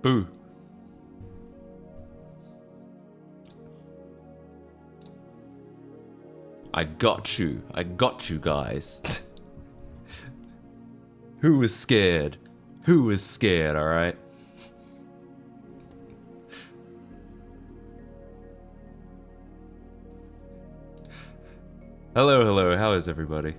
Boo. I got you guys. Who was scared? Who was scared, alright? Hello, how is everybody?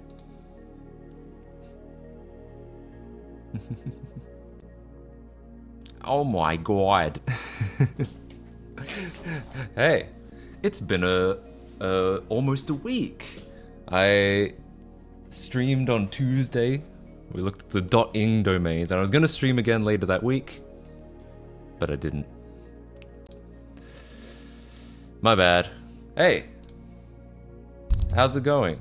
Oh my god. Hey, it's been almost a week. I streamed on Tuesday. We looked at the .ing domains, and I was gonna stream again later that week, but I didn't. My bad. Hey, how's it going?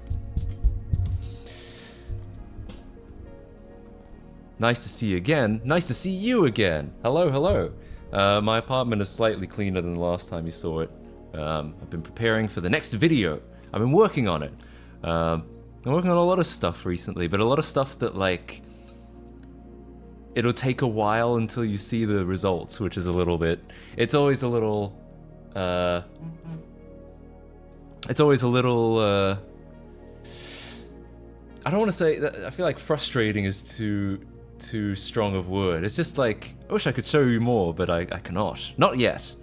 Nice to see you again. Nice to see you again. Hello. My apartment is slightly cleaner than the last time you saw it. I've been preparing for the next video. I've been working on it. I'm working on a lot of stuff recently, but a lot of stuff that, like, it'll take a while until you see the results, which is a little bit... It's always a little... I don't want to say... I feel like frustrating is too strong of word. It's just like, I wish I could show you more, but I cannot. Not yet.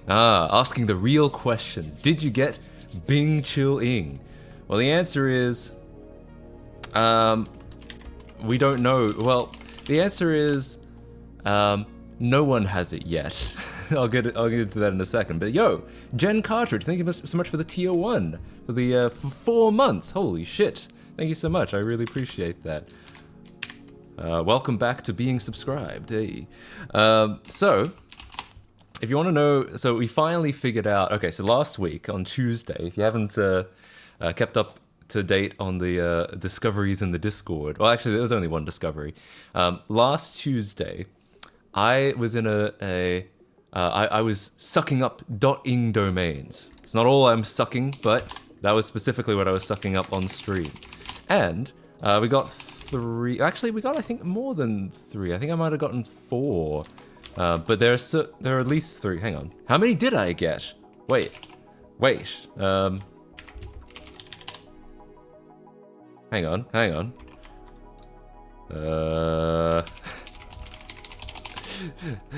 Asking the real question. Did you get Bing Chill Ing? Well, the answer is... we don't know. Well, the answer is... no one has it yet. I'll get into that in a second. But yo, Jen Cartridge, thank you so much for the tier 1. For the for 4 months. Holy shit. Thank you so much. I really appreciate that. Welcome back to being subscribed. Hey. So, if you want to know, so we finally figured out, okay, so last week on Tuesday, if you haven't kept up to date on the discoveries in the Discord, well, actually, there was only one discovery. Last Tuesday, I was in I was sucking up .ing domains. It's not all I'm sucking, but that was specifically what I was sucking up on stream. And we got 3, actually we got, I think, more than 3. I think I might have gotten 4. But there are at least 3. Hang on. How many did I get? Wait. Hang on. I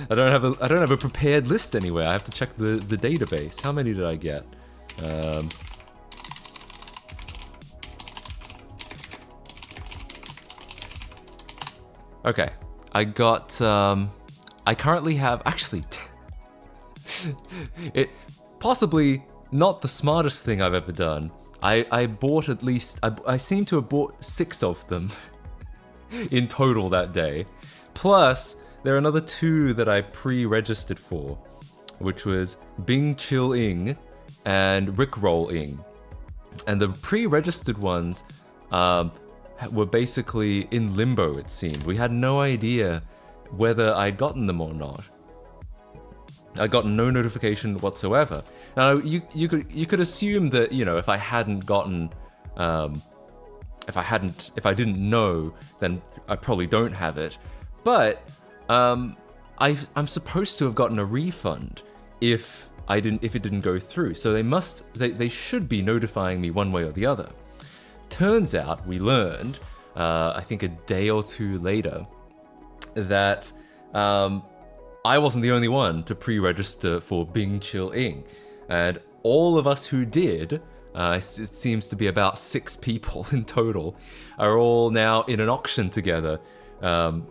don't have a prepared list anywhere. I have to check the database. How many did I get? Okay. I got I currently have, actually, it possibly not the smartest thing I've ever done. I bought at least, I seem to have bought 6 of them in total that day. Plus, there are another 2 that I pre-registered for, which was Bing Chill Ing and Rickroll Ing. And the pre-registered ones were basically in limbo, it seemed. We had no idea whether I'd gotten them or not. I got no notification whatsoever. Now, you could assume that, you know, if I hadn't gotten, if I didn't know, then I probably don't have it. But I'm supposed to have gotten a refund if it didn't go through. So they should be notifying me one way or the other. Turns out we learned, I think a day or 2 later, that I wasn't the only one to pre-register for Bing Chill Ing, and all of us who did, it seems to be about 6 people in total, are all now in an auction together. I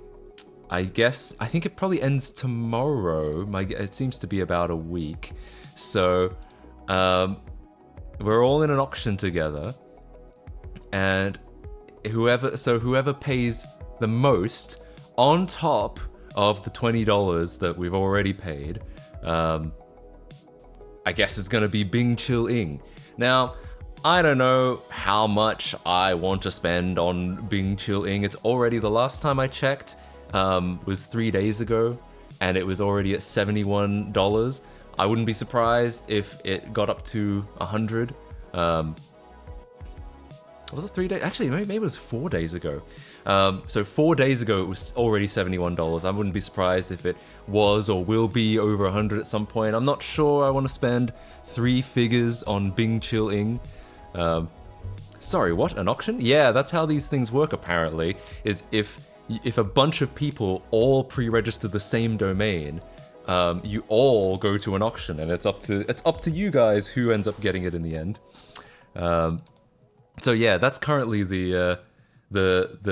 think it probably ends tomorrow. It seems to be about a week. So we're all in an auction together, and whoever pays the most on top of the $20 that we've already paid, I guess it's gonna be Bing Chill Ing. Now, I don't know how much I want to spend on Bing Chill Ing. It's already, the last time I checked, was 3 days ago, and it was already at $71. I wouldn't be surprised if it got up to 100. Was it 3 days? Actually, maybe it was 4 days ago. So 4 days ago, it was already $71. I wouldn't be surprised if it was or will be over 100 at some point. I'm not sure I want to spend 3 figures on Bing Chill Ing. Sorry, what? An auction? Yeah, that's how these things work apparently, is if a bunch of people all pre-register the same domain, you all go to an auction, and it's up to you guys who ends up getting it in the end. So yeah, that's currently the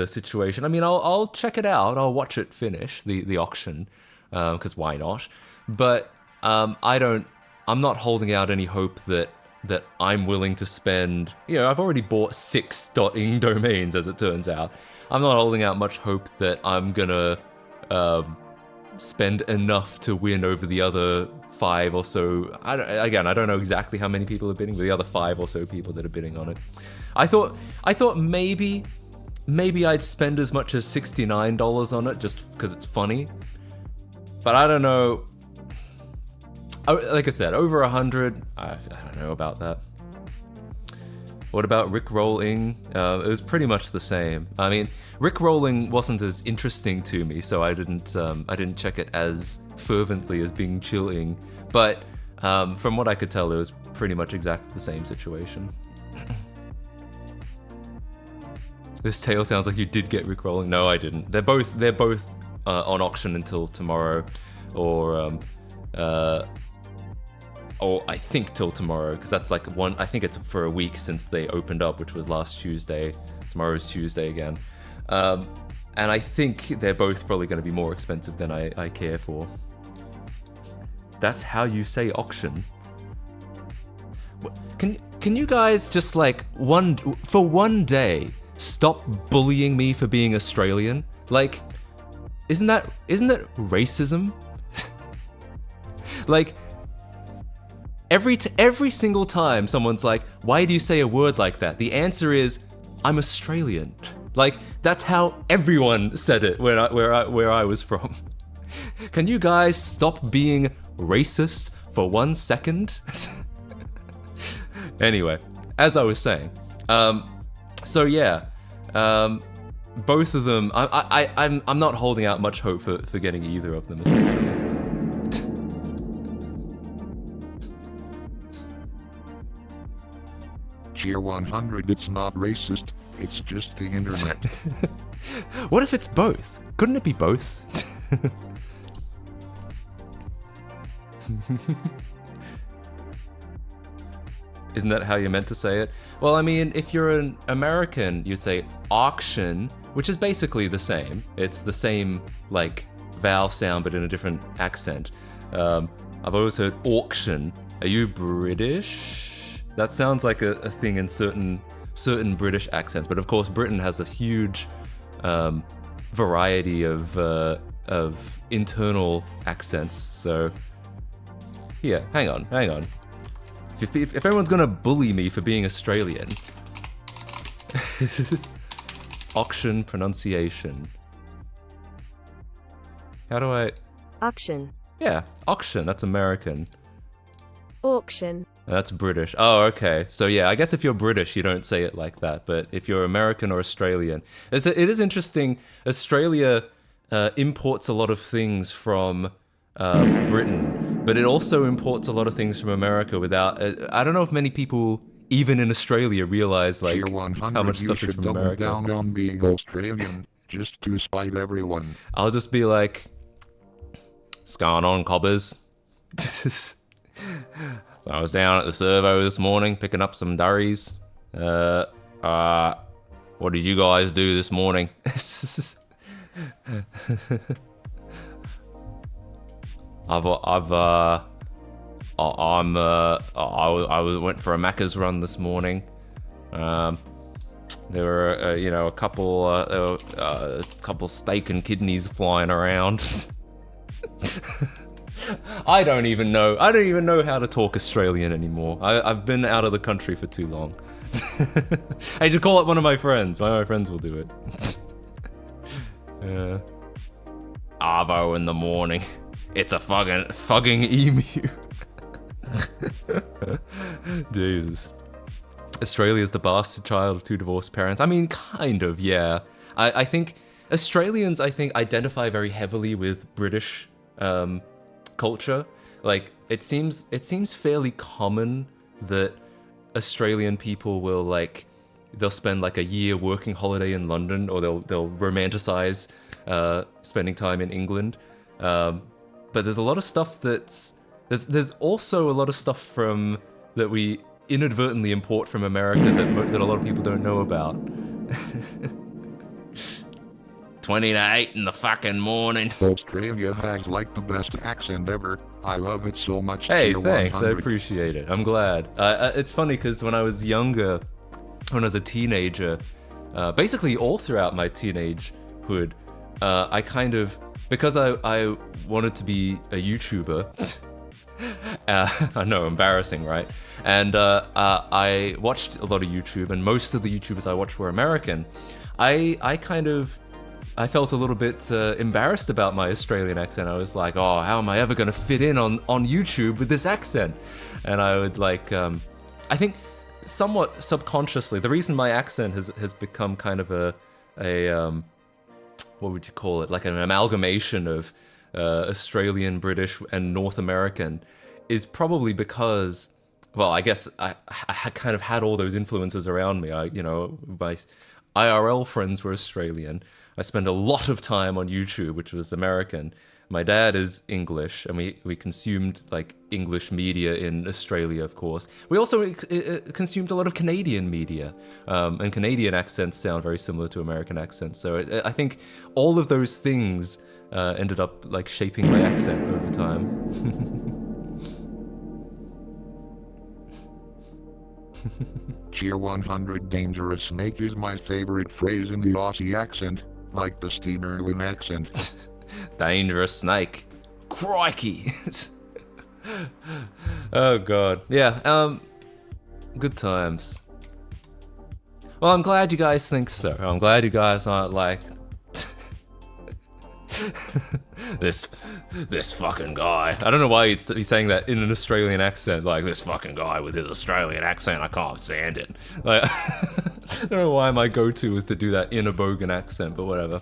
situation. I mean, I'll check it out. I'll watch it finish the auction, because why not? But I'm not holding out any hope that I'm willing to spend. I've already bought 6 .ing domains, as it turns out. I'm not holding out much hope that I'm gonna spend enough to win over the other 5 or so. I don't know exactly how many people are bidding, but the other 5 or so people that are bidding on it. I thought maybe I'd spend as much as $69 on it just because it's funny. But I don't know. Like I said, over 100, I don't know about that. What about Rickrolling? It was pretty much the same. I mean, Rickrolling wasn't as interesting to me, so I didn't check it as fervently as Bing Chill Ing. But from what I could tell, it was pretty much exactly the same situation. This tale sounds like you did get Rickrolling. No, I didn't. They're both on auction until tomorrow, or I think till tomorrow, because that's like I think it's for a week since they opened up, which was last Tuesday. Tomorrow's Tuesday again. And I think they're both probably going to be more expensive than I care for. That's how you say auction. Can you guys just like for one day stop bullying me for being Australian? Like, isn't that racism? Like, every single time someone's like, why do you say a word like that? The answer is, I'm Australian. Like, that's how everyone said it where I was from. Can you guys stop being racist for 1 second? Anyway, as I was saying, so yeah, both of them. I'm not holding out much hope for getting either of them, essentially. Cheer 100, it's not racist, it's just the internet. What if it's both? Couldn't it be both? Isn't that how you're meant to say it? Well, I mean, if you're an American, you'd say auction, which is basically the same. It's the same, like, vowel sound, but in a different accent. I've always heard auction. Are you British? That sounds like a thing in certain British accents, but of course Britain has a huge variety of internal accents. So here, hang on. If everyone's gonna bully me for being Australian, auction pronunciation. How do I? Auction. Yeah, auction. That's American. Auction. That's British. Oh, okay. So yeah, I guess if you're British, you don't say it like that. But if you're American or Australian, it is interesting. Australia imports a lot of things from Britain, but it also imports a lot of things from America without... I don't know if many people, even in Australia, realize like how much stuff is from America. You should double down on being Australian, just to spite everyone. I'll just be like, what's going on, cobbers? I was down at the servo this morning picking up some durries. What did you guys do this morning? I went for a Macca's run this morning. There were a couple steak and kidneys flying around. I don't even know how to talk Australian anymore. I've been out of the country for too long. I just call up one of my friends. One of my friends will do it. Arvo in the morning. It's a fucking emu. Jesus. Australia's the bastard child of two divorced parents. I mean, kind of, yeah. I think Australians, I think, identify very heavily with British culture. Like, it seems fairly common that Australian people will, like, they'll spend like a year working holiday in London, or they'll romanticize spending time in England. But there's a lot of stuff there's also a lot of stuff from that we inadvertently import from America that a lot of people don't know about. 20 to 8 in the fucking morning. Australia has like the best accent ever. I love it so much. Hey, Tier thanks. I 100. appreciate it. I'm glad. It's funny because when I was younger, when I was a teenager, basically all throughout my teenagehood, I kind of, because I wanted to be a YouTuber. I know, embarrassing, right? And I watched a lot of YouTube, and most of the YouTubers I watched were American. I felt a little bit embarrassed about my Australian accent. I was like, oh, how am I ever going to fit in on YouTube with this accent? And I would like, I think somewhat subconsciously, the reason my accent has become kind of a what would you call it? Like an amalgamation of Australian, British, and North American is probably because, well, I guess I kind of had all those influences around me. My IRL friends were Australian. I spent a lot of time on YouTube, which was American. My dad is English, and we consumed like English media in Australia, of course. We also consumed a lot of Canadian media, and Canadian accents sound very similar to American accents. So I think all of those things ended up like shaping my accent over time. Tier 100 dangerous snake is my favorite phrase in the Aussie accent, like the Steve Irwin accent. Dangerous snake. Crikey. Oh god. Yeah, good times. Well, I'm glad you guys think so. I'm glad you guys aren't like this fucking guy. I don't know why he's saying that in an Australian accent, like this fucking guy with his Australian accent, I can't stand it. Like I don't know why my go-to was to do that in a bogan accent, but whatever.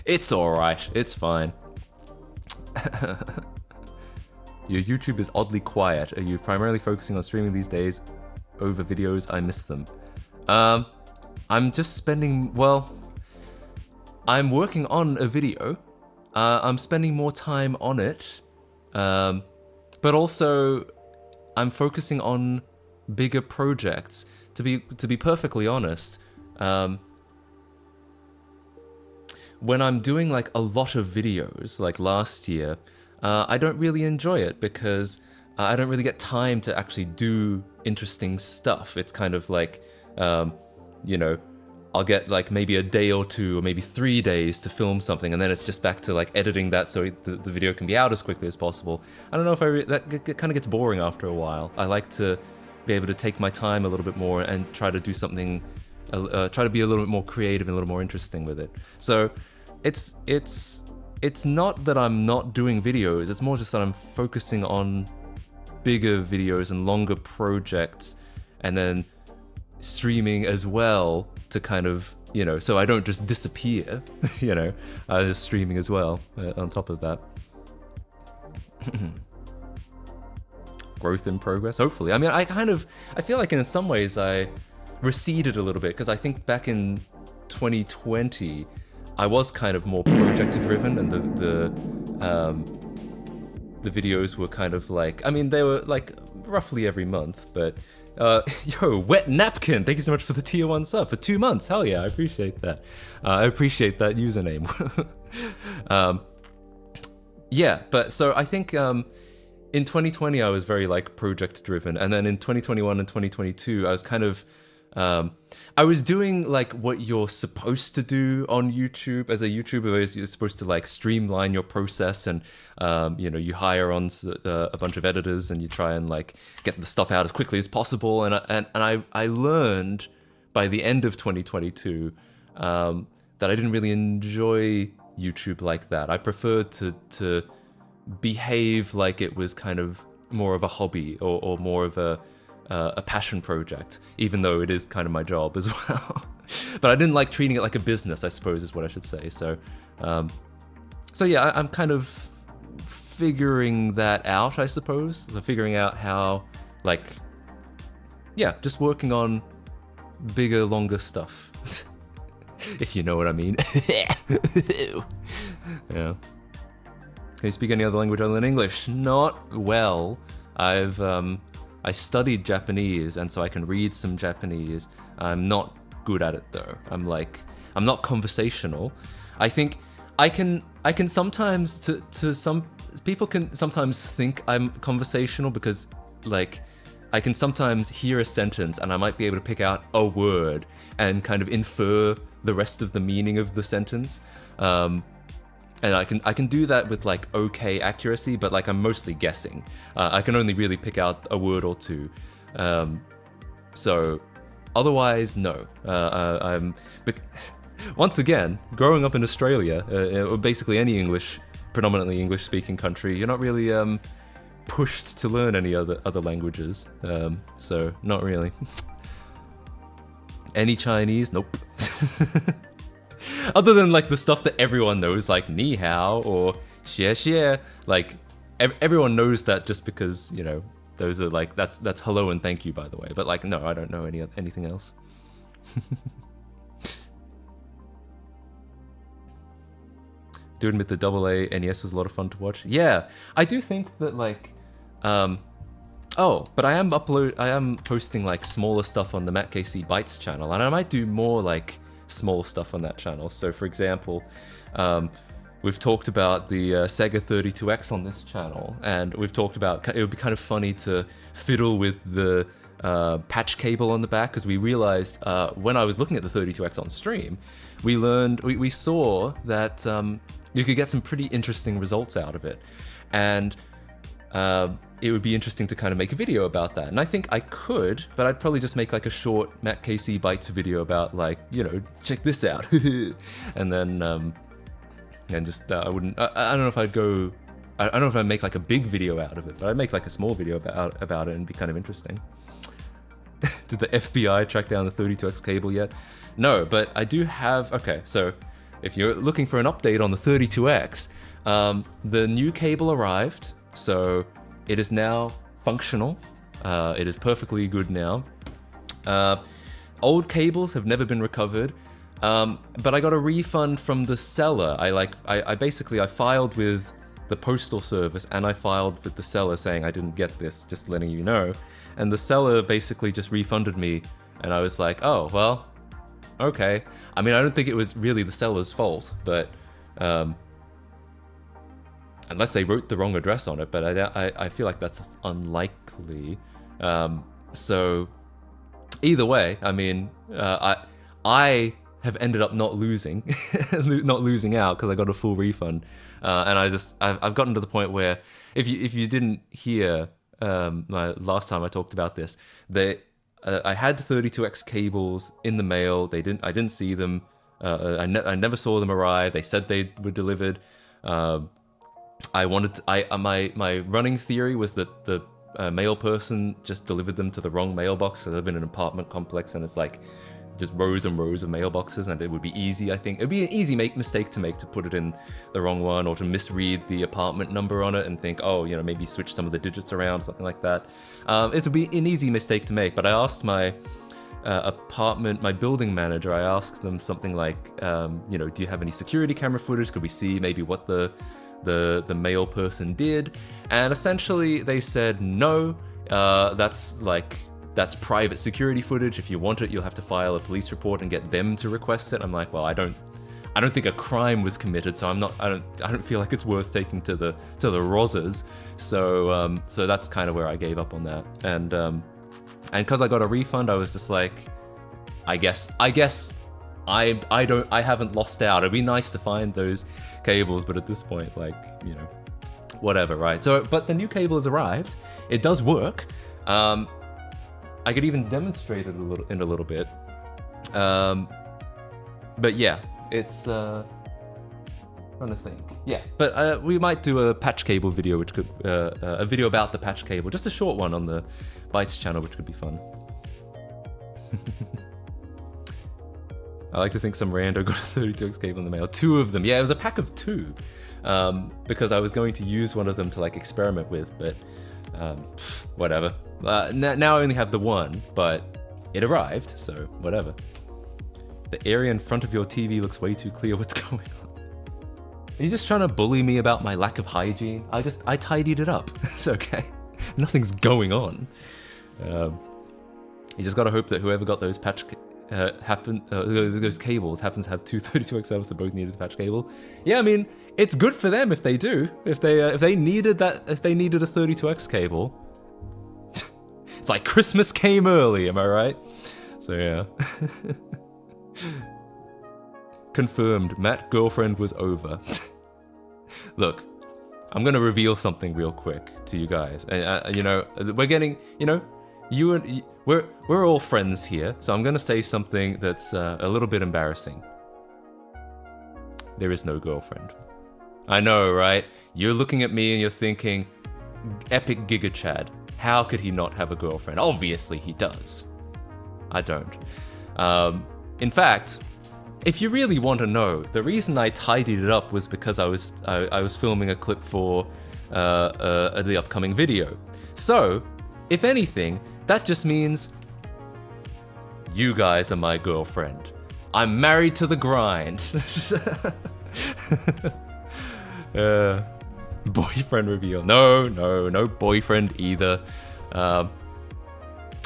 It's alright, it's fine. Your YouTube is oddly quiet. Are you primarily focusing on streaming these days over videos? I miss them. I'm just spending, well, I'm working on a video. I'm spending more time on it. But also I'm focusing on bigger projects. To be perfectly honest, when I'm doing like a lot of videos, like last year, I don't really enjoy it because I don't really get time to actually do interesting stuff. It's kind of like, you know, I'll get like maybe a day or two or maybe 3 days to film something, and then it's just back to like editing that so the video can be out as quickly as possible. I don't know if that kind of gets boring after a while. I like to be able to take my time a little bit more and try to do something, try to be a little bit more creative and a little more interesting with it. So it's not that I'm not doing videos, it's more just that I'm focusing on bigger videos and longer projects, and then streaming as well to kind of, you know, so I don't just disappear, you know, just streaming as well on top of that. Growth in progress, hopefully. I mean, I feel like in some ways I receded a little bit, because I think back in 2020, I was kind of more project driven, and the videos were kind of like, I mean, they were like roughly every month, but yo, Wet Napkin, thank you so much for the tier 1 sub for 2 months. Hell yeah, I appreciate that. I appreciate that username. Yeah, but so I think in 2020 I was very like project driven, and then in 2021 and 2022 I was kind of I was doing like what you're supposed to do on YouTube as a YouTuber. You're supposed to like streamline your process, and you know, you hire on a bunch of editors and you try and like get the stuff out as quickly as possible. And I learned by the end of 2022 that I didn't really enjoy YouTube like that. I preferred to behave like it was kind of more of a hobby, or more of a a passion project, even though it is kind of my job as well. But I didn't like treating it like a business, I suppose is what I should say. So, so yeah, I'm kind of figuring that out, I suppose. So figuring out how, like, yeah, just working on bigger, longer stuff. If you know what I mean. Yeah. Can you speak any other language other than English? Not well. I studied Japanese, and so I can read some Japanese. I'm not good at it though. I'm not conversational. I think I can sometimes to some people can sometimes think I'm conversational because like I can sometimes hear a sentence and I might be able to pick out a word and kind of infer the rest of the meaning of the sentence. And I can do that with like okay accuracy, but like I'm mostly guessing. I can only really pick out a word or two. So otherwise, no. Once again, growing up in Australia, or basically any predominantly English-speaking country, you're not really pushed to learn any other languages. So not really. Any Chinese? Nope. Other than like the stuff that everyone knows, like ni hao or xie xie, like everyone knows that just because, you know, those are like that's hello and thank you, by the way. But like no, I don't know anything else. Do admit the AA NES was a lot of fun to watch. Yeah, I do think that like oh, but I am posting like smaller stuff on the Matt KC Bytes channel, and I might do more like small stuff on that channel. So for example, we've talked about the Sega 32X on this channel, and we've talked about it would be kind of funny to fiddle with the patch cable on the back, because we realized when I was looking at the 32X on stream, we saw that you could get some pretty interesting results out of it, and it would be interesting to kind of make a video about that. And I think I could, but I'd probably just make like a short Matt KC Bytes video about like, you know, check this out. And then, and just, I don't know if I'd go, I don't know if I'd make like a big video out of it, but I'd make like a small video about it and be kind of interesting. Did the FBI track down the 32X cable yet? No, but I do have, okay, so if you're looking for an update on the 32X, the new cable arrived, so it is now functional. It is perfectly good now. Old cables have never been recovered, but I got a refund from the seller. I basically filed with the postal service and I filed with the seller saying I didn't get this, just letting you know. And the seller basically just refunded me, and I was like, oh, well, okay. I mean, I don't think it was really the seller's fault, but unless they wrote the wrong address on it, but I feel like that's unlikely. So either way, I mean, I have ended up not losing, not losing out because I got a full refund, and I've gotten to the point where if you didn't hear last time I talked about this, I had 32X cables in the mail. I didn't see them. I never saw them arrive. They said they were delivered. My running theory was that the mail person just delivered them to the wrong mailbox. I live in an apartment complex, and it's like just rows and rows of mailboxes, and it would be easy. I think it'd be an easy mistake to make, to put it in the wrong one, or to misread the apartment number on it and think, oh, you know, maybe switch some of the digits around, something like that. It would be an easy mistake to make. But I asked my my building manager, I asked them something like, you know, do you have any security camera footage? Could we see maybe what the mail person did? And essentially they said no, that's private security footage. If you want it, you'll have to file a police report and get them to request it. I'm like, well, I don't think a crime was committed, so I don't feel like it's worth taking to the Rozzers. So that's kind of where I gave up on that. And because I got a refund, I was just like, I guess I haven't lost out. It'd be nice to find those cables, but at this point, like, you know, whatever, right? So, but the new cable has arrived. It does work. I could even demonstrate it in a little bit. But yeah, it's trying to think. Yeah, but we might do a patch cable video, which could a video about the patch cable, just a short one on the Bytes channel, which could be fun. I like to think some rando got a 32x cable in the mail. 2 of them. Yeah, it was a pack of 2. Because I was going to use one of them to like experiment with, but whatever. Now I only have the one, but it arrived, so whatever. The area in front of your TV looks way too clear. What's going on? Are you just trying to bully me about my lack of hygiene? I tidied it up. It's okay. Nothing's going on. You just gotta hope that whoever got those those cables happens to have 2 32x cells that both needed a patch cable. Yeah, I mean, it's good for them if they do. If they needed a 32x cable. It's like Christmas came early, am I right? So yeah. Confirmed, Matt girlfriend was over. Look, I'm gonna reveal something real quick to you guys. You know, we're getting, you know, we're all friends here, so I'm gonna say something that's a little bit embarrassing. There is no girlfriend. I know, right? You're looking at me and you're thinking, epic Giga Chad. How could he not have a girlfriend? Obviously he does. I don't. In fact, if you really want to know, the reason I tidied it up was because I was filming a clip for the upcoming video. So, if anything, that just means you guys are my girlfriend. I'm married to the grind. Boyfriend reveal. No boyfriend either. I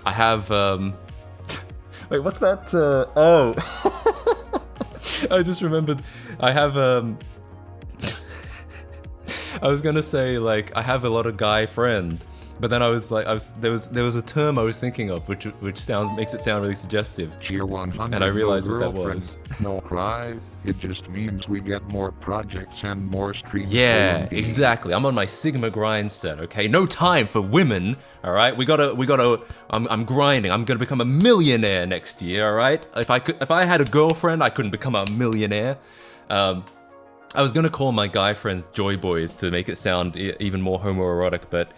have wait, what's that? Oh, I just remembered. I have I was gonna say like I have a lot of guy friends, but then I was like, there was a term I was thinking of which makes it sound really suggestive. Cheer 100. And I realized no what that girlfriend, was. No cry. It just means we get more projects and more streams. Yeah, going. exactly. I'm on my Sigma grind set, okay? No time for women, all right? We gotta, I'm grinding. I'm gonna become a millionaire next year, all right? If I had a girlfriend, I couldn't become a millionaire. I was gonna call my guy friends Joy Boys to make it sound even more homoerotic, but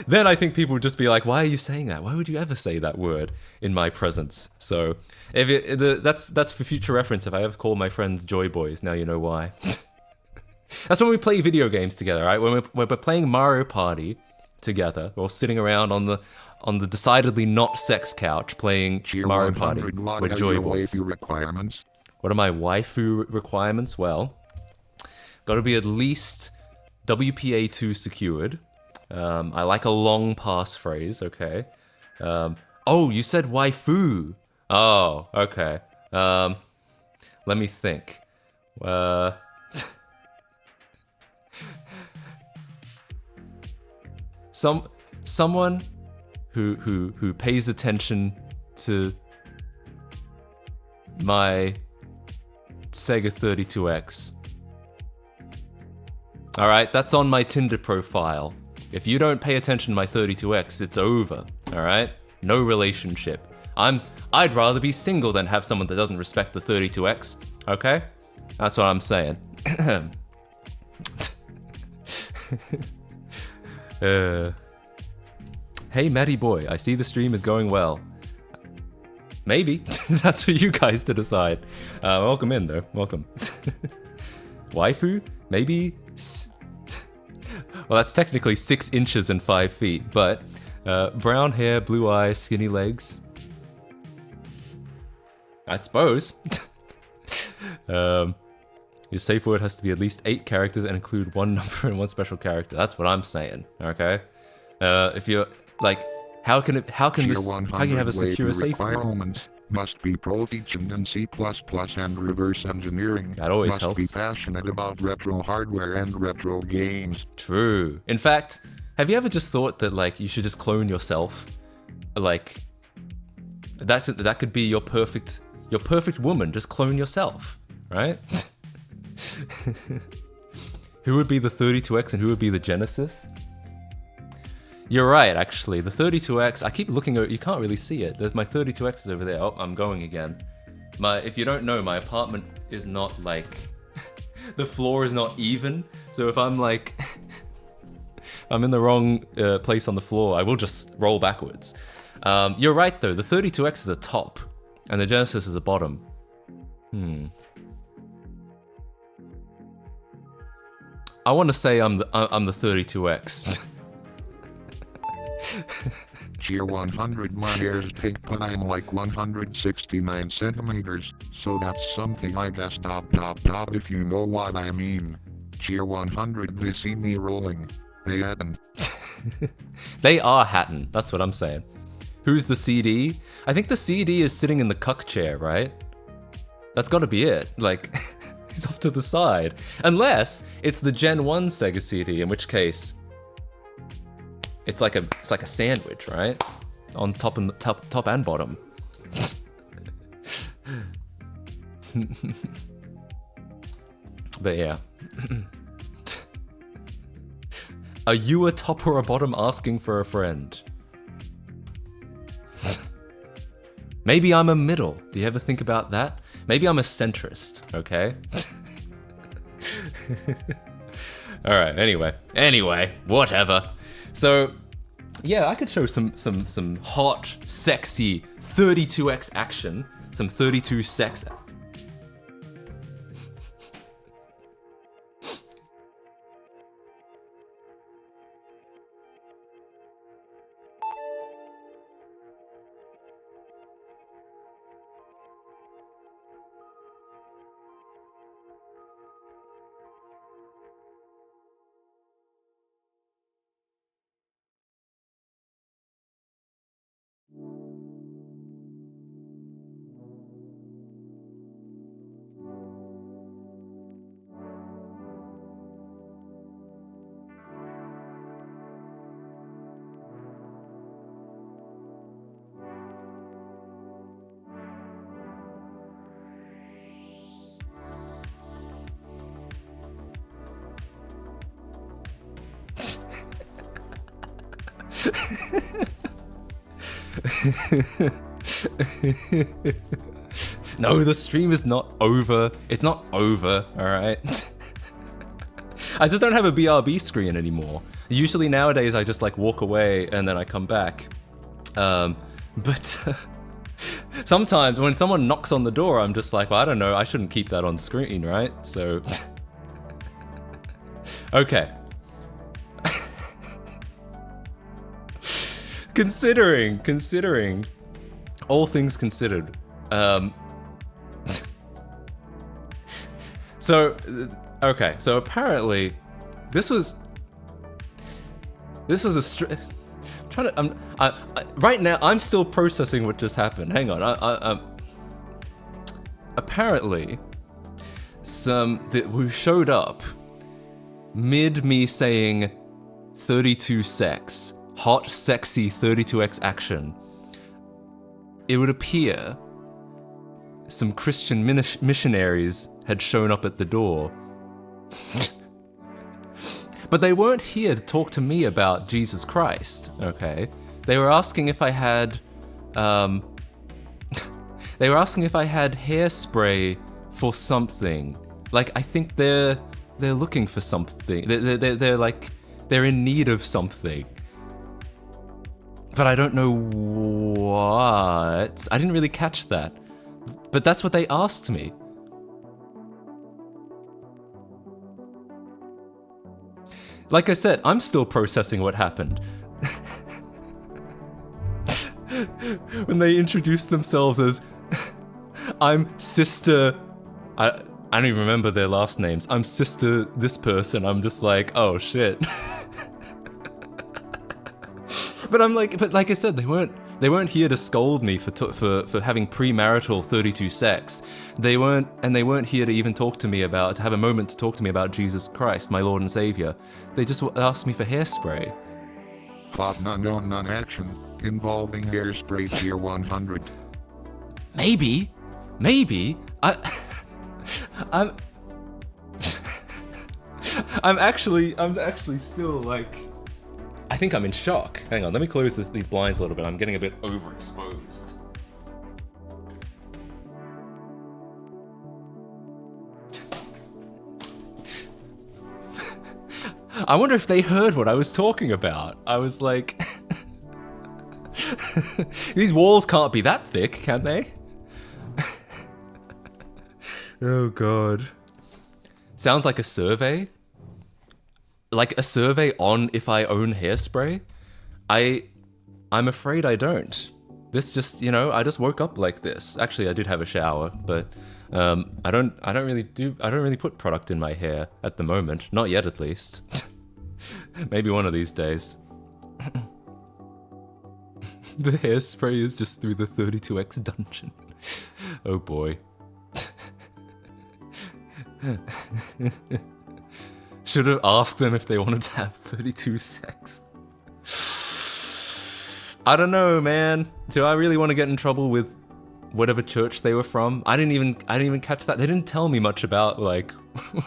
then I think people would just be like, why are you saying that? Why would you ever say that word in my presence? So that's for future reference. If I ever call my friends Joy Boys, now you know why. That's when we play video games together, right? When we're playing Mario Party together, or sitting around on the decidedly not sex couch playing Cheer Mario 100. Party What with are Joy your Boys. waifu requirements? What are my waifu requirements? Well, got to be at least WPA2 secured. I like a long passphrase, okay. Oh, you said waifu. Oh, okay. Let me think. Someone who pays attention to my Sega 32X. Alright, that's on my Tinder profile. If you don't pay attention to my 32X, it's over. Alright? No relationship. I'd rather be single than have someone that doesn't respect the 32X. Okay? That's what I'm saying. Hey Matty boy, I see the stream is going well. Maybe. That's for you guys to decide. Welcome in though. Welcome. Waifu? Maybe. Well, that's technically 6 inches and 5 feet, but brown hair, blue eyes, skinny legs. I suppose. Your safe word has to be at least 8 characters and include 1 number and 1 special character. That's what I'm saying. Okay. If you're like, how can you have a secure safe word? Requirements must be proficient in C++ and reverse engineering. That always must helps. Be passionate about retro hardware and retro games. True. In fact, have you ever just thought that like you should just clone yourself? Like that could be your perfect woman. Just clone yourself, right? Who would be the 32X and who would be the Genesis? You're right, actually. The 32X, I keep looking at it, you can't really see it. There's my 32X is over there. Oh, I'm going again. If you don't know, my apartment is not like the floor is not even. So if I'm like I'm in the wrong place on the floor, I will just roll backwards. You're right though. The 32X is a top, and the Genesis is a bottom. I want to say I'm the 32X. Cheer 100, my hair's pink but I'm like 169 centimeters, so that's something I guess top if you know what I mean. Cheer 100, they see me rolling. They hadn't. They are Hatton, that's what I'm saying. Who's the CD? I think the CD is sitting in the cuck chair, right? That's gotta be it. Like, he's off to the side. Unless it's the Gen 1 Sega CD, in which case it's like a sandwich, right? On top and top and bottom. But yeah. Are you a top or a bottom asking for a friend? Maybe I'm a middle. Do you ever think about that? Maybe I'm a centrist, okay? Alright, anyway, whatever. So, yeah, I could show some hot, sexy 32X action. Some 32 sex. No, the stream is not over. It's not over, alright? I just don't have a BRB screen anymore. Usually nowadays I just like walk away and then I come back. But sometimes when someone knocks on the door, I'm just like, well, I don't know, I shouldn't keep that on screen, right? So, okay. Considering, all things considered, so, okay, so apparently, this was right now, I'm still processing what just happened. Hang on, apparently, who showed up mid me saying 32 sex, hot, sexy 32X action, it would appear some Christian missionaries had shown up at the door. But they weren't here to talk to me about Jesus Christ, okay? They were asking if I had, they were asking if I had hairspray for something. Like, I think they're looking for something. They're like, they're in need of something. But I don't know what. I didn't really catch that. But that's what they asked me. Like I said, I'm still processing what happened. When they introduced themselves as, I'm Sister... I don't even remember their last names. I'm Sister this person. I'm just like, oh shit. But I'm like, but like I said, they weren't here to scold me for having premarital 32 sex. They weren't here to even to have a moment to talk to me about Jesus Christ, my Lord and Savior. They just asked me for hairspray. Hot none action involving hairspray tier 100. Maybe, I'm actually still like, I think I'm in shock. Hang on, let me close these blinds a little bit. I'm getting a bit overexposed. I wonder if they heard what I was talking about. I was like... These walls can't be that thick, can they? Oh god. Sounds like a survey. Like a survey on if I own Hairspray. I'm afraid I don't. This just, you know, I just woke up like this. Actually, I did have a shower, but I don't really put product in my hair at the moment. Not yet, at least. Maybe one of these days. The Hairspray is just through the 32x dungeon. Oh boy. Should have asked them if they wanted to have 32 sex. I don't know, man. Do I really want to get in trouble with whatever church they were from? I didn't even catch that. They didn't tell me much about like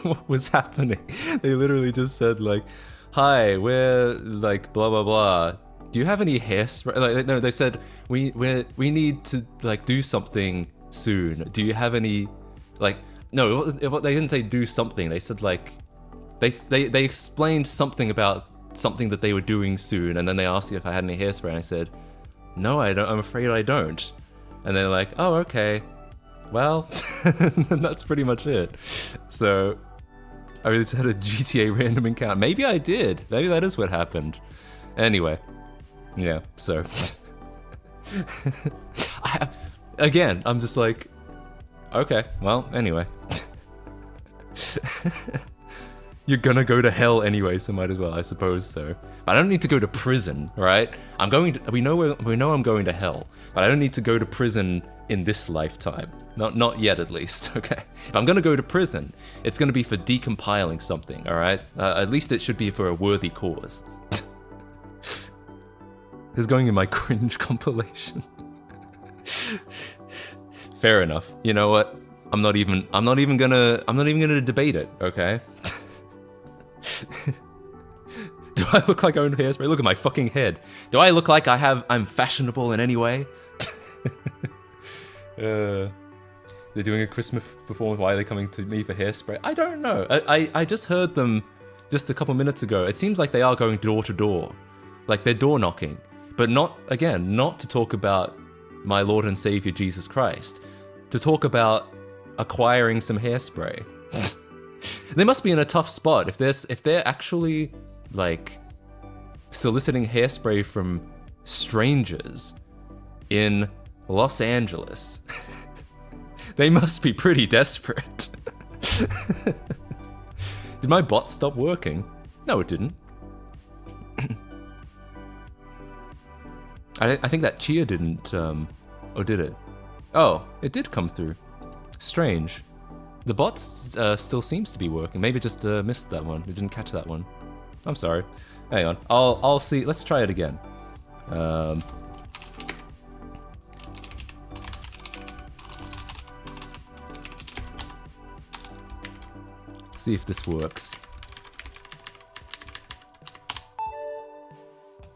what was happening. They literally just said like, "Hi, we're like blah blah blah. Do you have any hairspray?" Like, no, they said we need to like do something soon. Do you have any like? No, they didn't say do something. They said like they explained something about something that they were doing soon, and then they asked me if I had any hairspray, and I said, "No, I don't. I'm afraid I don't." And they're like, "Oh, okay. Well," that's pretty much it. So I really just had a GTA random encounter. Maybe I did. Maybe that is what happened. Anyway, yeah. So I'm just like, okay. Well, anyway. You're gonna go to hell anyway, so might as well, I suppose so. But I don't need to go to prison, right? We know I'm going to hell, but I don't need to go to prison in this lifetime. Not yet, at least, okay? If I'm gonna go to prison, it's gonna be for decompiling something, alright? At least it should be for a worthy cause. It's going in my cringe compilation. Fair enough. You know what? I'm not even gonna debate it, okay? Do I look like I own hairspray? Look at my fucking head. Do I look like I'm fashionable in any way? They're doing a Christmas performance. Why are they coming to me for hairspray? I don't know. I just heard them just a couple minutes ago. It seems like they are going door to door. Like they're door knocking. But not to talk about my Lord and Savior Jesus Christ. To talk about acquiring some hairspray. They must be in a tough spot if they're actually like soliciting hairspray from strangers in Los Angeles. They must be pretty desperate. Did my bot stop working? No, it didn't. I think that cheer didn't, or did it? Oh, it did come through. Strange. The bot still seems to be working. Maybe just missed that one. We didn't catch that one. I'm sorry. Hang on. I'll see. Let's try it again. See if this works.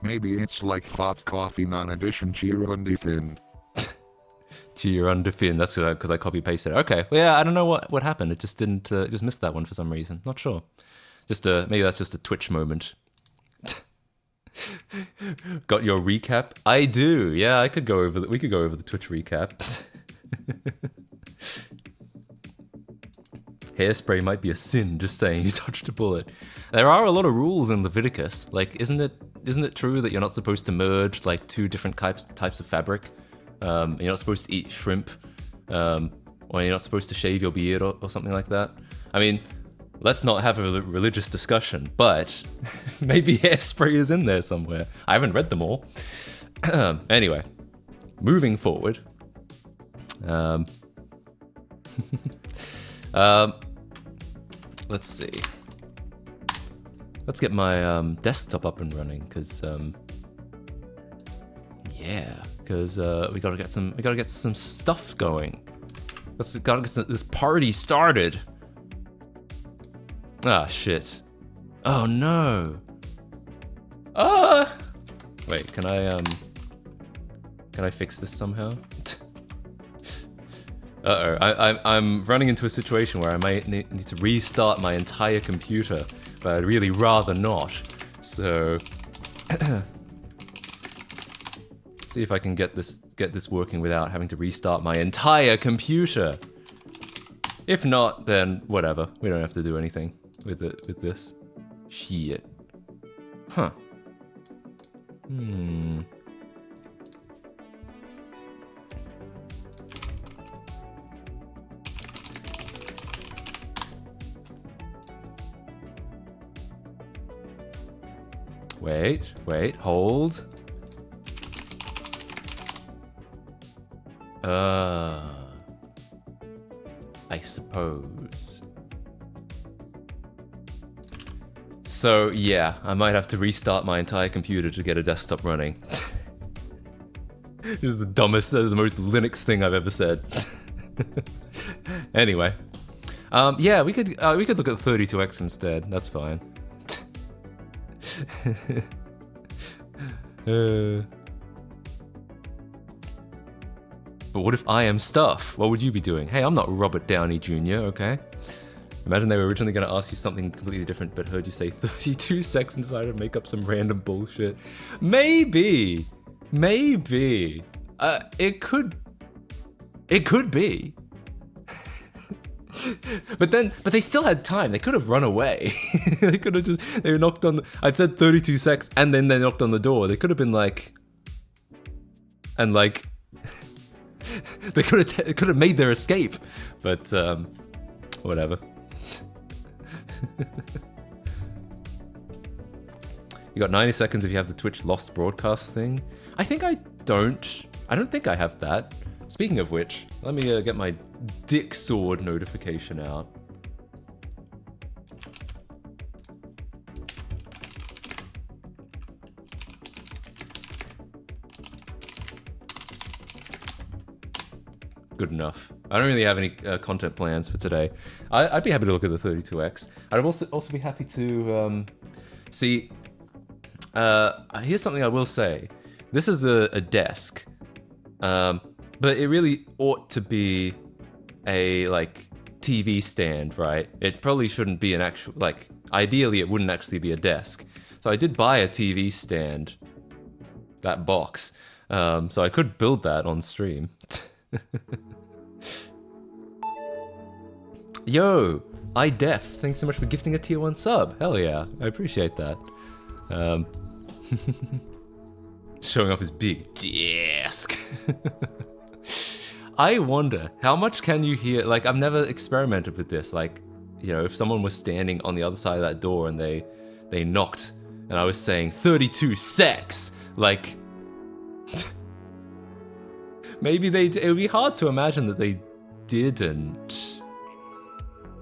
Maybe it's like hot coffee non-addition Girondifin. Girondifin. That's because I copy pasted it. Okay. Well, yeah, I don't know what happened. It just didn't. Just missed that one for some reason. Not sure. Just maybe that's just a Twitch moment. Got your recap? I do. Yeah, I could go over. We could go over the Twitch recap. Hairspray might be a sin. Just saying. You touched a bullet. There are a lot of rules in Leviticus. Like, isn't it true that you're not supposed to merge like two different types of fabric? You're not supposed to eat shrimp, or you're not supposed to shave your beard or something like that. I mean, let's not have a religious discussion, but maybe hairspray is in there somewhere. I haven't read them all. Anyway, moving forward. Let's see. Let's get my desktop up and running, because yeah. Because we gotta get some stuff going. Gotta get this party started. Ah, shit. Oh no. Wait, can I fix this somehow? Uh-oh, I'm running into a situation where I might need to restart my entire computer but I'd really rather not. So, see if I can get this working without having to restart my entire computer. If not, then whatever. We don't have to do anything with this. Shit. Huh. Wait, hold. I suppose. So yeah, I might have to restart my entire computer to get a desktop running. This is the dumbest, that is the most Linux thing I've ever said. Anyway. Yeah, we could look at 32X instead, that's fine. But what if I am stuff? What would you be doing? Hey, I'm not Robert Downey Jr., okay? Imagine they were originally going to ask you something completely different, but heard you say 32 sex and decided to make up some random bullshit. Maybe. It could be. But they still had time. They could have run away. They could have they knocked on I'd said 32 sex and then they knocked on the door. They could have been like, and like, they could have made their escape, but whatever. You got 90 seconds if you have the Twitch lost broadcast thing. I don't think I have that. Speaking of which, let me get my dick sword notification out. Good enough. I don't really have any content plans for today. I'd be happy to look at the 32X. I'd also be happy to see. Here's something I will say. This is a desk, but it really ought to be a like TV stand, right? It probably shouldn't be an actual, like, ideally it wouldn't actually be a desk. So I did buy a TV stand, that box, so I could build that on stream. Yo, iDef, thanks so much for gifting a tier 1 sub. Hell yeah, I appreciate that. Showing off his big desk. I wonder, how much can you hear? Like, I've never experimented with this. Like, you know, if someone was standing on the other side of that door and they knocked and I was saying 32 sex, like, maybe it would be hard to imagine that they didn't.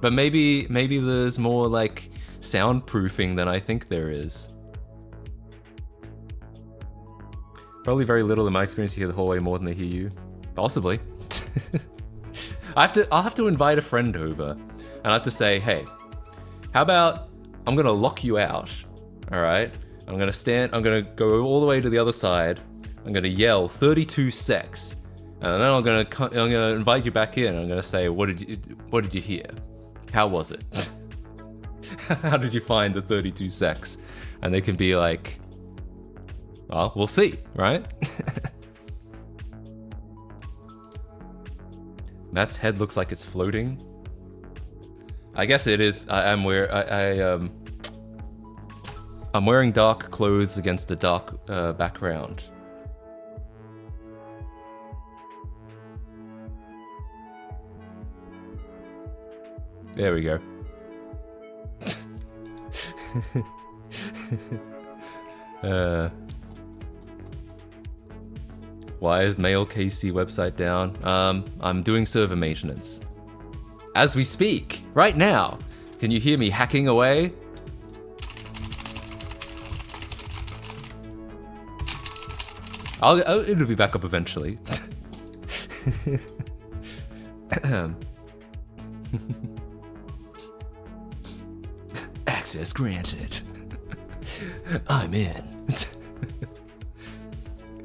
But maybe there's more like soundproofing than I think there is. Probably very little in my experience. You hear the hallway more than they hear you. Possibly. I'll have to invite a friend over, and I have to say, hey, how about I'm gonna lock you out, all right? I'm gonna go all the way to the other side. I'm gonna yell 32 sex, and then I'm gonna invite you back in. I'm gonna say, what did you hear? How was it? How did you find the 32 sex? And they can be like, well, we'll see, right? Matt's head looks like it's floating. I guess it is. I'm wearing dark clothes against a dark background. There we go. Why is Mail KC website down? I'm doing server maintenance. As we speak, right now. Can you hear me hacking away? It'll be back up eventually. Access granted. I'm in.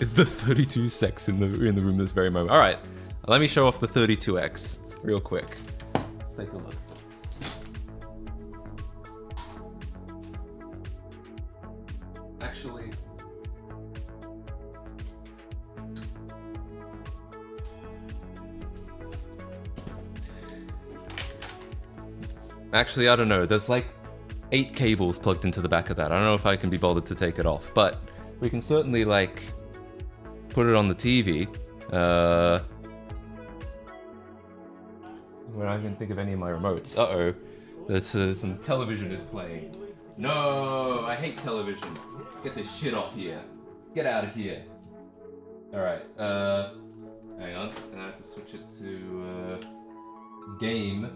It's the 32 sex in the room this very moment. All right, let me show off the 32X real quick. Let's take a look. actually. Actually, I don't know. There's like 8 cables plugged into the back of that. I don't know if I can be bothered to take it off, but we can certainly like put it on the TV. When I can think of any of my remotes. Uh-oh. There's some television is playing. No, I hate television. Get this shit off here. Get out of here. Alright, hang on. And I have to switch it to, game.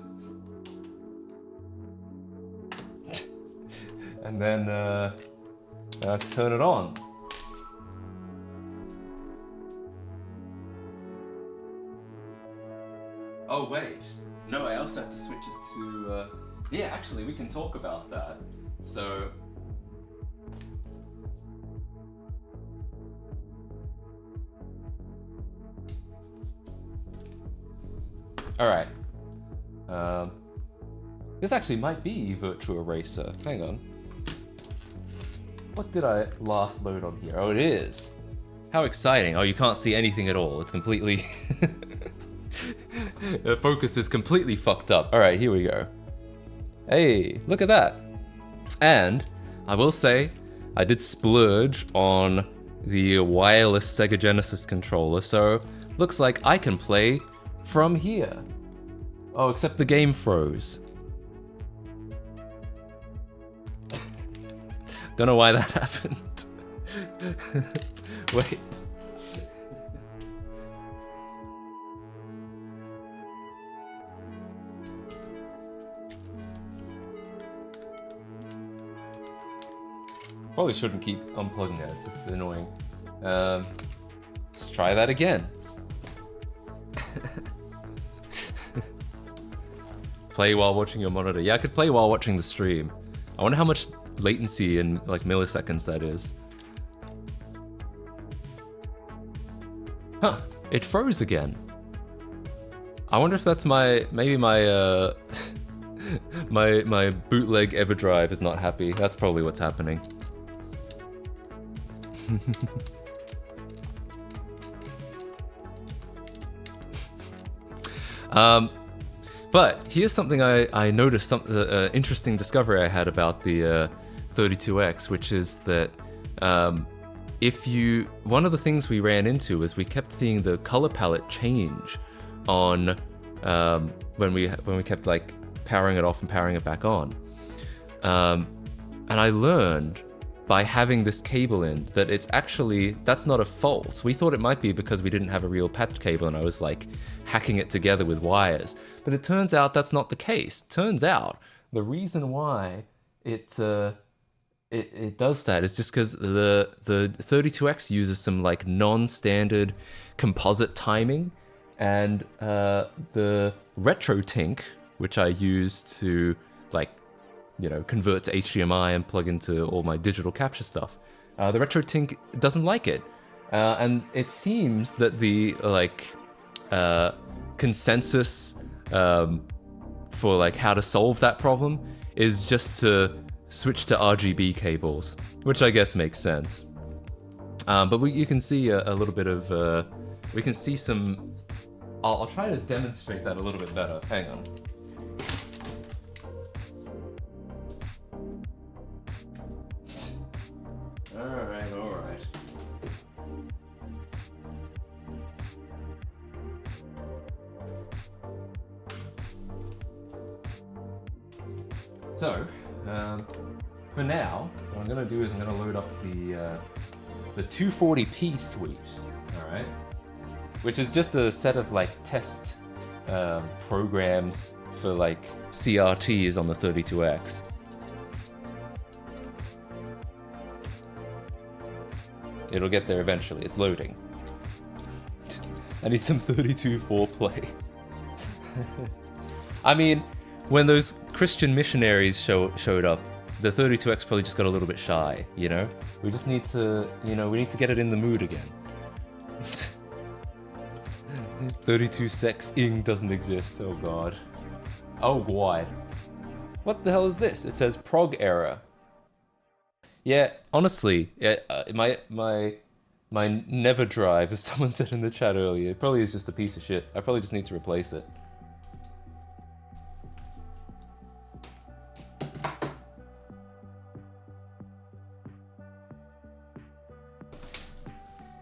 And then, I have to turn it on. Oh, wait. No, I also have to switch it to, yeah, actually, we can talk about that. So... Alright. This actually might be Virtua Racer. Hang on. What did I last load on here? Oh, it is. How exciting. Oh, you can't see anything at all. It's completely... The focus is completely fucked up. Alright, here we go. Hey, look at that. And I will say, I did splurge on the wireless Sega Genesis controller, so looks like I can play from here. Oh, except the game froze. Don't know why that happened. Wait. Probably shouldn't keep unplugging it, it's just annoying. Let's try that again. Play while watching your monitor. Yeah, I could play while watching the stream. I wonder how much latency in like milliseconds that is. Huh, it froze again. I wonder if that's maybe my my bootleg EverDrive is not happy. That's probably what's happening. But here's something I noticed, interesting discovery I had about the 32X, which is that one of the things we ran into is we kept seeing the color palette change on when we kept like powering it off and powering it back on. And I learned by having this cable in that that's not a fault. We thought it might be because we didn't have a real patch cable and I was like hacking it together with wires. But it turns out that's not the case. Turns out the reason why it does that is just because the 32X uses some like non-standard composite timing, and the RetroTink, which I use to like, you know, convert to HDMI and plug into all my digital capture stuff. The RetroTink doesn't like it. And it seems that the like consensus for like how to solve that problem is just to switch to RGB cables, which I guess makes sense. But you can see a little bit of, we can see some, I'll try to demonstrate that a little bit better. Hang on. Alright. So, for now, what I'm gonna do is I'm gonna load up the 240p suite, alright? Which is just a set of like test programs for like CRTs on the 32X. It'll get there eventually, it's loading. I need some 32 foreplay. I mean, when those Christian missionaries showed up, the 32X probably just got a little bit shy, you know? We just need to, we need to get it in the mood again. 32 sex ing doesn't exist, oh god. Oh god. What the hell is this? It says prog error. Yeah, honestly, yeah, my Never Drive, as someone said in the chat earlier, it probably is just a piece of shit. I probably just need to replace it.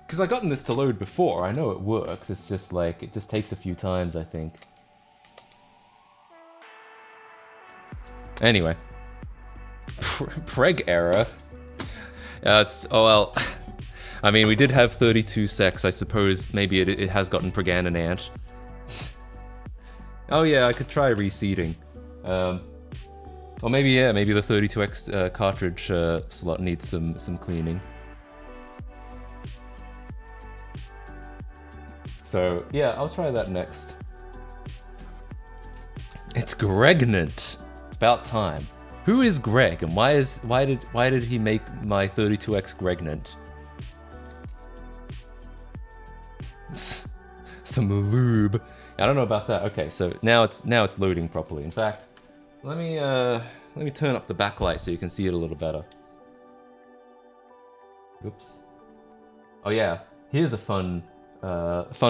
Because I've gotten this to load before, I know it works, it's just like, it just takes a few times, I think. Anyway. Preg error? Oh well, I mean, we did have 32 secs, I suppose maybe it has gotten Pregan and Ant. Oh yeah, I could try reseeding. Or maybe, yeah, maybe the 32X cartridge slot needs some cleaning. So, yeah, I'll try that next. It's Gregnant. It's about time. Who is Greg, and why did he make my 32X Gregnant? Some lube. I don't know about that. Okay, so now it's loading properly. In fact, let me turn up the backlight so you can see it a little better. Oops. Oh yeah, here's a fun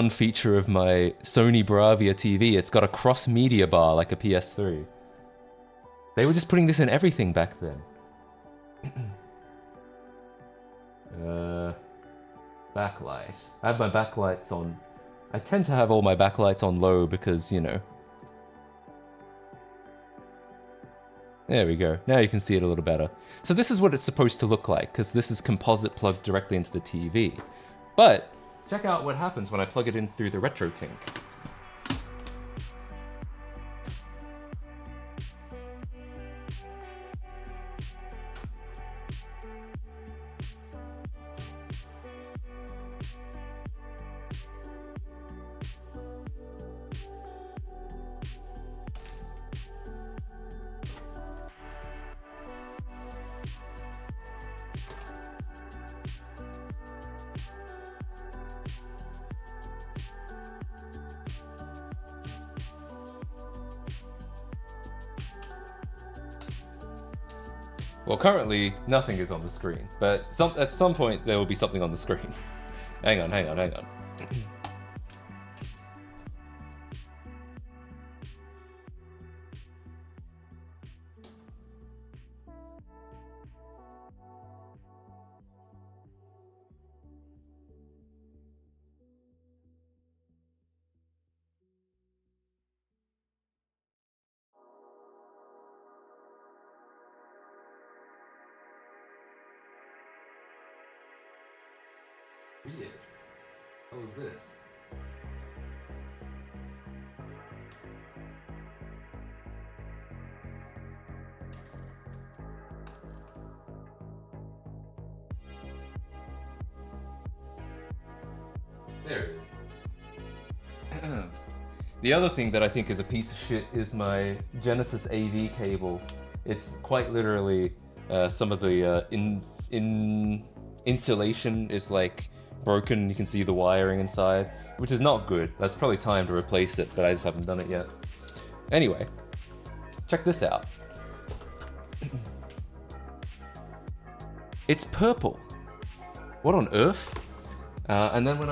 feature of my Sony Bravia TV. It's got a cross media bar like a PS3. They were just putting this in everything back then. Backlight. I have my backlights on. I tend to have all my backlights on low because, you know. There we go. Now you can see it a little better. So this is what it's supposed to look like, because this is composite plugged directly into the TV. But check out what happens when I plug it in through the RetroTink. Well, currently, nothing is on the screen, but at some point there will be something on the screen. Hang on. Weird. What was this? There it is. The other thing that I think is a piece of shit is my Genesis AV cable. It's quite literally some of the insulation is like broken. You can see the wiring inside, which is not good. That's probably time to replace it, but I just haven't done it yet. Anyway, check this out. It's purple. What on earth? And then when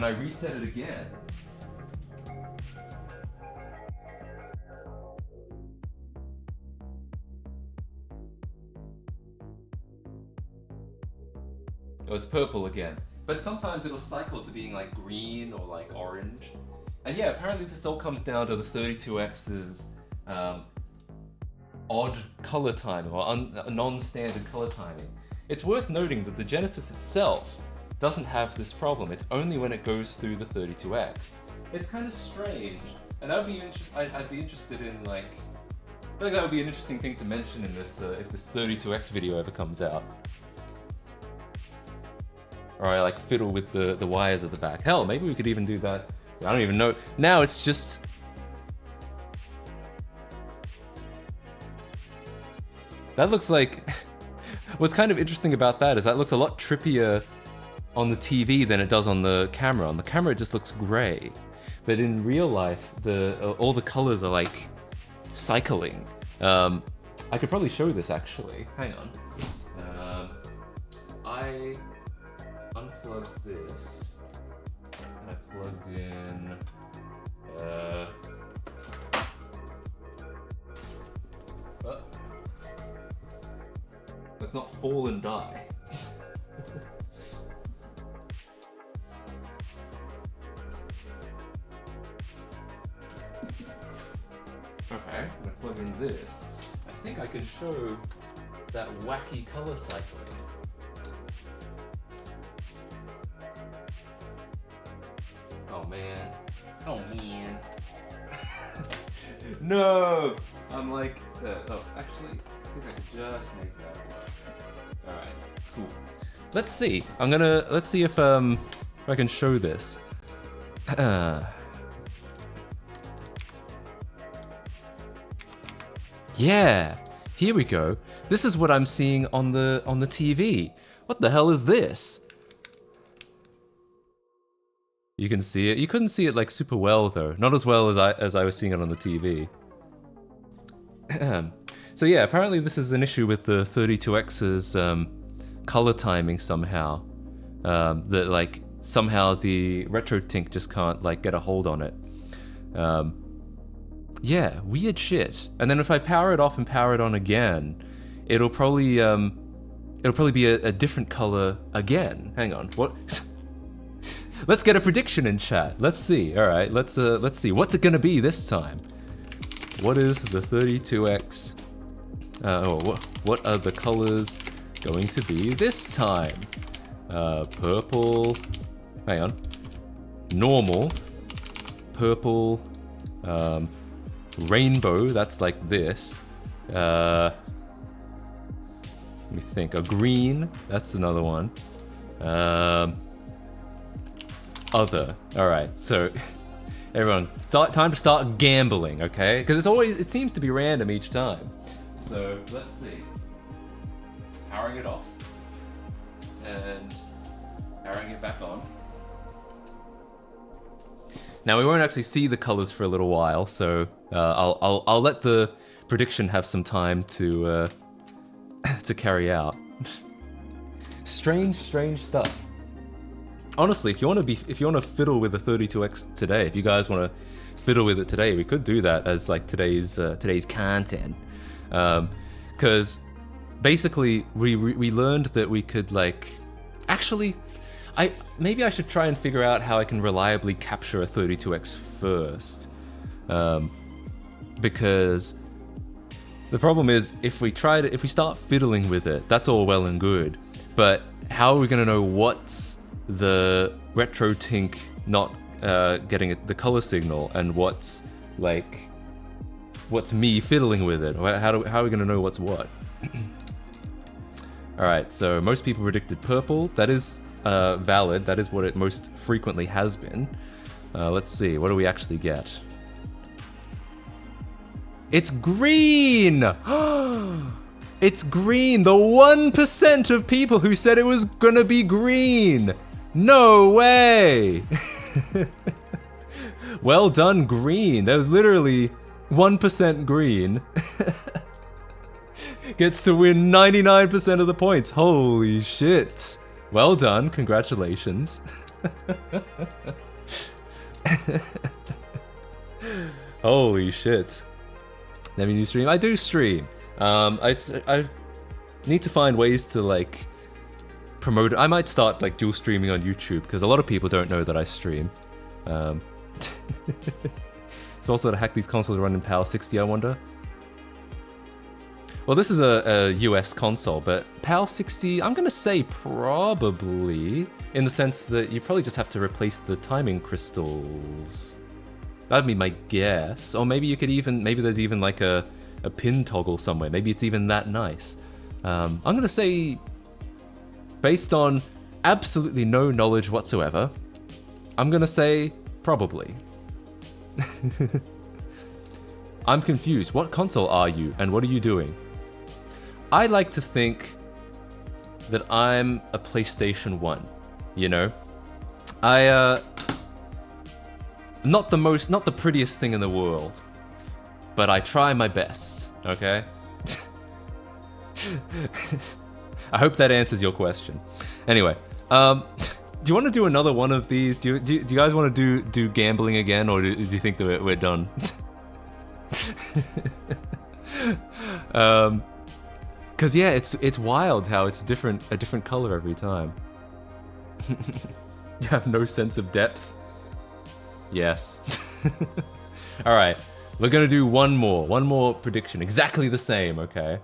I reset it again, oh, it's purple again. But sometimes it'll cycle to being like green or like orange. And yeah, apparently this all comes down to the 32X's odd color timing, or non-standard color timing. It's worth noting that the Genesis itself doesn't have this problem. It's only when it goes through the 32X. It's kind of strange, and that would be I'd be interested in like. I feel like that would be an interesting thing to mention in this if this 32X video ever comes out. Or I like fiddle with the wires at the back. Hell, maybe we could even do that. I don't even know. Now it's just. That looks like. What's kind of interesting about that is that looks a lot trippier on the TV than it does on the camera. On the camera it just looks gray. But in real life, all the colors are like cycling. I could probably show this actually. Hang on. I unplugged this and I plugged in. Let's not fall and die. Okay, I'm gonna plug in this. I think I can show that wacky color cycling. Oh man. Oh man. No! I'm like, oh, actually, I think I could just make that work. Alright, cool. Let's see. Let's see if I can show this. Yeah, here we go. This is what I'm seeing on the TV. What the hell is this? You can see it. You couldn't see it like super well though. Not as well as I was seeing it on the TV. So yeah, apparently this is an issue with the 32X's color timing somehow. That like somehow the RetroTink just can't like get a hold on it. Yeah, weird shit. And then if I power it off and power it on again, it'll probably be a different color again. Hang on, what? Let's get a prediction in chat. Let's see. All right, let's see. What's it gonna be this time? What is the 32X? What are the colors going to be this time? Purple. Hang on. Normal. Purple. Rainbow, that's like this. Let me think. A green, that's another one. Other. Alright, so everyone, time to start gambling, okay? Because it seems to be random each time. So let's see. Powering it off. And powering it back on. Now we won't actually see the colors for a little while, so I'll let the prediction have some time to to carry out. Strange stuff. Honestly, if you want to fiddle with the 32X today, if you guys want to fiddle with it today, we could do that as like today's content, because basically we learned that we could like actually. Maybe I should try and figure out how I can reliably capture a 32X first. Because the problem is if we start fiddling with it, that's all well and good. But how are we gonna know what's the RetroTink not getting the color signal and what's me fiddling with it? How are we gonna know what's what? Alright, so most people predicted purple. That is valid. That is what it most frequently has been. Let's see, what do we actually get? It's green! It's green! The 1% of people who said it was gonna be green! No way! Well done, green. That was literally 1% green. Gets to win 99% of the points. Holy shit. Well done, congratulations. Holy shit. Never you stream? I do stream. I need to find ways to like promote it. I might start like dual streaming on YouTube because a lot of people don't know that I stream. It's also to hack these consoles running PAL 60, I wonder. Well, this is a US console, but PAL 60, I'm gonna say probably, in the sense that you probably just have to replace the timing crystals. That'd be my guess. Or maybe you could maybe there's even like a pin toggle somewhere. Maybe it's even that nice. I'm gonna say, based on absolutely no knowledge whatsoever, I'm gonna say probably. I'm confused. What console are you and what are you doing? I like to think that I'm a PlayStation 1, you know? Not the prettiest thing in the world, but I try my best, okay? I hope that answers your question. Anyway, do you want to do another one of these? Do you guys want to do gambling again, or do you think that we're done? Cause yeah, it's wild how it's a different color every time. You have no sense of depth. Yes. All right, we're gonna do one more prediction, exactly the same. Okay.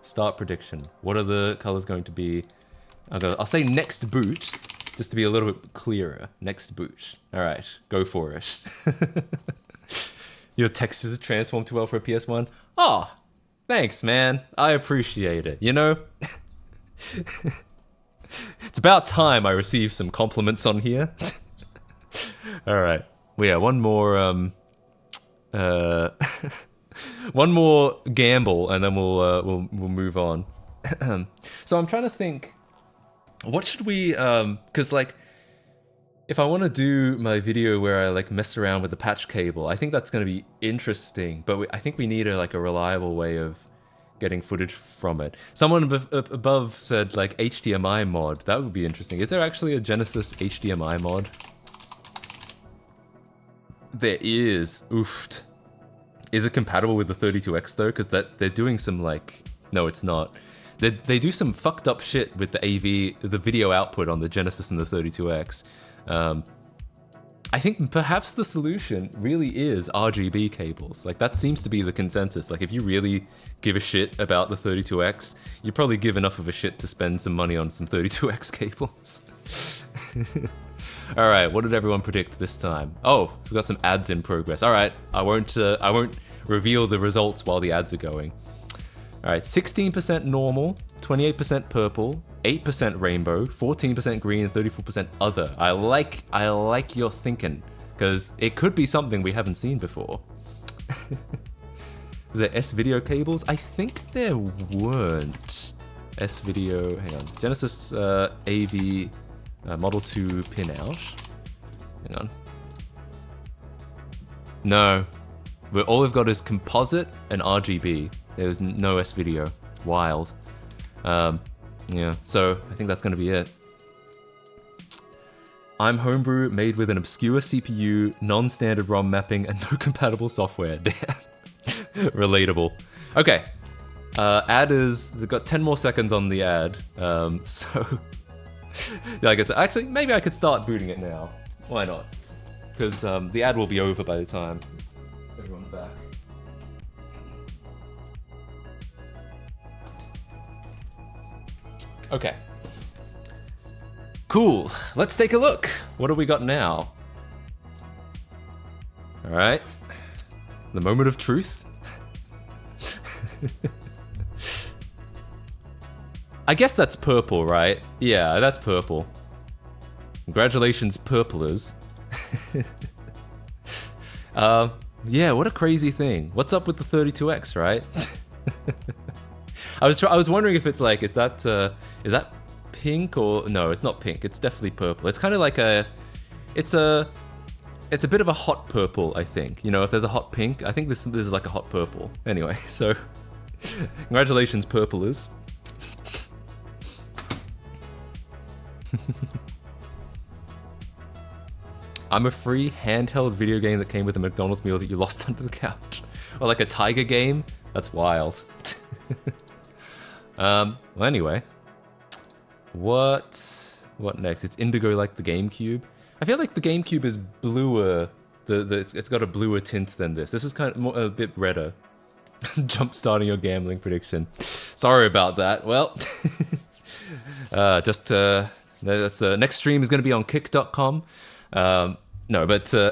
Start prediction. What are the colors going to be? I'll say next boot, just to be a little bit clearer. Next boot. All right, go for it. Your textures transform too well for a PS1. Oh, thanks, man. I appreciate it. You know, it's about time I receive some compliments on here. All right. Well, yeah, one more. One more gamble, and then we'll move on. So I'm trying to think, what should we? Because like, if I want to do my video where I like mess around with the patch cable, I think that's going to be interesting. But I think we need a reliable way of getting footage from it. Someone above said like HDMI mod. That would be interesting. Is there actually a Genesis HDMI mod? There is. Oofed. Is it compatible with the 32X though? Because they're doing some like... No, it's not. They do some fucked up shit with the the video output on the Genesis and the 32X. I think perhaps the solution really is RGB cables. Like that seems to be the consensus. Like if you really give a shit about the 32X, you probably give enough of a shit to spend some money on some 32X cables. All right, what did everyone predict this time? Oh, we've got some ads in progress. All right, I won't reveal the results while the ads are going. All right, 16% normal, 28% purple, 8% rainbow, 14% green, and 34% other. I like your thinking, because it could be something we haven't seen before. Is there S-video cables? I think there weren't. S-video, hang on. Genesis AV Model 2 pin out. Hang on. No. All we've got is composite and RGB. There's no S-video. Wild. Yeah, so I think that's going to be it. I'm homebrew made with an obscure CPU, non-standard ROM mapping, and no compatible software. Damn. Relatable. Okay. Ad is... They've got 10 more seconds on the ad. So... Yeah, I guess... Actually, maybe I could start booting it now. Why not? Because the ad will be over by the time everyone's back. Okay. Cool. Let's take a look. What have we got now? Alright. The moment of truth. I guess that's purple, right? Yeah, that's purple. Congratulations, purplers. Yeah, what a crazy thing. What's up with the 32X, right? I was wondering if it's like, is that pink or no? It's not pink. It's definitely purple. It's kind of like it's a bit of a hot purple, I think. You know, if there's a hot pink, I think this is like a hot purple. Anyway, so congratulations, purplers. I'm a free handheld video game that came with a McDonald's meal that you lost under the couch. Or like a Tiger game? That's wild. Well, anyway. What next? It's indigo like the GameCube. I feel like the GameCube is bluer. It's got a bluer tint than this. This is kind of more, a bit redder. Jump starting your gambling prediction. Sorry about that. Well, next stream is going to be on kick.com. No, but I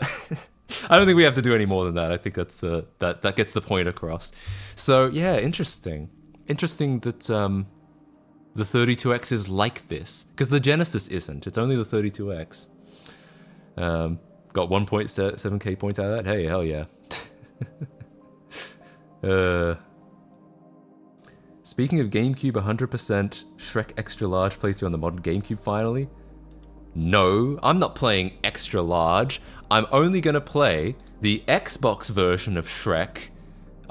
don't think we have to do any more than that. I think that's that gets the point across. So yeah, interesting. Interesting that the 32X is like this, because the Genesis isn't. It's only the 32X. Got 1.7k points out of that. Hey, hell yeah. Speaking of GameCube, 100% Shrek Extra Large playthrough on the modern GameCube finally. No, I'm not playing Extra Large. I'm only gonna play the Xbox version of Shrek.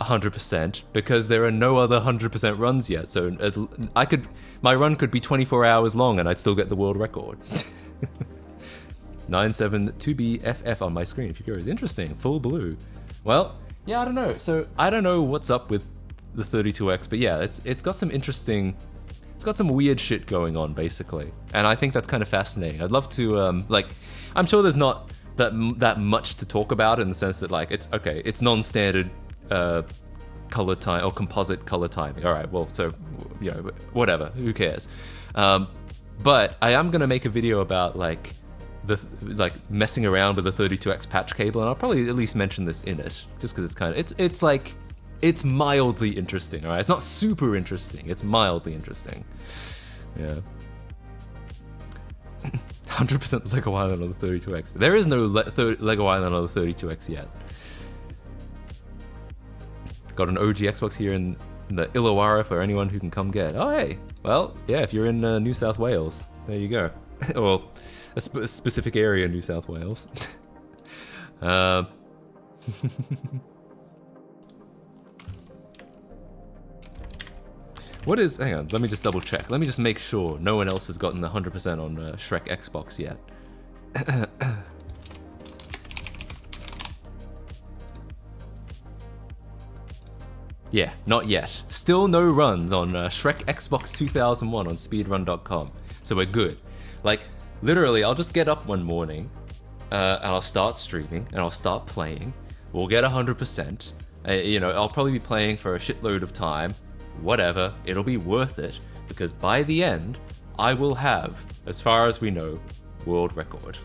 100% because there are no other 100% runs yet. So my run could be 24 hours long and I'd still get the world record. 972BFF on my screen if you're curious. Interesting. Full blue. Well, yeah, I don't know. So I don't know what's up with the 32X, but yeah, it's got some interesting, it's got some weird shit going on basically, and I think that's kind of fascinating. I'd love to like, I'm sure there's not that much to talk about in the sense that like it's okay, it's non-standard color time or composite color timing. All right, well, so you know, whatever, who cares? But I am gonna make a video about like messing around with the 32X patch cable, and I'll probably at least mention this in it, just because it's kind of it's like it's mildly interesting. All right, it's not super interesting. It's mildly interesting. Yeah. 100% Lego Island on the 32X. There is no Lego Island on the 32X yet. Got an OG Xbox here in the Illawarra for anyone who can come get. Oh hey, well yeah, if you're in New South Wales, there you go. Or a specific area in New South Wales. What is, hang on, let me just double check. Let me just make sure no one else has gotten the 100% on Shrek Xbox yet. Yeah, not yet. Still no runs on Shrek Xbox 2001 on speedrun.com. So we're good. Like, literally, I'll just get up one morning and I'll start streaming and I'll start playing. We'll get 100%. You know, I'll probably be playing for a shitload of time. Whatever, it'll be worth it because by the end, I will have, as far as we know, world record.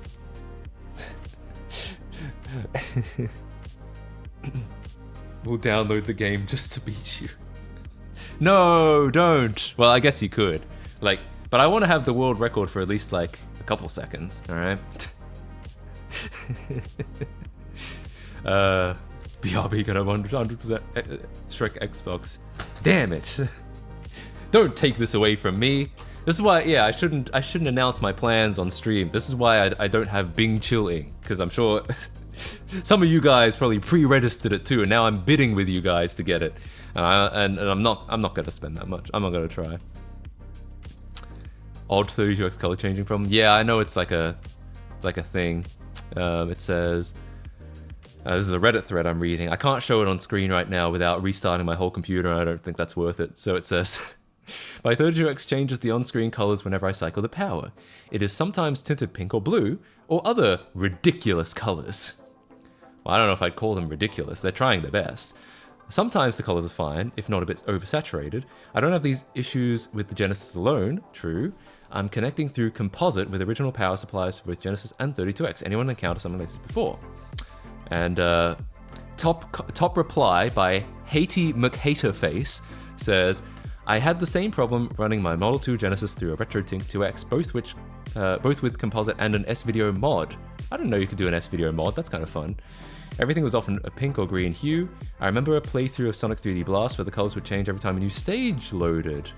We'll download the game just to beat you. No, don't. Well, I guess you could. Like, but I want to have the world record for at least like a couple seconds, all right? BRB gonna have 100% Shrek Xbox. Damn it. Don't take this away from me. This is why, yeah, I shouldn't announce my plans on stream. This is why I don't have Bing Chill Inc. Because I'm sure some of you guys probably pre-registered it too, and now I'm bidding with you guys to get it. And I'm not gonna spend that much. I'm not gonna try. Odd 32X color changing problem. Yeah, I know it's like a thing. It says. This is a Reddit thread I'm reading. I can't show it on screen right now without restarting my whole computer, and I don't think that's worth it. So it says, my 32X changes the on-screen colors whenever I cycle the power. It is sometimes tinted pink or blue, or other ridiculous colors. Well, I don't know if I'd call them ridiculous. They're trying their best. Sometimes the colors are fine, if not a bit oversaturated. I don't have these issues with the Genesis alone, true. I'm connecting through composite with original power supplies for both Genesis and 32X. Anyone encounter something like this before? And top reply by Haty McHaterface says, I had the same problem running my Model 2 Genesis through a RetroTink 2X, both with composite and an S-Video mod. I didn't know you could do an S-Video mod, that's kind of fun. Everything was often a pink or green hue. I remember a playthrough of Sonic 3D Blast where the colors would change every time a new stage loaded.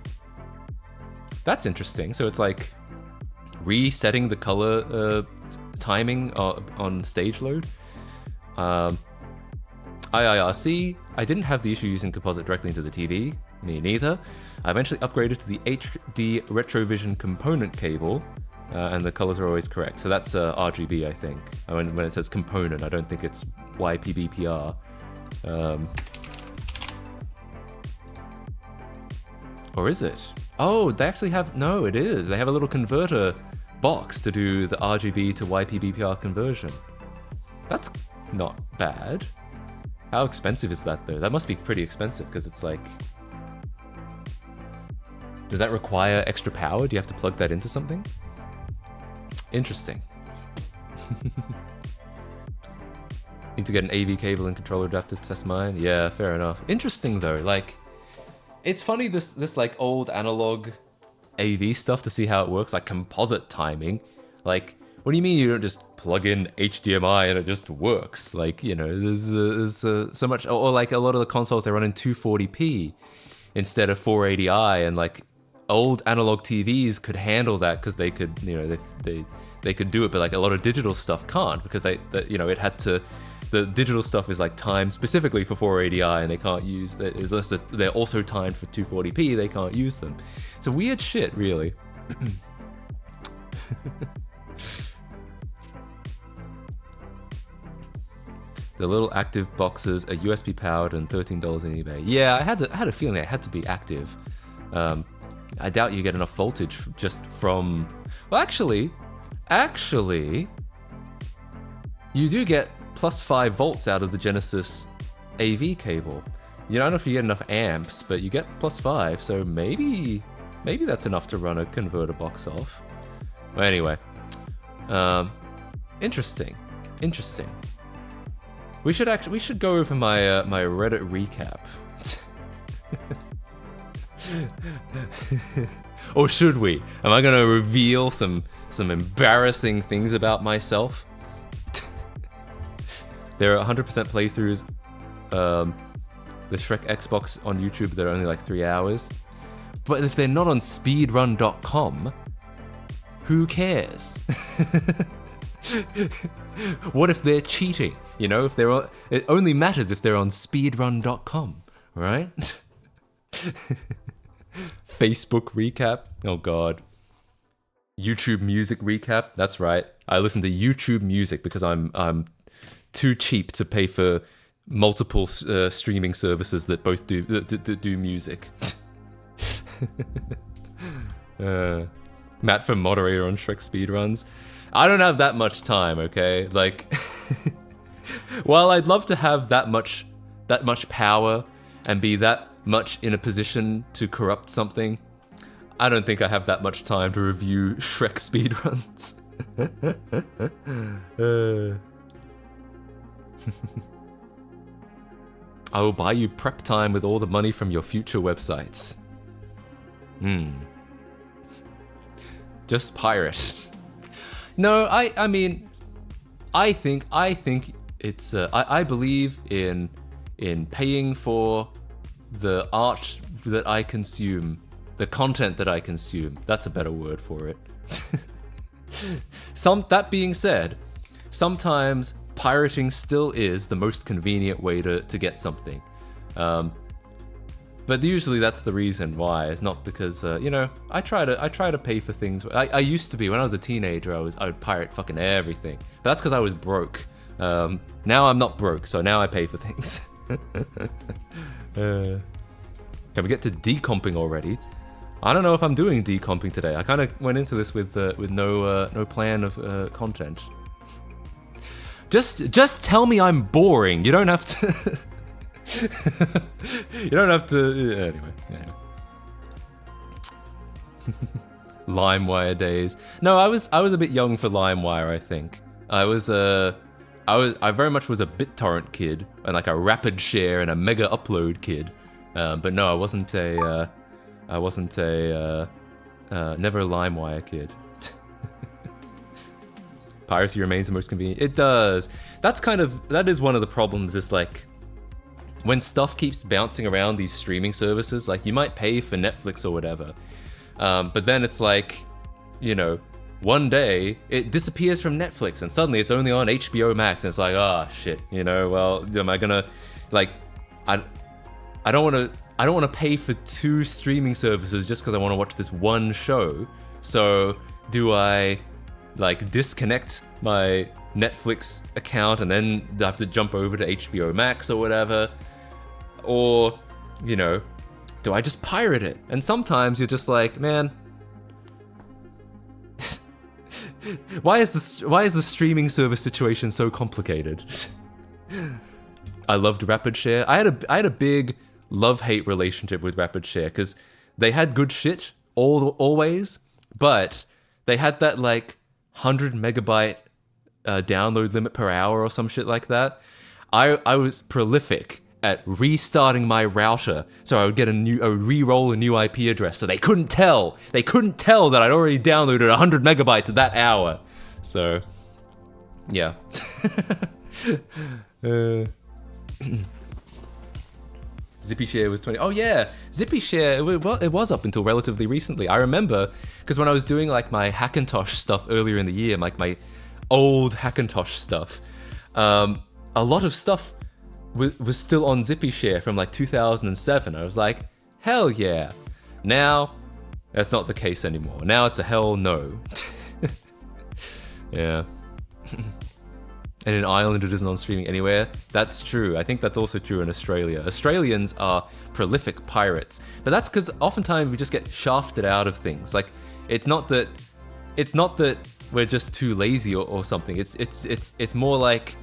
That's interesting, so it's like resetting the color timing on stage load. IIRC, I didn't have the issue using composite directly into the TV. Me neither. I eventually upgraded to the HD Retrovision component cable, and the colors are always correct. So that's RGB, I think. When it says component, I don't think it's YPBPR. Or is it? Oh, they actually have, no, it is. They have a little converter box to do the RGB to YPBPR conversion. That's not bad. How expensive is that though? That must be pretty expensive because it's like... Does that require extra power? Do you have to plug that into something? Interesting. Need to get an AV cable and controller adapter to test mine? Yeah, fair enough. Interesting though, like... It's funny this like old analog AV stuff to see how it works, like composite timing. Like, what do you mean you don't just plug in HDMI and it just works? Like, you know, there's so much, or like a lot of the consoles, they run in 240p instead of 480i, and like old analog TVs could handle that because they could, you know, they could do it, but like a lot of digital stuff can't because you know, it had to The digital stuff is like timed specifically for 480i, and they can't use that unless they're also timed for 240p. They can't use them. It's a weird shit, really. The little active boxes are USB powered and $13 on eBay. Yeah, I had a feeling it had to be active. I doubt you get enough voltage just from. Well, actually, you do get plus 5 volts out of the Genesis AV cable. You don't know if you get enough amps, but you get plus 5, so maybe that's enough to run a converter box off. Well, anyway, interesting. We should go over my my Reddit recap. Or should we? Am I gonna reveal some embarrassing things about myself? There are 100% playthroughs. The Shrek Xbox on YouTube, they're only like 3 hours. But if they're not on speedrun.com, who cares? What if they're cheating? You know, if they're on, it only matters if they're on speedrun.com, right? Facebook recap. Oh god. YouTube music recap. That's right. I listen to YouTube music because I'm too cheap to pay for multiple streaming services that both do music. Matt from moderator on Shrek speedruns. I don't have that much time, okay? Like, while I'd love to have that much power and be that much in a position to corrupt something, I don't think I have that much time to review Shrek speedruns. I will buy you prep time with all the money from your future websites. Just pirate. No, I mean, I think it's I believe in paying for the art that I consume, the content that I consume. That's a better word for it. That being said, sometimes pirating still is the most convenient way to get something. But usually that's the reason why. It's not because you know, I try to pay for things. I used to be, when I was a teenager, I would pirate fucking everything. But that's because I was broke. Now I'm not broke, so now I pay for things. Can we get to decomping already? I don't know if I'm doing decomping today. I kind of went into this with no plan of content. Just tell me I'm boring. You don't have to. You don't have to. Anyway. LimeWire days. No, I was a bit young for LimeWire. I think I very much was a BitTorrent kid and like a Rapid Share and a Mega Upload kid. But no, I wasn't a never a LimeWire kid. Piracy remains the most convenient. It does. That is one of the problems, is like, when stuff keeps bouncing around these streaming services, like you might pay for Netflix or whatever, but then it's like, you know, one day it disappears from Netflix and suddenly it's only on HBO Max, and it's like, oh shit, you know, well, am I gonna, like, I don't want to pay for 2 streaming services just because I want to watch this one show. So do I like disconnect my Netflix account and then have to jump over to HBO Max or whatever? Or, you know, do I just pirate it? And sometimes you're just like, man, why is the streaming service situation so complicated? I loved Rapid Share. I had a big love-hate relationship with Rapid Share because they had good shit always, but they had that like 100 megabyte download limit per hour or some shit like that. I was prolific at restarting my router so I would get I would re-roll a new IP address, so they couldn't tell that I'd already downloaded 100 megabytes at that hour. So yeah. ZippyShare was 20. Oh yeah, ZippyShare, it was up until relatively recently. I remember, because when I was doing like my Hackintosh stuff earlier in the year, like my old Hackintosh stuff, a lot of stuff was still on Zippy Share from like 2007. I was like, hell yeah. Now, that's not the case anymore. Now it's a hell no. Yeah. And in Ireland it isn't on streaming anywhere. That's true. I think that's also true in Australia. Australians are prolific pirates, but that's because oftentimes we just get shafted out of things. Like, it's not that we're just too lazy or something. It's more like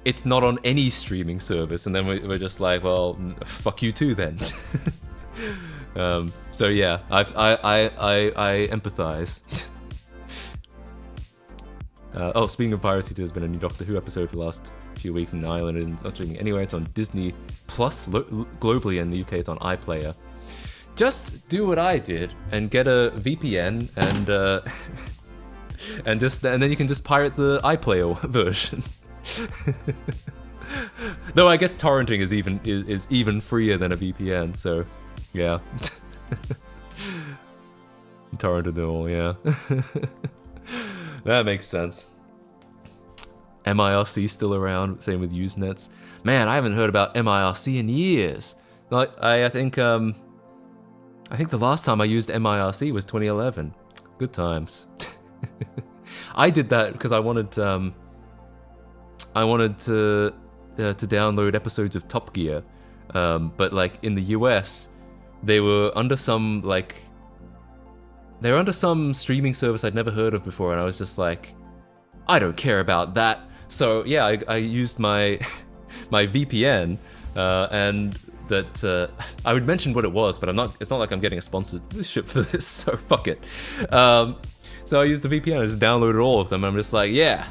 it's not on any streaming service, and then we're just like, well, fuck you too then. So yeah, I empathize. Oh, speaking of piracy, there's been a new Doctor Who episode for the last few weeks in Ireland. It's not streaming anywhere. It's on Disney Plus globally, in the UK it's on iPlayer. Just do what I did and get a VPN and then you can just pirate the iPlayer version. Though I guess torrenting is even freer than a VPN, so yeah. Torrented it all, yeah. That makes sense. MIRC still around, same with Usenets. Man, I haven't heard about MIRC in years. Like, I think the last time I used MIRC was 2011. Good times. I did that because I wanted to download episodes of Top Gear, but like in the US, they were under some streaming service I'd never heard of before, and I was just like, I don't care about that. So yeah, I used my my VPN, and that I would mention what it was, but it's not like I'm getting a sponsorship for this, so fuck it. So I used the VPN, I just downloaded all of them, and I'm just like, yeah.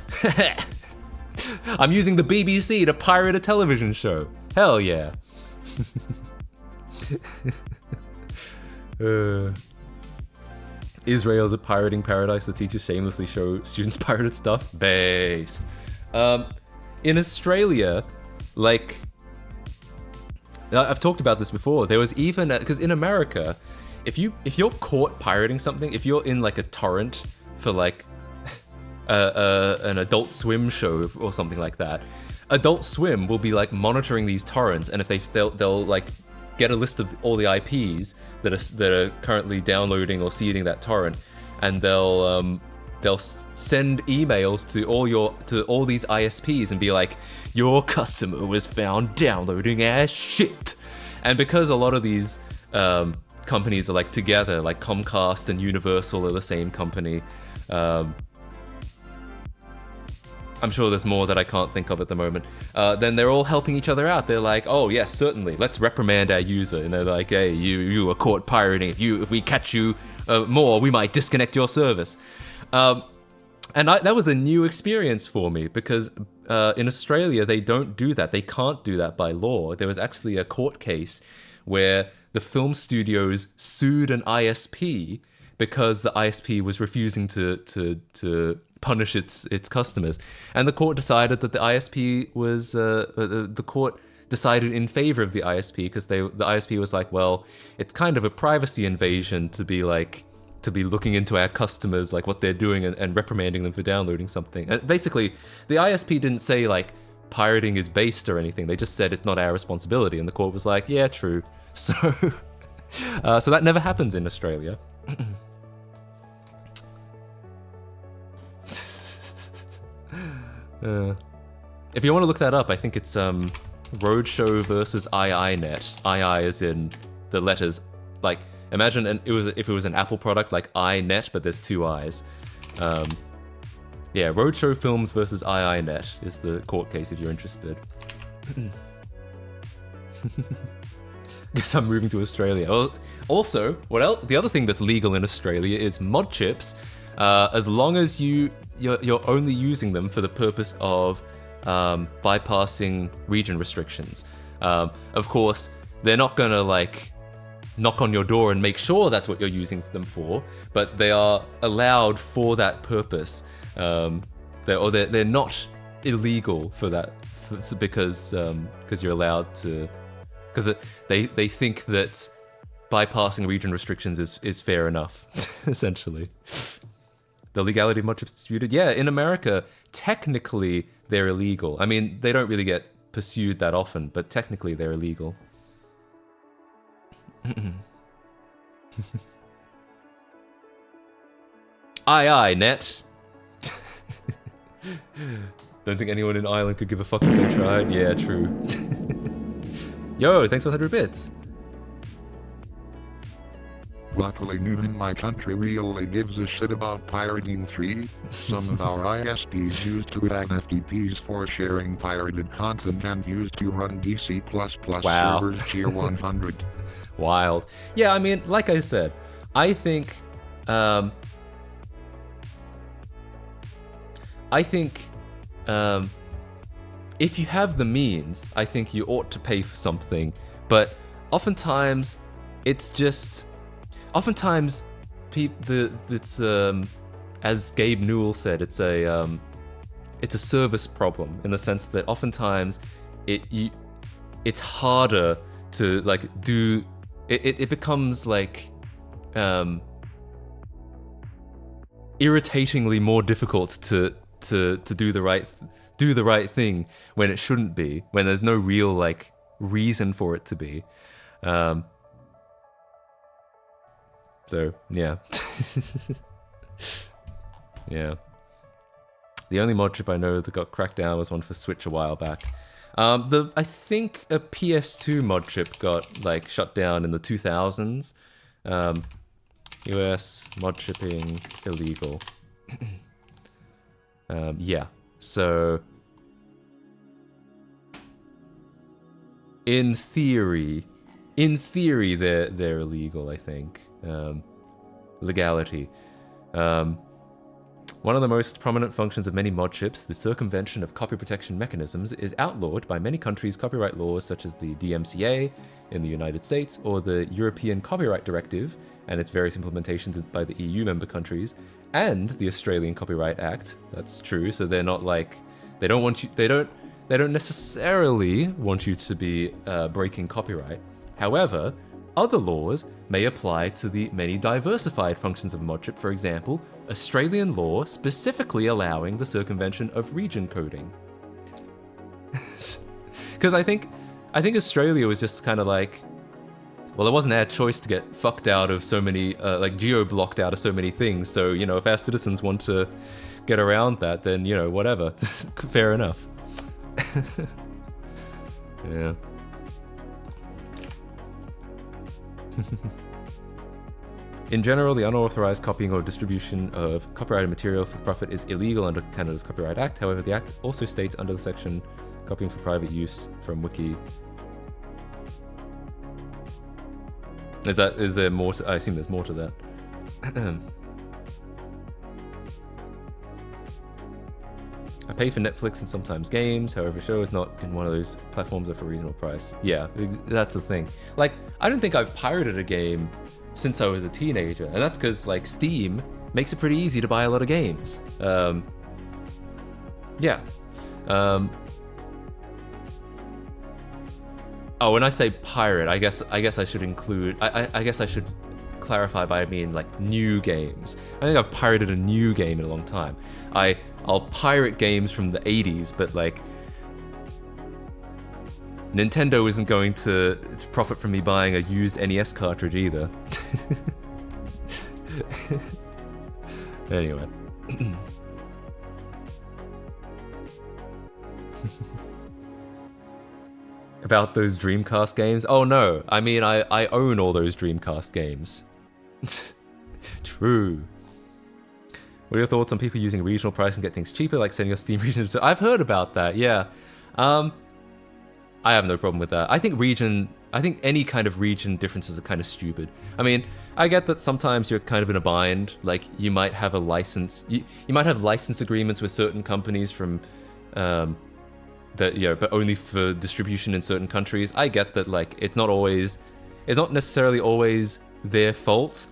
I'm using the BBC to pirate a television show. Hell yeah. Israel's a pirating paradise. The teachers shamelessly show students pirated stuff. Based. In Australia, like, I've talked about this before. There was even because in America, if you're caught pirating something, if you're in like a torrent for like an Adult Swim show or something like that, Adult Swim will be like monitoring these torrents, and if they'll like get a list of all the IPs that are currently downloading or seeding that torrent, and they'll send emails to all these ISPs and be like, your customer was found downloading as shit. And because a lot of these companies are like together, like Comcast and Universal are the same company. I'm sure there's more that I can't think of at the moment. Then they're all helping each other out. They're like, oh yes, certainly, let's reprimand our user. And they're like, hey, you were caught pirating. If we catch you more, we might disconnect your service. And that was a new experience for me, because in Australia they don't do that. They can't do that by law. There was actually a court case where the film studios sued an ISP because the ISP was refusing to punish its customers, and the court decided that the ISP was the court decided in favor of the ISP, because the ISP was like, well, it's kind of a privacy invasion to be looking into our customers, like what they're doing, and reprimanding them for downloading something. And basically, the ISP didn't say like pirating is based or anything. They just said it's not our responsibility, and the court was like, yeah, true. So so that never happens in Australia. If you want to look that up, I think it's Roadshow versus IINet. II is in the letters, like, imagine if it was an Apple product like iNet, but there's two I's. Yeah, Roadshow Films versus IINet is the court case if you're interested. Guess I'm moving to Australia. Well, also, what else? The other thing that's legal in Australia is mod chips, as long as you're only using them for the purpose of bypassing region restrictions. Of course, they're not gonna like knock on your door and make sure that's what you're using them for, but they are allowed for that purpose. They're not illegal for that, because you're allowed to, because they think that bypassing region restrictions is fair enough, essentially. The legality of mod chips disputed. Yeah, in America, technically they're illegal. I mean, they don't really get pursued that often, but technically they're illegal. Aye, net. Don't think anyone in Ireland could give a fuck if they tried. Yeah, true. Yo, thanks for 100 bits. Luckily, noon in my country really gives a shit about pirating 3. Some of our ISPs used to ban FTPs for sharing pirated content and used to run DC++ Wow. servers tier 100. Wild. Yeah, I mean, like I said, I think, if you have the means, I think you ought to pay for something. But oftentimes, it's just, it's as Gabe Newell said, it's a service problem in the sense that oftentimes it's harder to like do. It becomes like irritatingly more difficult to do the right thing when it shouldn't be, when there's no real like reason for it to be. So yeah. Yeah. The only mod chip I know that got cracked down was one for Switch a while back. I think a PS2 mod chip got like shut down in the 2000s. US mod chipping illegal. Yeah. So in theory they're illegal, I think. Legality. One of the most prominent functions of many mod chips, the circumvention of copy protection mechanisms, is outlawed by many countries' copyright laws such as the DMCA in the United States or the European Copyright Directive and its various implementations by the EU member countries, and the Australian Copyright Act. That's true, so they're not like, they don't necessarily want you to be breaking copyright. However, other laws may apply to the many diversified functions of a mod chip, for example, Australian law specifically allowing the circumvention of region coding. Because I think Australia was just kind of like, well, it wasn't our choice to get fucked out of so many, like geo-blocked out of so many things, so, you know, if our citizens want to get around that, then, you know, whatever. Fair enough. Yeah. In general, the unauthorized copying or distribution of copyrighted material for profit is illegal under Canada's Copyright Act. However, the Act also states under the section copying for private use from Wiki. Is there more to, I assume there's more to that. I pay for Netflix and sometimes games, however, a show is not in one of those platforms or for a reasonable price. Yeah, that's the thing. Like, I don't think I've pirated a game since I was a teenager, and that's because, like, Steam makes it pretty easy to buy a lot of games. Yeah. Oh, when I say pirate, I guess I should include, I guess I should clarify by I mean, like, new games. I think I've pirated a new game in a long time. I'll pirate games from the 80s, but like, Nintendo isn't going to profit from me buying a used NES cartridge either. Anyway. About those Dreamcast games? Oh no, I mean, I own all those Dreamcast games. True. What are your thoughts on people using regional pricing to get things cheaper, like sending your Steam region to... I've heard about that, yeah. I have no problem with that. I think any kind of region differences are kind of stupid. I mean, I get that sometimes you're kind of in a bind, like you might have a license, you might have license agreements with certain companies from, that, you know, but only for distribution in certain countries. I get that, like, it's not necessarily always their fault.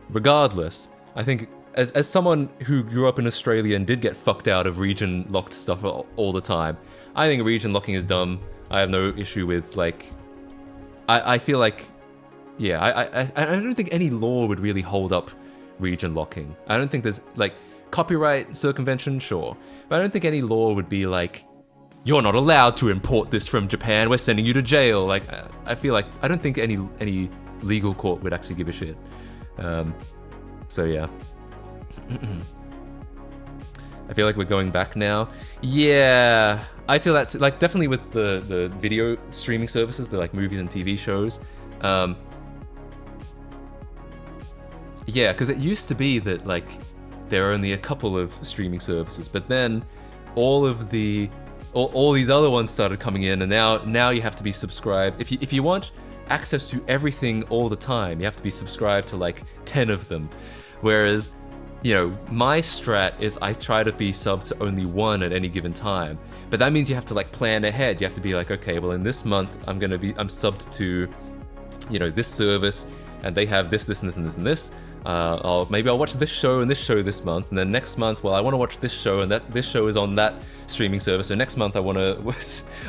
Regardless, I think as someone who grew up in Australia and did get fucked out of region locked stuff all the time, I think region locking is dumb. I have no issue with, like, I feel like, yeah, I don't think any law would really hold up region locking. I don't think there's like copyright circumvention, sure, but I don't think any law would be like, you're not allowed to import this from Japan, we're sending you to jail. Like, I feel like, I don't think any legal court would actually give a shit. So yeah. I feel like we're going back now. Yeah, I feel that too. Like definitely with the video streaming services, the like movies and TV shows. Yeah, because it used to be that like there are only a couple of streaming services, but then all these other ones started coming in, and now you have to be subscribed. If you want access to everything all the time, you have to be subscribed to like 10 of them. Whereas, you know, my strat is I try to be subbed to only one at any given time. But that means you have to like plan ahead. You have to be like, okay, well in this month I'm subbed to, you know, this service, and they have this, and this, and this, and this. Maybe I'll watch this show and this show this month, and then next month, well, I want to watch this show, and this show is on that streaming service. So next month I'll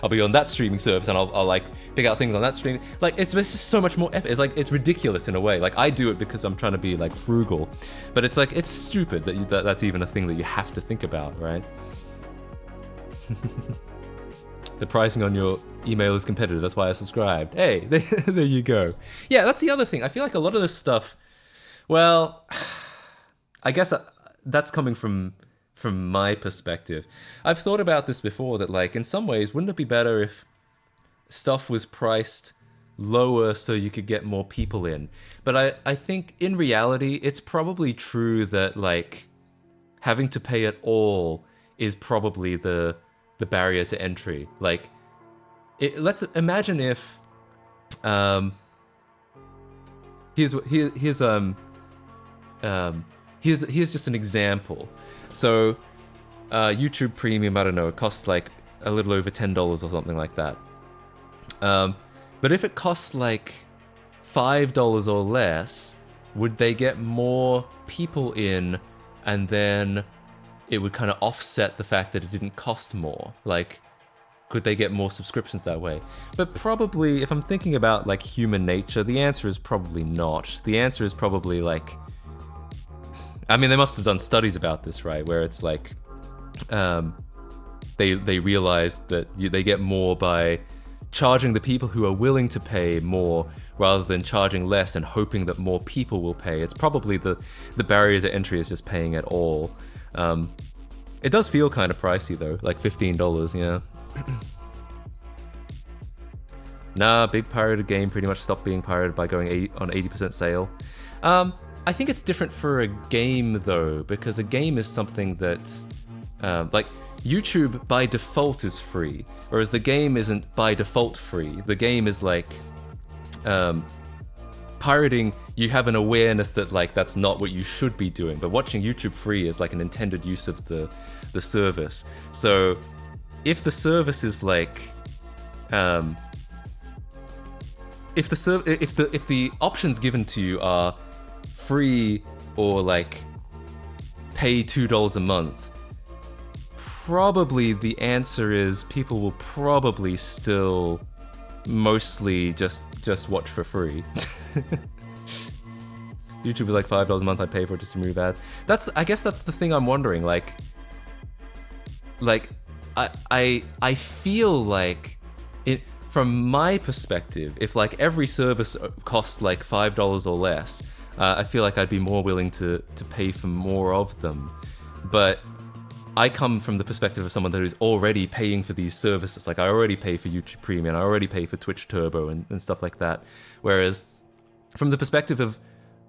be on that streaming service, and I'll like pick out things on that stream. Like it's just so much more effort. It's like it's ridiculous in a way. Like I do it because I'm trying to be like frugal, but it's like it's stupid that that's even a thing that you have to think about, right? The pricing on your email is competitive. That's why I subscribed. Hey, there you go. Yeah, that's the other thing. I feel like a lot of this stuff. Well, I guess that's coming from my perspective. I've thought about this before, that like in some ways, wouldn't it be better if stuff was priced lower so you could get more people in? But I think in reality, it's probably true that like having to pay at all is probably the barrier to entry. Like, let's imagine if here's just an example. So YouTube Premium, I don't know, it costs like a little over $10 or something like that. But if it costs like $5 or less, would they get more people in, and then it would kind of offset the fact that it didn't cost more? Like, could they get more subscriptions that way? But probably, if I'm thinking about like human nature, the answer is probably not. The answer is probably like, I mean, they must have done studies about this, right? Where it's like, they realized that they get more by charging the people who are willing to pay more, rather than charging less and hoping that more people will pay. It's probably the barrier to entry is just paying at all. It does feel kind of pricey though, like $15, yeah. Nah, big pirated game pretty much stopped being pirated by going on 80% sale. I think it's different for a game though, because a game is something that's like YouTube by default is free, whereas the game isn't by default free. The game is like pirating. You have an awareness that like that's not what you should be doing, but watching YouTube free is like an intended use of the service. So if the service is like if the options given to you are free or like pay $2 a month, probably the answer is people will probably still mostly just watch for free. YouTube is like $5 a month, I pay for it just to remove ads. I guess that's the thing I'm wondering, like I feel like it, from my perspective, if like every service cost like $5 or less, I feel like I'd be more willing to pay for more of them. But I come from the perspective of someone who's already paying for these services. Like I already pay for YouTube Premium, I already pay for Twitch Turbo and stuff like that. Whereas from the perspective of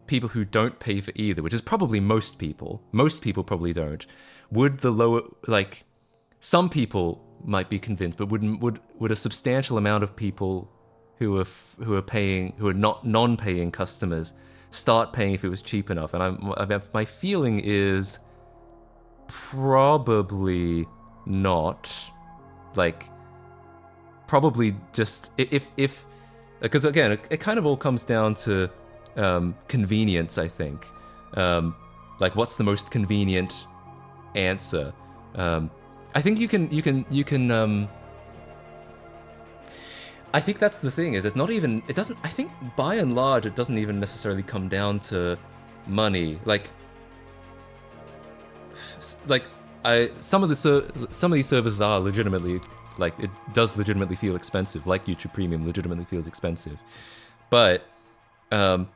people who don't pay for either, which is probably most people probably don't, would the lower, like some people might be convinced, but would a substantial amount of people who are paying, who are not non-paying customers, start paying if it was cheap enough? And my feeling is probably not. Like probably just if because again it kind of all comes down to convenience, I think. Like what's the most convenient answer? I think you can I think that's the thing, is it's not even, it doesn't, I think by and large it doesn't even necessarily come down to money. Like some of these services are legitimately, like, it does legitimately feel expensive, like YouTube Premium legitimately feels expensive, but a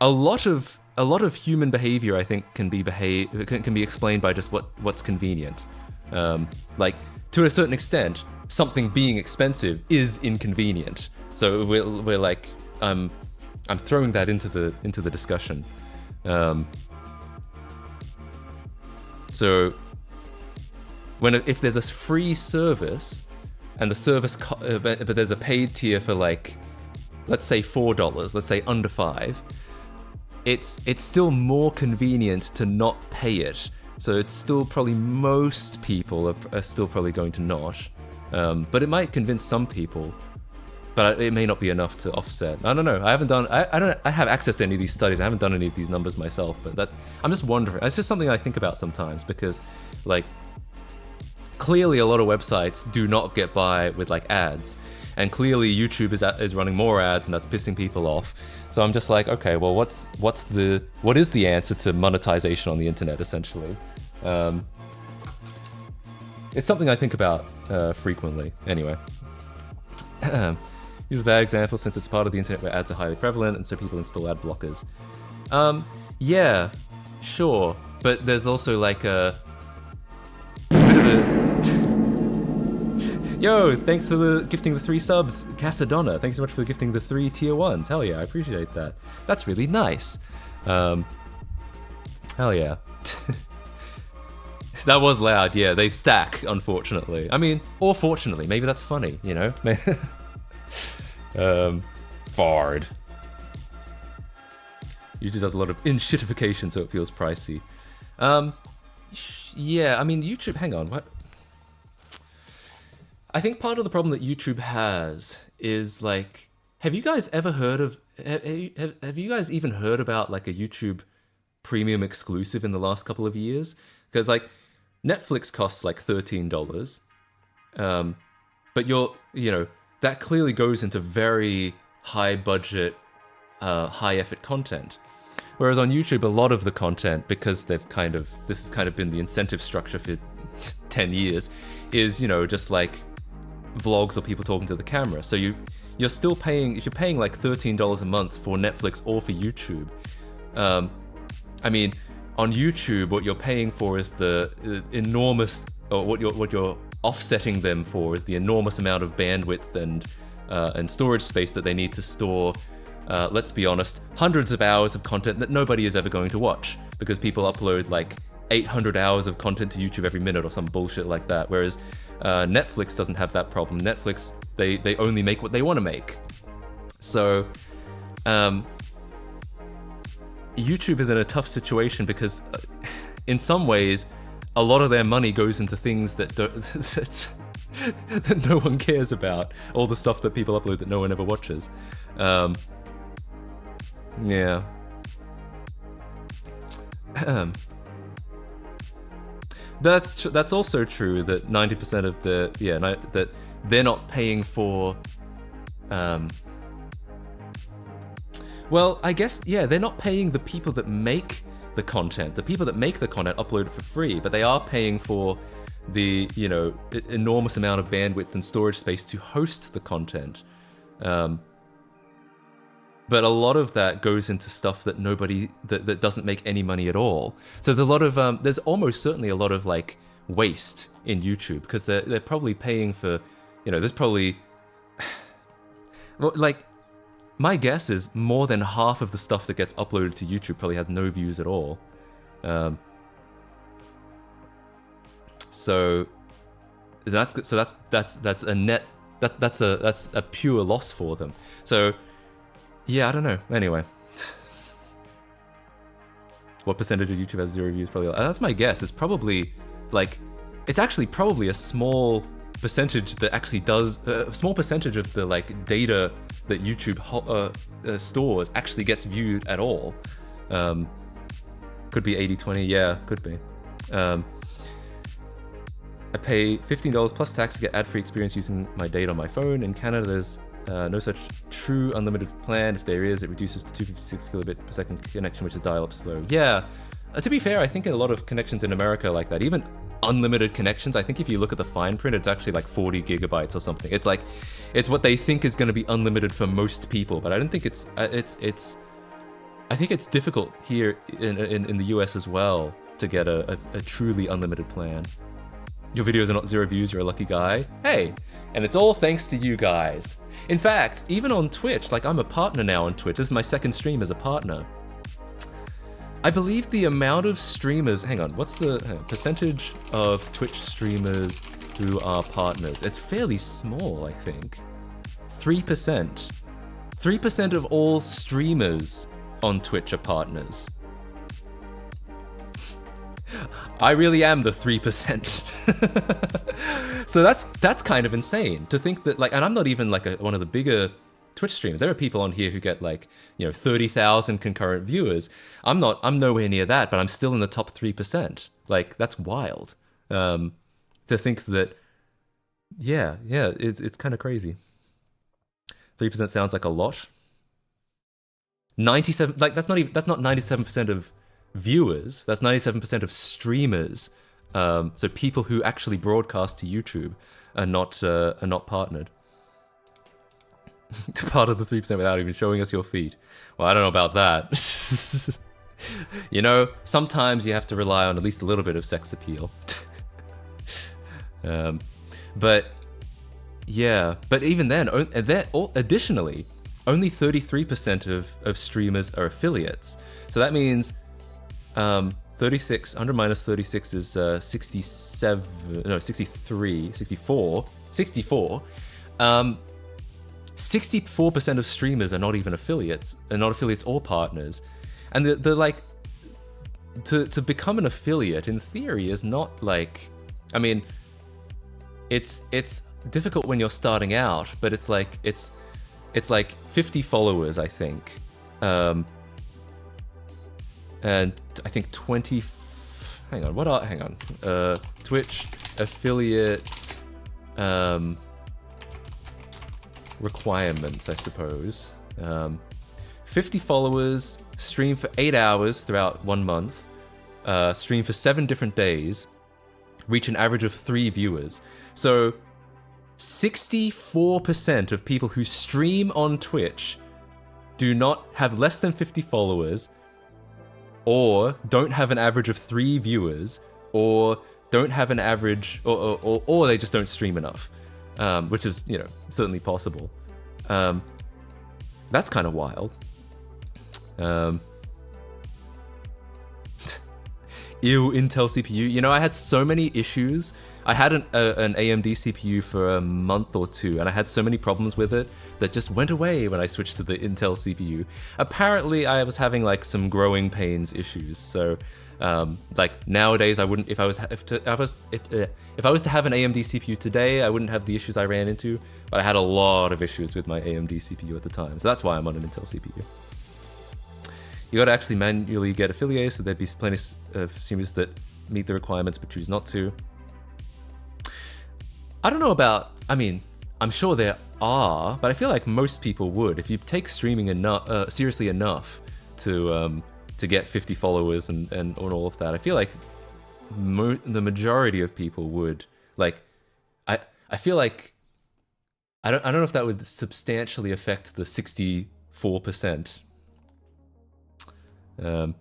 lot of human behavior, I think, can be explained by just what's convenient. Like, to a certain extent, something being expensive is inconvenient. So we're like, I'm throwing that into the discussion. So if there's a free service and the service but there's a paid tier for, like, let's say $4, let's say under $5, it's still more convenient to not pay it. So it's still probably, most people are still probably going to not. But it might convince some people, but it may not be enough to offset. I don't know. I have access to any of these studies. I haven't done any of these numbers myself, but I'm just wondering. It's just something I think about sometimes, because, like, clearly a lot of websites do not get by with, like, ads, and clearly YouTube is running more ads, and that's pissing people off. So I'm just like, okay, well, what is the answer to monetization on the internet, essentially? It's something I think about frequently. Anyway. Use a bad example, since it's part of the internet where ads are highly prevalent, and so people install ad blockers. Yeah, sure, but there's also, like, a bit of a... Yo, thanks for gifting the 3 subs, Casadonna. Thanks so much for gifting the 3 tier 1s. Hell yeah, I appreciate that. That's really nice. Hell yeah. That was loud, yeah. They stack, unfortunately. I mean, or fortunately, maybe that's funny, you know? Fard. YouTube does a lot of in-shitification, so it feels pricey. Yeah, I mean, YouTube, hang on, what? I think part of the problem that YouTube has is, like, have you guys ever heard of, have you guys even heard about, like, a YouTube Premium exclusive in the last couple of years? Because, like, Netflix costs, like, $13, but that clearly goes into very high budget, high effort content. Whereas on YouTube, a lot of the content, because this has kind of been the incentive structure for 10 years, is, just like vlogs or people talking to the camera. So you're still paying, if you're paying like $13 a month for Netflix or for YouTube, I mean, on YouTube, what you're paying for is the enormous, or what you're offsetting them for is the enormous amount of bandwidth and storage space that they need to store, let's be honest, hundreds of hours of content that nobody is ever going to watch, because people upload like 800 hours of content to YouTube every minute or some bullshit like that, whereas Netflix doesn't have that problem. Netflix, they only make what they want to make. So YouTube is in a tough situation because in some ways a lot of their money goes into things that that no one cares about, all the stuff that people upload that no one ever watches. Yeah. That's also true that 90% of that they're not paying for. Well, I guess, yeah, they're not paying the people that make the content. The people that make the content upload it for free, but they are paying for the, enormous amount of bandwidth and storage space to host the content. But a lot of that goes into stuff that that doesn't make any money at all. So there's a lot of, there's almost certainly a lot of like waste in YouTube, because they're probably paying for, there's probably, well, like, my guess is more than half of the stuff that gets uploaded to YouTube probably has no views at all. So that's a net, that's a pure loss for them. So yeah, I don't know. Anyway, what percentage of YouTube has 0 views? Probably that's my guess. It's probably like, it's actually probably a small percentage that actually does, a small percentage of the like data that YouTube stores actually gets viewed at all. Could be 80-20, yeah, could be. I pay $15 plus tax to get ad-free experience using my data on my phone. In Canada, there's no such true unlimited plan? If there is, it reduces to 256 kilobit per second connection, which is dial-up slow. Yeah. To be fair, I think in a lot of connections in America like that, even unlimited connections, I think if you look at the fine print, it's actually like 40 gigabytes or something. It's like, it's what they think is going to be unlimited for most people, but I don't think it's I think it's difficult here in the US as well to get a truly unlimited plan. Your videos are not 0 views, you're a lucky guy. Hey, and it's all thanks to you guys. In fact, even on Twitch, like I'm a partner now on Twitch. This is my second stream as a partner. I believe the amount of streamers, hang on, what's the percentage of Twitch streamers who are partners? It's fairly small, I think. 3%. 3% of all streamers on Twitch are partners. I really am the 3%. So that's kind of insane to think that, like, and I'm not even like one of the bigger Twitch streamers. There are people on here who get like, 30,000 concurrent viewers. I'm nowhere near that, but I'm still in the top 3%. Like, that's wild. To think that, it's kind of crazy. 3% sounds like a lot. 97, like that's not 97% of viewers. That's 97% of streamers. So people who actually broadcast to YouTube are not partnered. Part of the 3% without even showing us your feed. Well, I don't know about that. Sometimes you have to rely on at least a little bit of sex appeal. But even then, additionally, only 33% of streamers are affiliates. So that means 36, 100 minus 36 is 64. 64% of streamers are not even affiliates, or partners. And the like, to become an affiliate in theory is not like, I mean, it's difficult when you're starting out, but it's like 50 followers, I think. And I think 20, Twitch affiliate requirements, I suppose. 50 followers, stream for 8 hours throughout 1 month, stream for 7 different days, reach an average of 3 viewers. So 64% of people who stream on Twitch do not have less than 50 followers, or don't have an average of 3 viewers, or don't have an average, or they just don't stream enough, which is, certainly possible. That's kind of wild. Ew, Intel CPU. I had so many issues. I had an AMD CPU for a month or two, and I had so many problems with it that just went away when I switched to the Intel CPU. Apparently, I was having like some growing pains issues. So, like nowadays, I wouldn't. If I was to have an AMD CPU today, I wouldn't have the issues I ran into. But I had a lot of issues with my AMD CPU at the time, so that's why I'm on an Intel CPU. You got to actually manually get affiliates, so there'd be plenty of streamers that meet the requirements but choose not to. I don't know about, I mean, I'm sure there are, but I feel like most people would. If you take streaming seriously enough to get 50 followers and all of that, I feel like the majority of people would. Like, I feel like, I don't know if that would substantially affect the 64%. If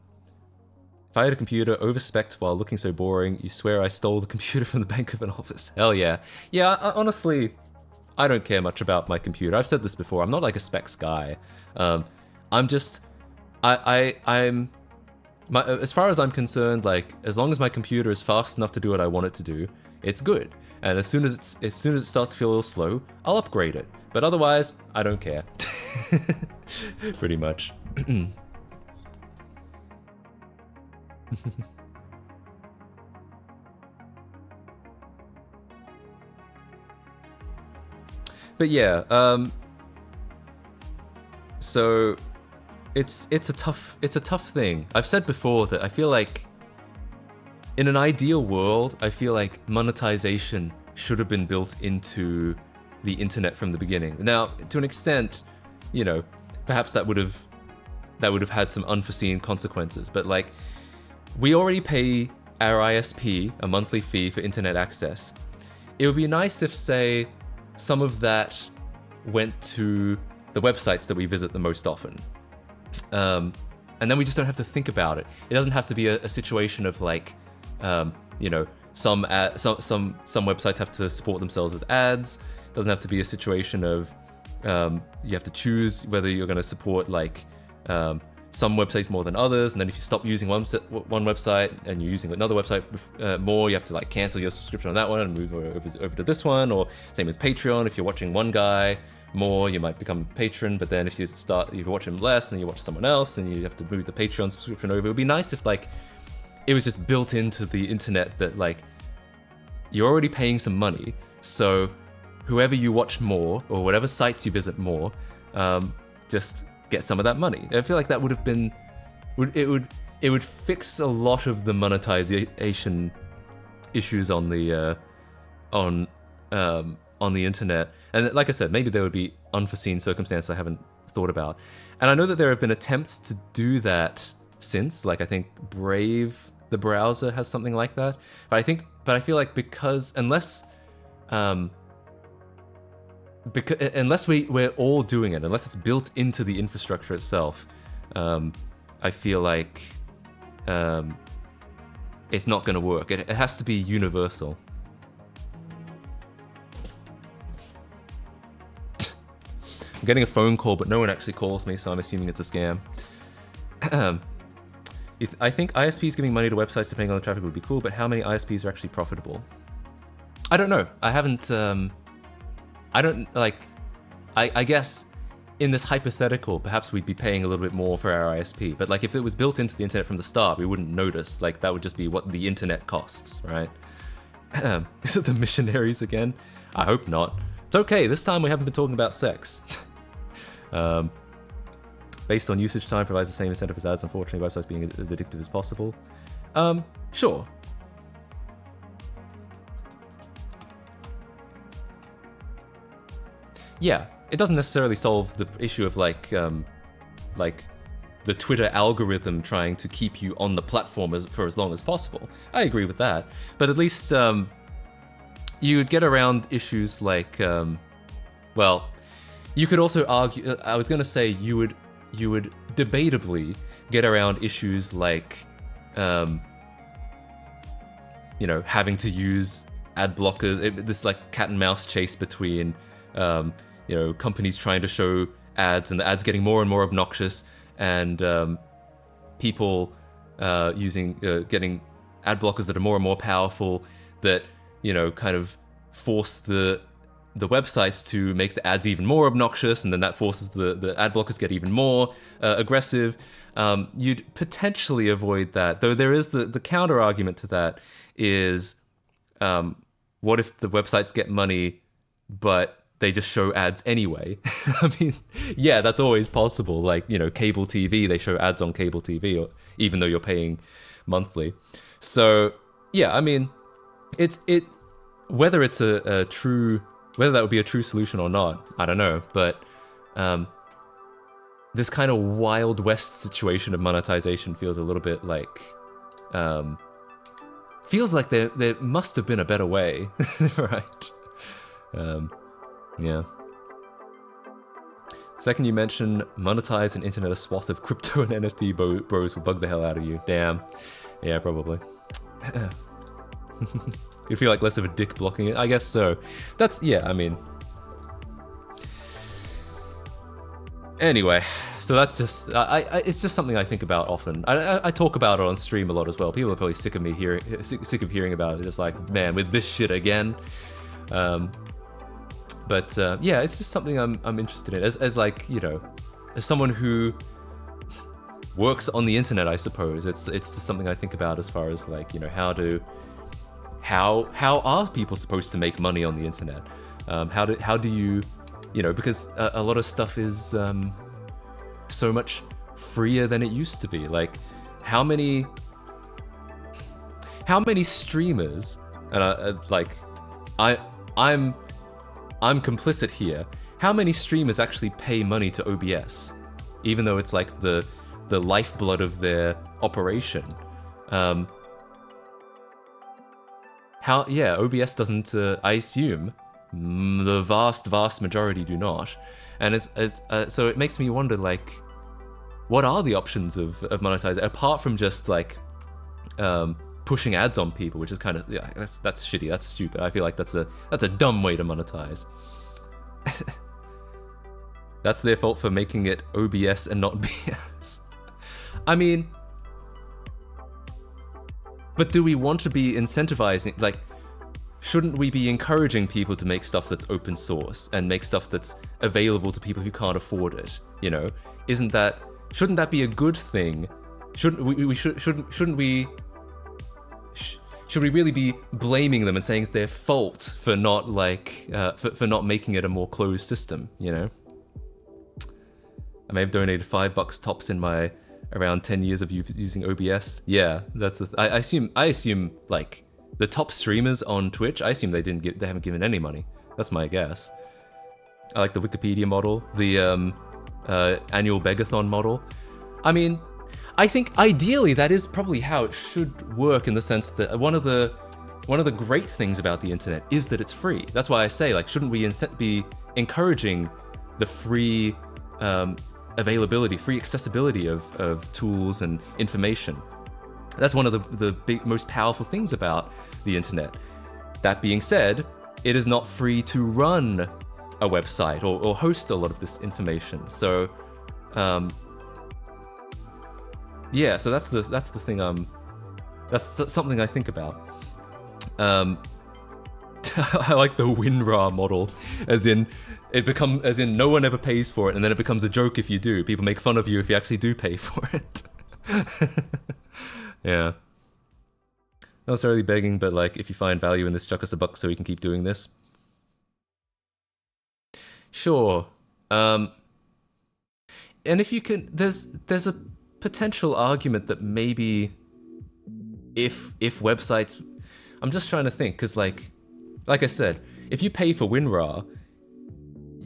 I had a computer overspec'd while looking so boring, you swear I stole the computer from the back of an office. Hell yeah. Yeah, honestly, I don't care much about my computer. I've said this before, I'm not like a specs guy. I'm just, I'm, as far as I'm concerned, like, as long as my computer is fast enough to do what I want it to do, it's good. And as soon as it starts to feel a little slow, I'll upgrade it. But otherwise, I don't care. Pretty much. But yeah, so it's a tough thing. I've said before that I feel like in an ideal world, I feel like monetization should have been built into the internet from the beginning. Now, to an extent, you know, perhaps that would have had some unforeseen consequences. But like, we already pay our ISP a monthly fee for internet access. It would be nice if, say, some of that went to the websites that we visit the most often. And then we just don't have to think about it. It doesn't have to be a situation of like, you know, some websites have to support themselves with ads. It doesn't have to be a situation of you have to choose whether you're going to support like some websites more than others, and then if you stop using one website and you're using another website more, you have to like cancel your subscription on that one and move over to this one. Or same with Patreon. If you're watching one guy more, you might become a patron, but then if you watch him less and you watch someone else, then you have to move the Patreon subscription over. It would be nice if like it was just built into the internet that like you're already paying some money, so whoever you watch more or whatever sites you visit more, just get some of that money. I feel like that would have been, it would fix a lot of the monetization issues on the internet. And like I said, maybe there would be unforeseen circumstances I haven't thought about. And I know that there have been attempts to do that since, like I think Brave, the browser, has something like that. But I feel like unless we're all doing it, unless it's built into the infrastructure itself, I feel like it's not going to work. It has to be universal. I'm getting a phone call, but no one actually calls me, so I'm assuming it's a scam. I think ISPs giving money to websites depending on the traffic would be cool, but how many ISPs are actually profitable? I don't know. I haven't... I guess in this hypothetical, perhaps we'd be paying a little bit more for our ISP, but like if it was built into the internet from the start, we wouldn't notice. Like that would just be what the internet costs, right? Is it the missionaries again? I hope not. It's okay, this time we haven't been talking about sex. Based on usage time provides the same incentive as ads, unfortunately, websites being as addictive as possible. Sure. Yeah, it doesn't necessarily solve the issue of like the Twitter algorithm trying to keep you on the platform for as long as possible. I agree with that, but at least you would get around issues like, well, you could also argue. I was gonna say you would debatably get around issues like, you know, having to use ad blockers. This like cat and mouse chase between. You know, companies trying to show ads and the ads getting more and more obnoxious, and people getting ad blockers that are more and more powerful that, you know, kind of force the websites to make the ads even more obnoxious, and then that forces the ad blockers to get even more aggressive. You'd potentially avoid that, though there is the counter argument to that is, what if the websites get money, but they just show ads anyway? I mean, yeah, that's always possible. Like, you know, cable TV, they show ads on cable TV, or even though you're paying monthly. So, yeah, I mean, whether it's whether that would be a true solution or not, I don't know. But this kind of Wild West situation of monetization feels a little bit like, feels like there must have been a better way, right? Yeah. Second, you mentioned monetize and internet a swath of crypto and NFT bros will bug the hell out of you. Damn. Yeah, probably. You feel like less of a dick blocking it? I guess so. Yeah, I mean. Anyway, so that's just, it's just something I think about often. I talk about it on stream a lot as well. People are probably sick of hearing about it. Just like, man, with this shit again. But yeah, it's just something I'm interested in as like, you know, as someone who works on the internet, I suppose. It's just something I think about as far as like, you know, how are people supposed to make money on the internet? How do you, you know, because a lot of stuff is so much freer than it used to be. Like, how many streamers, and I'm complicit here. how many streamers actually pay money to OBS, even though it's like the lifeblood of their operation? OBS doesn't. I assume the vast majority do not, and so it makes me wonder, like, what are the options of monetizing apart from just like pushing ads on people, which is kind of, yeah, that's shitty, that's stupid. I feel like that's a dumb way to monetize. That's their fault for making it OBS and not BS. I mean, but do we want to be incentivizing, like, shouldn't we be encouraging people to make stuff that's open source and make stuff that's available to people who can't afford it? You know, shouldn't that be a good thing? Shouldn't we really be blaming them and saying it's their fault for not like for not making it a more closed system? You know, I may have donated $5 tops in my around 10 years of using OBS. Yeah, that's I assume like the top streamers on Twitch, I assume they haven't given any money. That's my guess. I like the Wikipedia model, the annual begathon model. I mean, I think ideally that is probably how it should work, in the sense that one of the great things about the internet is that it's free. That's why I say, like, shouldn't we be encouraging the free availability, free accessibility of tools and information? That's one of the most powerful things about the internet. That being said, it is not free to run a website or host a lot of this information. So, yeah. So that's the thing. That's something I think about. I like the WinRAR model, as in no one ever pays for it, and then it becomes a joke if you do. People make fun of you if you actually do pay for it. Yeah. Not necessarily begging, but like, if you find value in this, chuck us $1 so we can keep doing this. Sure. And if you can, there's a potential argument that maybe if websites, I'm just trying to think, because like I said, if you pay for WinRAR,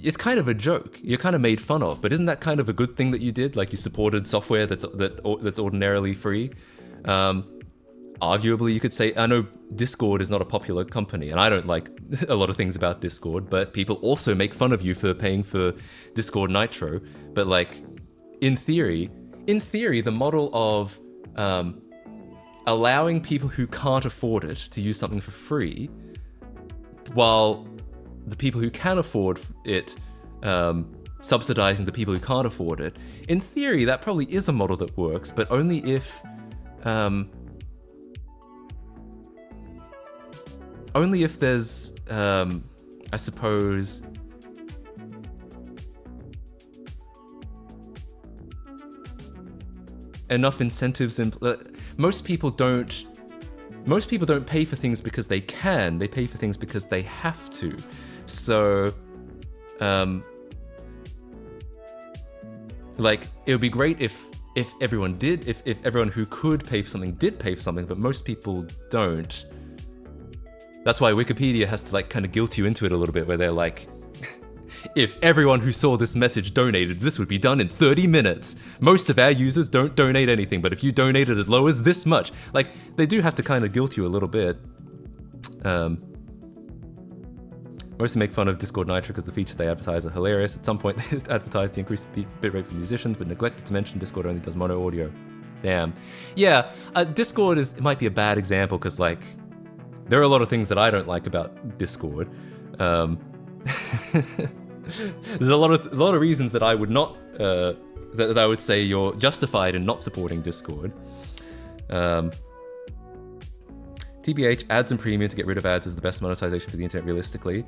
it's kind of a joke. You're kind of made fun of, but isn't that kind of a good thing that you did? Like, you supported software that's ordinarily free. Arguably, you could say, I know Discord is not a popular company, and I don't like a lot of things about Discord, but people also make fun of you for paying for Discord Nitro. But like, in theory, the model of allowing people who can't afford it to use something for free, while the people who can afford it subsidizing the people who can't afford it, in theory, that probably is a model that works, but only if there's, I suppose, enough incentives. Most people don't pay for things because they can. They pay for things because they have to. So, like, it would be great if everyone did, if everyone who could pay for something did pay for something, but most people don't. That's why Wikipedia has to like kind of guilt you into it a little bit, where they're like, if everyone who saw this message donated, this would be done in 30 minutes. Most of our users don't donate anything, but if you donated as low as this much, like, they do have to kind of guilt you a little bit. Mostly make fun of Discord Nitro because the features they advertise are hilarious. At some point, they advertised the increased bitrate for musicians, but neglected to mention Discord only does mono audio. Damn. Yeah, Discord might be a bad example because, like, there are a lot of things that I don't like about Discord. There's a lot of reasons that I would not that I would say you're justified in not supporting Discord. TBH, ads and premium to get rid of ads is the best monetization for the internet realistically.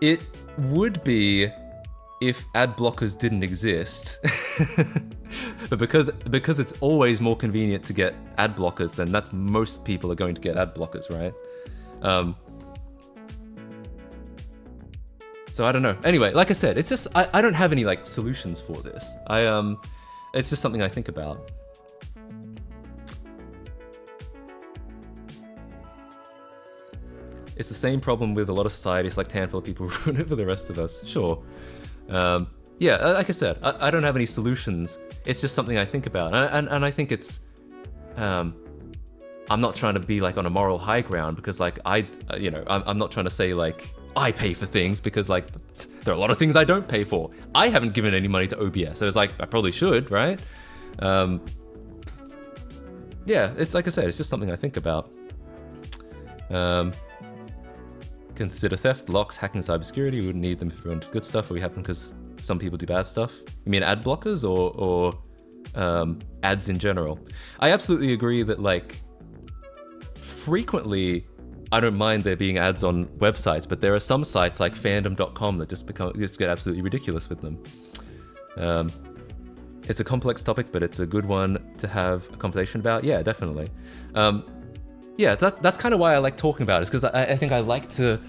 It would be if ad blockers didn't exist. But because it's always more convenient to get ad blockers, then that's most people are going to get ad blockers, right? So I don't know. Anyway, like I said, it's just I don't have any like solutions for this. It's just something I think about. it's the same problem with a lot of societies, like a handful of people ruin it for the rest of us. Sure. Yeah, like I said, I don't have any solutions. It's just something I think about, and I think it's. I'm not trying to be like on a moral high ground because like I'm not trying to say like I pay for things because like there are a lot of things I don't pay for. I haven't given any money to OBS, so it's like I probably should, right? Yeah, it's like I said, it's just something I think about. Consider theft, locks, hacking, cybersecurity. We wouldn't need them if we wanted good stuff, but we have them because some people do bad stuff. You mean ad blockers or ads in general? I absolutely agree that like frequently I don't mind there being ads on websites, but there are some sites like fandom.com that just get absolutely ridiculous with them. It's a complex topic, but it's a good one to have a conversation about. Yeah, definitely. Yeah, that's kind of why I like talking about it, because I think I like to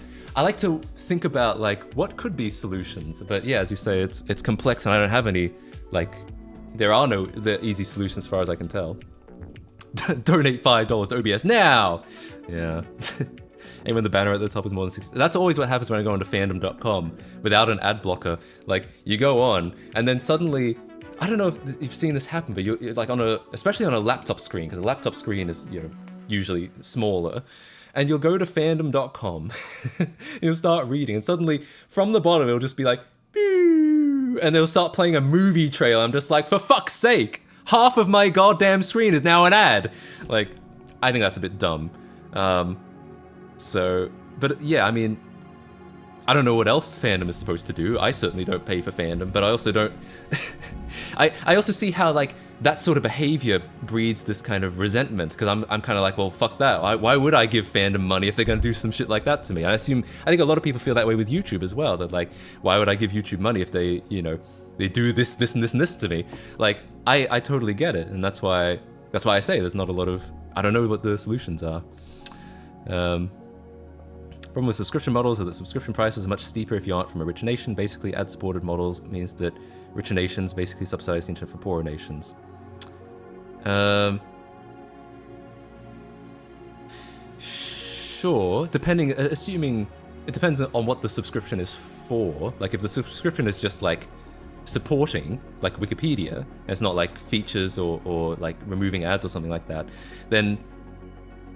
think about like what could be solutions. But yeah, as you say, it's complex, and I don't have any like there are no easy solutions as far as I can tell. Donate $5 to OBS now. Yeah. And when the banner at the top is more than 6, that's always what happens when I go onto fandom.com without an ad blocker. Like you go on, and then suddenly, I don't know if you've seen this happen, but you're like especially on a laptop screen, because a laptop screen is usually smaller, and you'll go to fandom.com, you'll start reading, and suddenly from the bottom it'll just be like, and they'll start playing a movie trailer. I'm just like, for fuck's sake, half of my goddamn screen is now an ad. Like, I think that's a bit dumb. But yeah, I mean, I don't know what else fandom is supposed to do. I certainly don't pay for fandom, but I also don't. I also see how like that sort of behavior breeds this kind of resentment, because I'm kind of like, well, fuck that. Why would I give fandom money if they're going to do some shit like that to me? I think a lot of people feel that way with YouTube as well. That like, why would I give YouTube money if they they do this and this and this to me? Like, I totally get it, and that's why I say there's not a lot of. I don't know what the solutions are. Problem with subscription models is that subscription prices are much steeper if you aren't from a rich nation. Basically, ad-supported models means that richer nations basically subsidize the internet for poorer nations. Sure, assuming it depends on what the subscription is for. Like, if the subscription is just like supporting, like Wikipedia, and it's not like features or like removing ads or something like that, then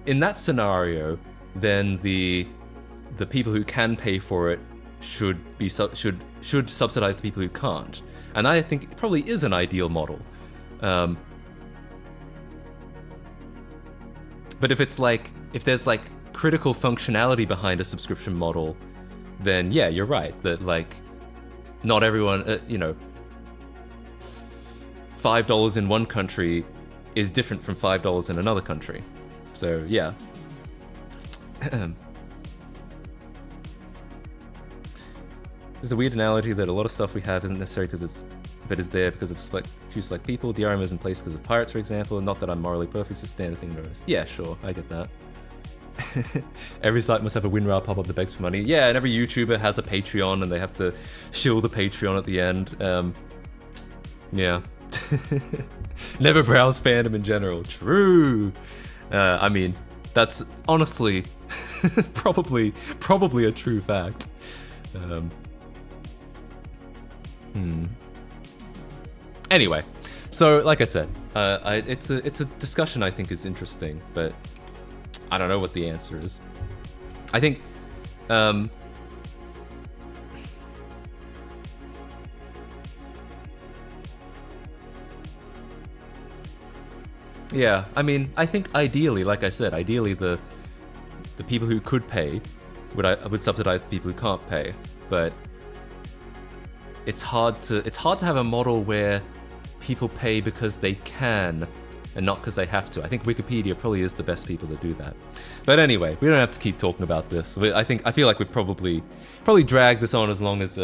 in that scenario, then the people who can pay for it should subsidize the people who can't, and I think it probably is an ideal model. But if there's like critical functionality behind a subscription model, then yeah, you're right that like not everyone, $5 in one country is different from $5 in another country. So yeah. There's a weird analogy that a lot of stuff we have isn't necessary but is there because of few select people. DRM is in place because of pirates, for example. Not that I'm morally perfect, it's a standard thing to notice. Yeah, sure, I get that. Every site must have a WinRAR pop-up that begs for money. Yeah, and every YouTuber has a Patreon, and they have to shill the Patreon at the end. Yeah. Never browse fandom in general. True. I mean, that's honestly probably a true fact. Anyway, so like I said, it's a discussion I think is interesting, but I don't know what the answer is. I think yeah, I mean, I think ideally, like I said, ideally the people who could pay would subsidize the people who can't pay, but it's hard to have a model where people pay because they can and not because they have to. I think Wikipedia probably is the best people to do that. But anyway, we don't have to keep talking about this. I feel like we've probably dragged this on as long as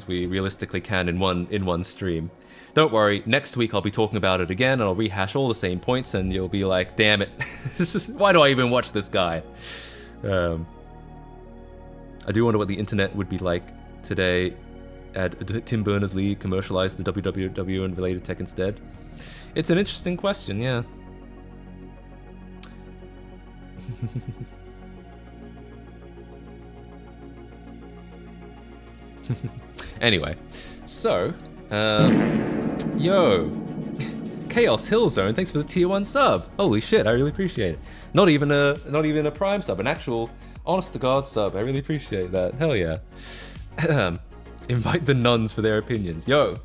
we realistically can in one stream. Don't worry, next week I'll be talking about it again and I'll rehash all the same points and you'll be like, damn it, why do I even watch this guy? I do wonder what the internet would be like today had Tim Berners-Lee commercialized the www and related tech instead. It's an interesting question, yeah. Anyway, so, yo, Chaos Hill Zone, thanks for the tier 1 sub. Holy shit, I really appreciate it. Not even a prime sub, an actual honest to God sub. I really appreciate that. Hell yeah. Invite the nuns for their opinions. Yo.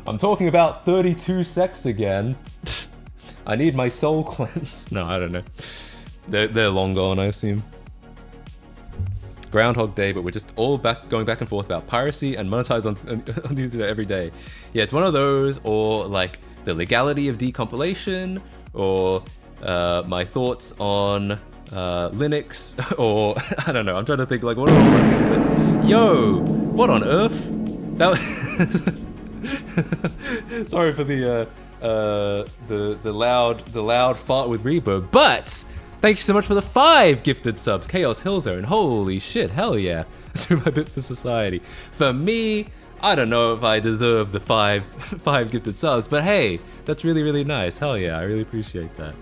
I'm talking about 32 sex again. I need my soul cleansed. No, I don't know. They're long gone, I assume. Groundhog Day, but we're just all going back and forth about piracy and monetize on the internet every day. Yeah, it's one of those, or like the legality of decompilation, or my thoughts on Linux, or I don't know. I'm trying to think like what are all the things that. Yo, what on earth? That. Sorry for the loud fart with reverb, but. Thank you so much for the 5 gifted subs, Chaos Hill Zone. Holy shit, hell yeah. Let's do my bit for society. For me, I don't know if I deserve the 5 gifted subs, but hey, that's really, really nice. Hell yeah, I really appreciate that.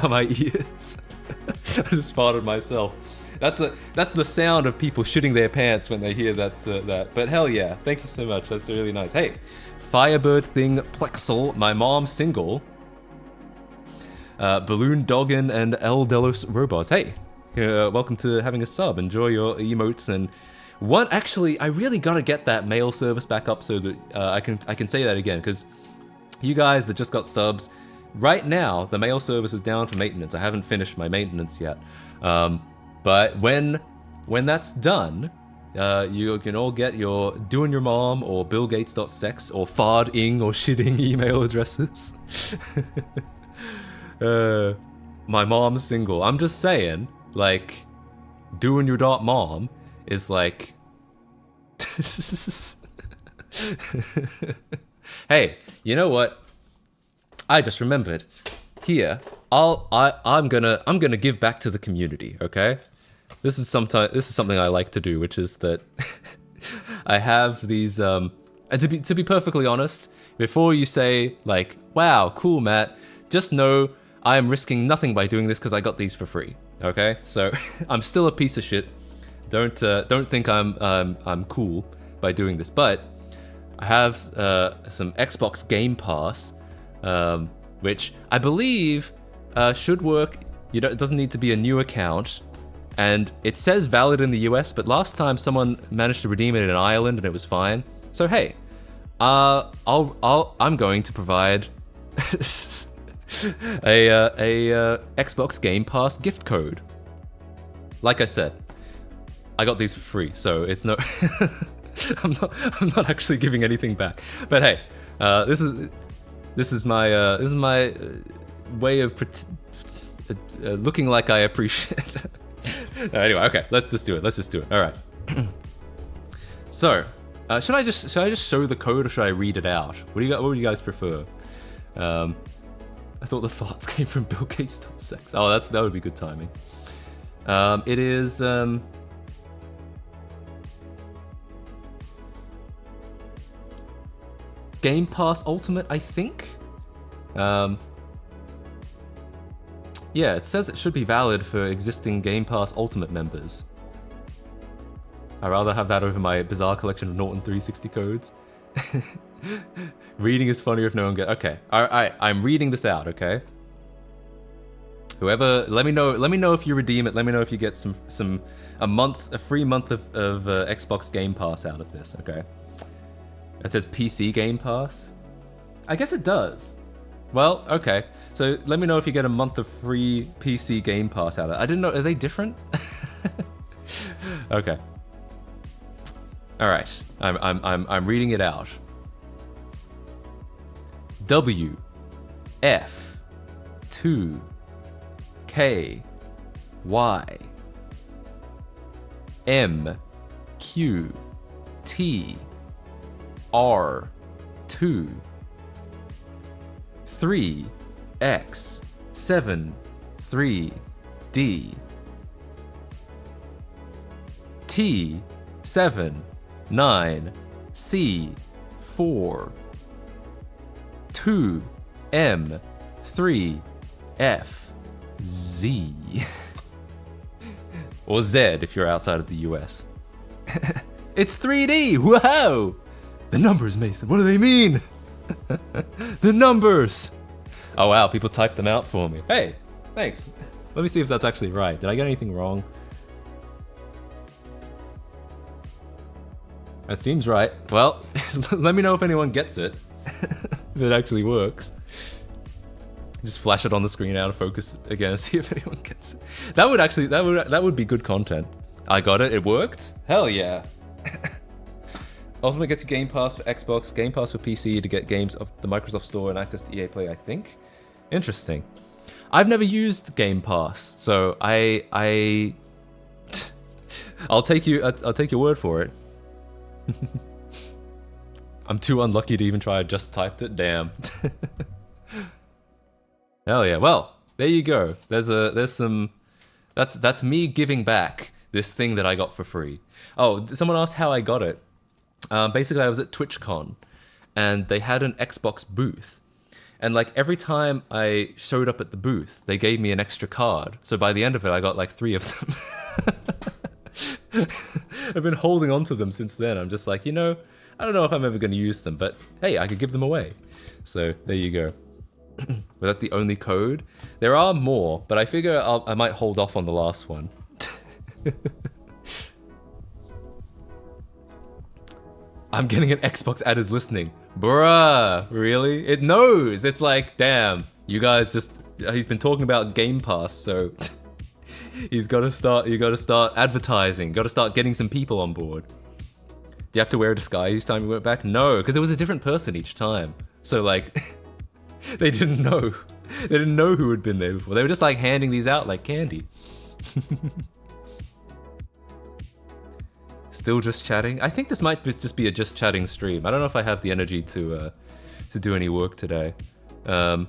My ears. I just farted myself. That's the sound of people shitting their pants when they hear that. But hell yeah, thank you so much. That's really nice. Hey, Firebird Thing Plexel, my mom's single. Balloon Doggin and El Delos Robots. Hey, welcome to having a sub. Enjoy your emotes and what? Actually, I really gotta get that mail service back up so that I can say that again, because you guys that just got subs, right now the mail service is down for maintenance. I haven't finished my maintenance yet, but when that's done, you can all get your doing your mom or billgates.sex or farding or shitting email addresses. My mom's single. I'm just saying, like, doing your mom is like. Hey, you know what? I just remembered. Here, I'm gonna give back to the community. Okay, this is something I like to do, which is that I have these. And to be perfectly honest, before you say like, "Wow, cool, Matt," just know. I am risking nothing by doing this because I got these for free. Okay, so I'm still a piece of shit. Don't think I'm cool by doing this, but I have some Xbox Game Pass, which I believe should work. It doesn't need to be a new account, and it says valid in the US. But last time someone managed to redeem it in Ireland and it was fine. So hey, I'm going to provide. a Xbox Game Pass gift code. Like I said, I got these for free, so it's no. I'm not actually giving anything back. But hey, this is my way of looking like I appreciate. Anyway, okay, let's just do it. All right. So, should I just show the code or should I read it out? What do you guys prefer? I thought the farts came from Bill Gates.sex. Oh, that would be good timing. It is Game Pass Ultimate, I think. Yeah, it says it should be valid for existing Game Pass Ultimate members. I'd rather have that over my bizarre collection of Norton 360 codes. Reading is funnier if no one gets. Okay, all right. I'm reading this out. Okay. Whoever, let me know if you redeem it. Let me know if you get a free month of Xbox Game Pass out of this. Okay. It says PC Game Pass. I guess it does. Well, okay. So let me know if you get a month of free PC Game Pass out of it. I didn't know. Are they different? Okay. All right. I'm reading it out. W F 2 K Y M Q T R 2 3 X 7 3 D T 7 9 C 4 2 M 3 F Z. Or Z if you're outside of the US. It's 3D! Whoa! The numbers, Mason, what do they mean? The numbers! Oh wow, people typed them out for me. Hey, thanks. Let me see if that's actually right. Did I get anything wrong? That seems right. Well, let me know if anyone gets it. If it actually works. Just flash it on the screen out of focus again and see if anyone gets it. That would be good content. I got it, it worked? Hell yeah. Ultimate gets you Game Pass for Xbox, Game Pass for PC to get games of the Microsoft Store and access to EA Play, I think. Interesting. I've never used Game Pass, so I'll take your word for it. I'm too unlucky to even try. I just typed it. Damn. Hell yeah. Well, there you go. There's some. That's me giving back this thing that I got for free. Oh, someone asked how I got it. Basically, I was at TwitchCon, and they had an Xbox booth. And like every time I showed up at the booth, they gave me an extra card. So by the end of it, I got like 3 of them. I've been holding on to them since then. I'm just like, I don't know if I'm ever going to use them, but hey, I could give them away. So there you go. Was that the only code? There are more, but I figure I might hold off on the last one. I'm getting an Xbox ad is listening. Bruh, really? It knows. It's like, damn, you guys he's been talking about Game Pass, so you gotta start advertising, gotta start getting some people on board. Do you have to wear a disguise each time you went back? No, because it was a different person each time. So like, they didn't know. They didn't know who had been there before. They were just like handing these out like candy. Still just chatting? I think this might just be a just chatting stream. I don't know if I have the energy to do any work today. Though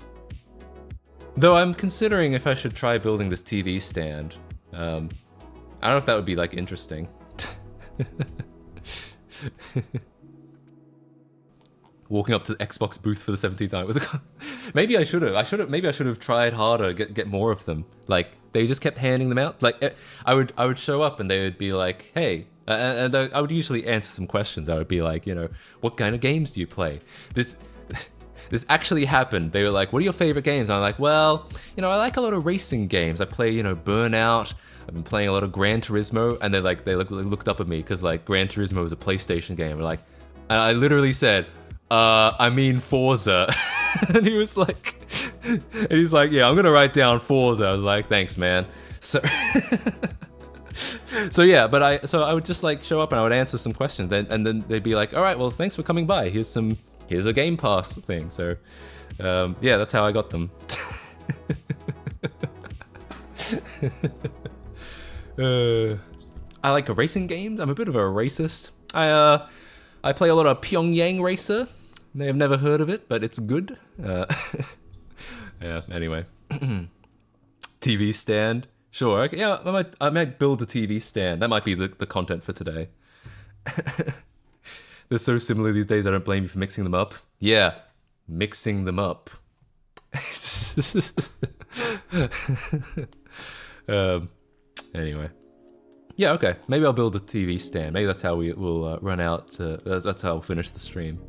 I'm considering if I should try building this TV stand. I don't know if that would be like interesting. Walking up to the Xbox booth for the 17th time with a maybe I should have tried harder, get more of them. Like they just kept handing them out. Like I would show up and they would be like, "Hey," and I would usually answer some questions. I would be like, "What kind of games do you play?" This actually happened. They were like, "What are your favorite games?" And I'm like, "Well, I like a lot of racing games. I play, Burnout. I've been playing a lot of Gran Turismo." And they looked up at me because like Gran Turismo was a PlayStation game. And I literally said, I mean Forza. And he's like, "Yeah, I'm gonna write down Forza." I was like, "Thanks, man." So yeah, but I would just like show up and I would answer some questions, and then they'd be like, "All right, well, thanks for coming by. Here's a Game Pass thing." So yeah, that's how I got them. I like racing games. I'm a bit of a racist. I play a lot of Pyongyang Racer. May have never heard of it, but it's good. Yeah, anyway. TV stand. Sure, okay, yeah, I might build a TV stand. That might be the content for today. They're so similar these days, I don't blame you for mixing them up. Yeah, mixing them up. Anyway. Yeah, okay. Maybe I'll build a TV stand. Maybe that's how we'll run out. That's how we'll finish the stream.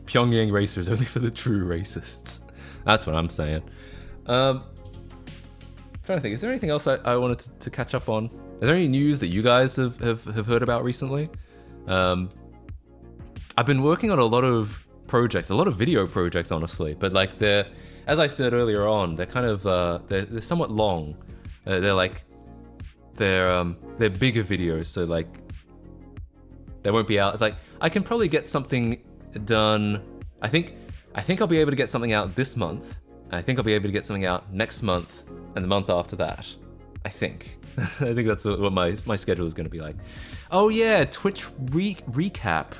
Pyongyang Racer is only for the true racists. That's what I'm saying. Trying to think, is there anything else I wanted to catch up on? Is there any news that you guys have heard about recently? I've been working on a lot of projects, a lot of video projects, honestly. But like as I said earlier on, they're kind of they're somewhat long. They're bigger videos, so like they won't be out. Like I can probably get something done. I think I'll be able to get something out this month. I think I'll be able to get something out next month and the month after that. I think. I think that's what my schedule is going to be like. Oh yeah, Twitch recap.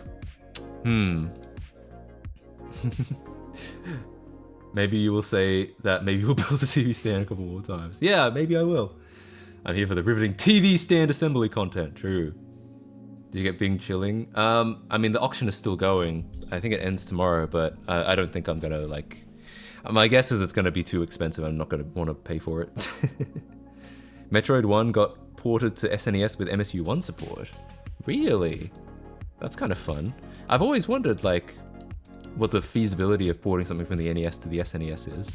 Maybe you will say that maybe we'll build a TV stand a couple more times. Yeah, maybe I will. I'm here for the riveting TV stand assembly content. True. Did you get Bing chilling? I mean, the auction is still going. I think it ends tomorrow, but I don't think I'm gonna like. My guess is it's going to be too expensive. I'm not going to want to pay for it. Metroid 1 got ported to SNES with MSU1 support. Really? That's kind of fun. I've always wondered, like, what the feasibility of porting something from the NES to the SNES is.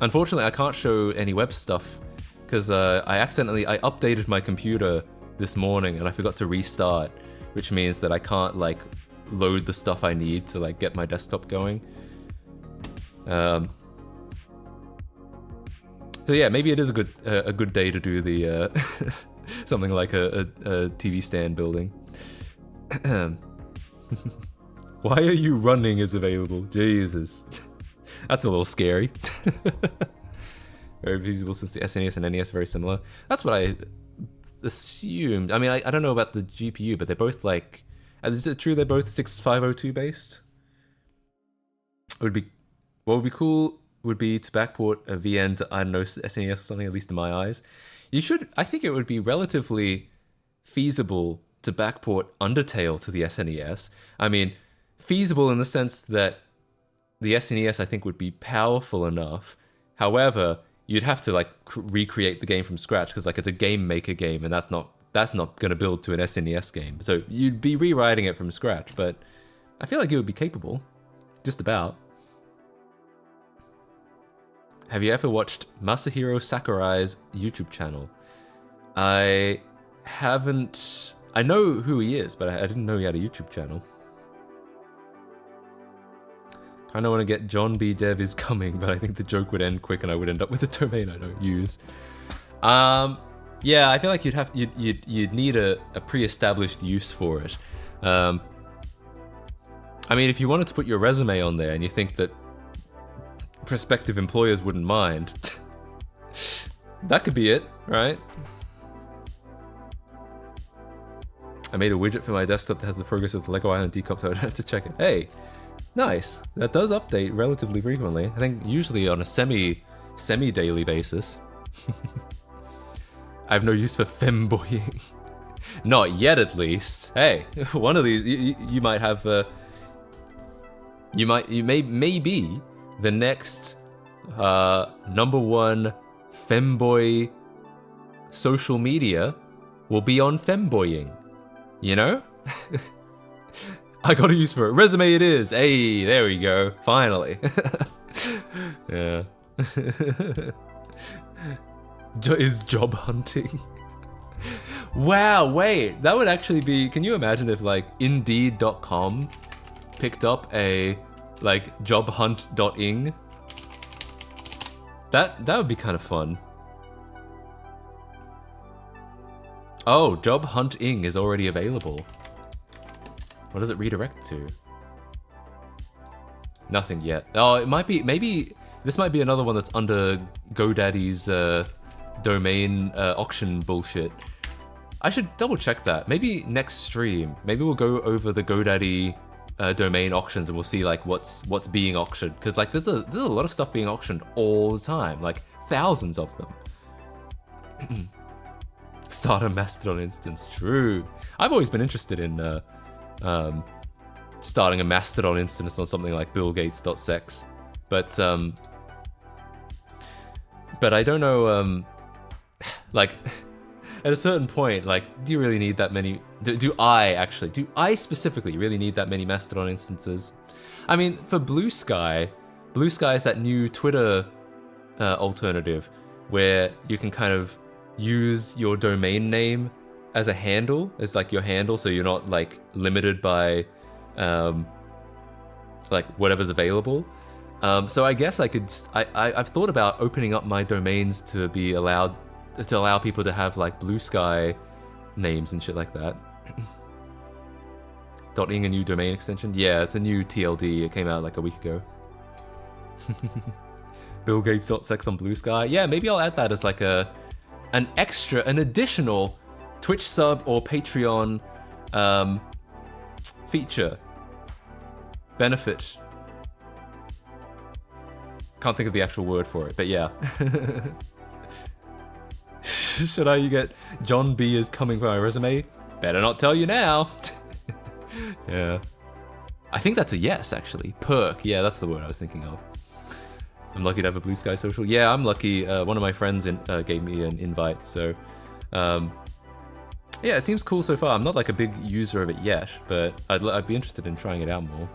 Unfortunately, I can't show any web stuff because I updated my computer this morning and I forgot to restart, which means that I can't like load the stuff I need to like get my desktop going. So yeah, maybe it is a good day to do the something like a TV stand building. Why are you running is available? Jesus. That's a little scary. Very feasible since the SNES and NES are very similar. That's what I assumed. I mean, I don't know about the GPU, but they're both like... Is it true they're both 6502 based? What would be cool would be to backport a VN to, I don't know, SNES or something, at least in my eyes. I think it would be relatively feasible to backport Undertale to the SNES. I mean, feasible in the sense that the SNES, I think, would be powerful enough. However, you'd have to like recreate the game from scratch because like it's a game maker game, and that's not going to build to an SNES game. So you'd be rewriting it from scratch. But I feel like it would be capable, just about. Have you ever watched Masahiro Sakurai's YouTube channel? I haven't. I know who he is, but I didn't know he had a YouTube channel. Kind of want to get John B. Dev is coming, but I think the joke would end quick and I would end up with a domain I don't use. Yeah, I feel like you'd need a pre-established use for it. I mean, if you wanted to put your resume on there and you think that prospective employers wouldn't mind, that could be it, right? I made a widget for my desktop that has the progress of the Lego Island decomp, so I don't have to check it. Hey, nice. That does update relatively frequently. I think usually on a semi-daily basis. I have no use for femboying. Not yet, at least. Hey, one of these you might have. You may be the next #1 femboy social media will be on femboying. You know? I got a use for it. Resume it is. Hey, there we go. Finally. Yeah. Is job hunting. Wow, wait. That would actually be... Can you imagine if, like, Indeed.com picked up a, like, jobhunt.ing? That would be kind of fun. Oh, Job Hunting is already available. What does it redirect to? Nothing yet. Oh, it might be, maybe this might be another one that's under GoDaddy's domain auction bullshit. I should double check that. Maybe next stream, maybe we'll go over the GoDaddy domain auctions and we'll see like what's being auctioned. Because like there's a lot of stuff being auctioned all the time, like thousands of them. Start a Mastodon instance. True. I've always been interested in starting a Mastodon instance on something like BillGates.sex, but I don't know. Like, at a certain point, like, do you really need that many? Do I specifically really need that many Mastodon instances? I mean, for Blue Sky is that new Twitter alternative where you can kind of use your domain name as a handle, as like your handle, so you're not like limited by like whatever's available. So I guess I've thought about opening up my domains to allow people to have like Blue Sky names and shit like that. .ing a new domain extension? Yeah, it's a new TLD. It came out like a week ago. BillGates.sex on Blue Sky. Yeah, maybe I'll add that as like an additional Twitch sub or Patreon feature. Benefit. Can't think of the actual word for it, but yeah. Should I get John B is coming for my resume? Better not tell you now. Yeah. I think that's a yes, actually. Perk, yeah, that's the word I was thinking of. I'm lucky to have a Blue Sky Social. Yeah, I'm lucky. One of my friends gave me an invite, so... yeah, it seems cool so far. I'm not like a big user of it yet, but I'd be interested in trying it out more.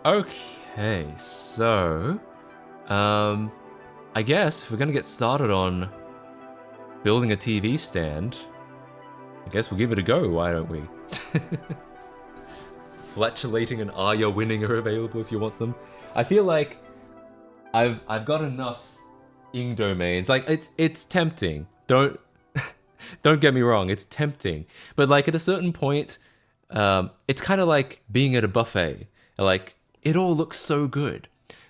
Okay, so... I guess if we're gonna get started on building a TV stand, I guess we'll give it a go, why don't we? Flatulating and Are You Winning are available if you want them. I feel like I've got enough ing domains. Like it's tempting. Don't get me wrong, it's tempting. But like at a certain point, it's kind of like being at a buffet. Like it all looks so good.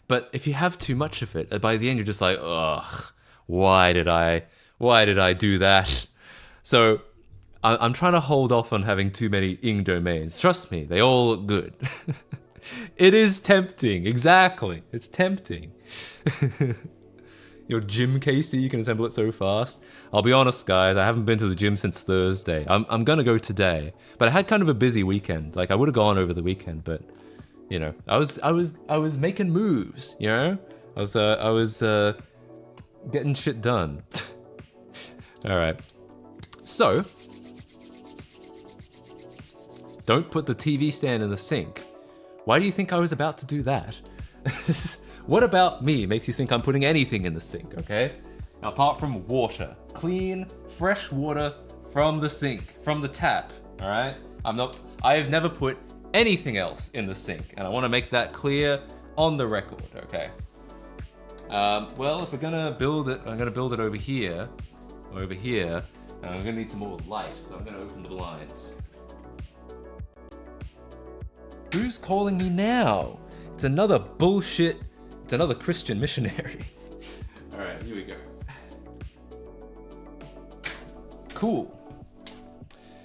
But if you have too much of it, by the end you're just like, ugh, why did I do that? So I'm trying to hold off on having too many ing domains. Trust me, they all look good. It is tempting, exactly. It's tempting. Your gym KC, you can assemble it so fast. I'll be honest, guys, I haven't been to the gym since Thursday. I'm gonna go today, but I had kind of a busy weekend. Like I would have gone over the weekend, but you know, I was making moves. You know, I was getting shit done. All right, so don't put the TV stand in the sink. Why do you think I was about to do that? What about me makes you think I'm putting anything in the sink, okay? Apart from water. Clean, fresh water from the sink, from the tap, all right? I have never put anything else in the sink, and I want to make that clear on the record, okay? Well, if we're gonna build it, I'm gonna build it over here, and I'm gonna need some more light, so I'm gonna open the blinds. Who's calling me now? It's another bullshit. It's another Christian missionary. All right, here we go. Cool.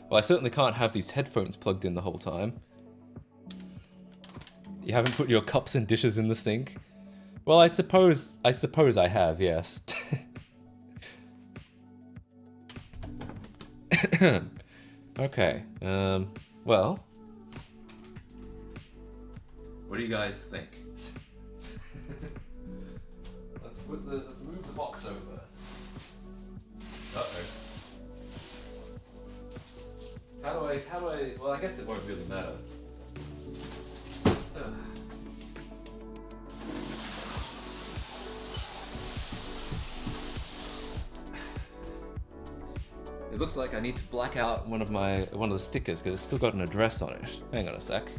Well, I certainly can't have these headphones plugged in the whole time. You haven't put your cups and dishes in the sink? Well, I suppose I have, yes. Okay, well. What do you guys think? Let's move the box over. Uh-oh. How do I, well, I guess it won't really matter. Ugh. It looks like I need to black out one of the stickers because it's still got an address on it. Hang on a sec.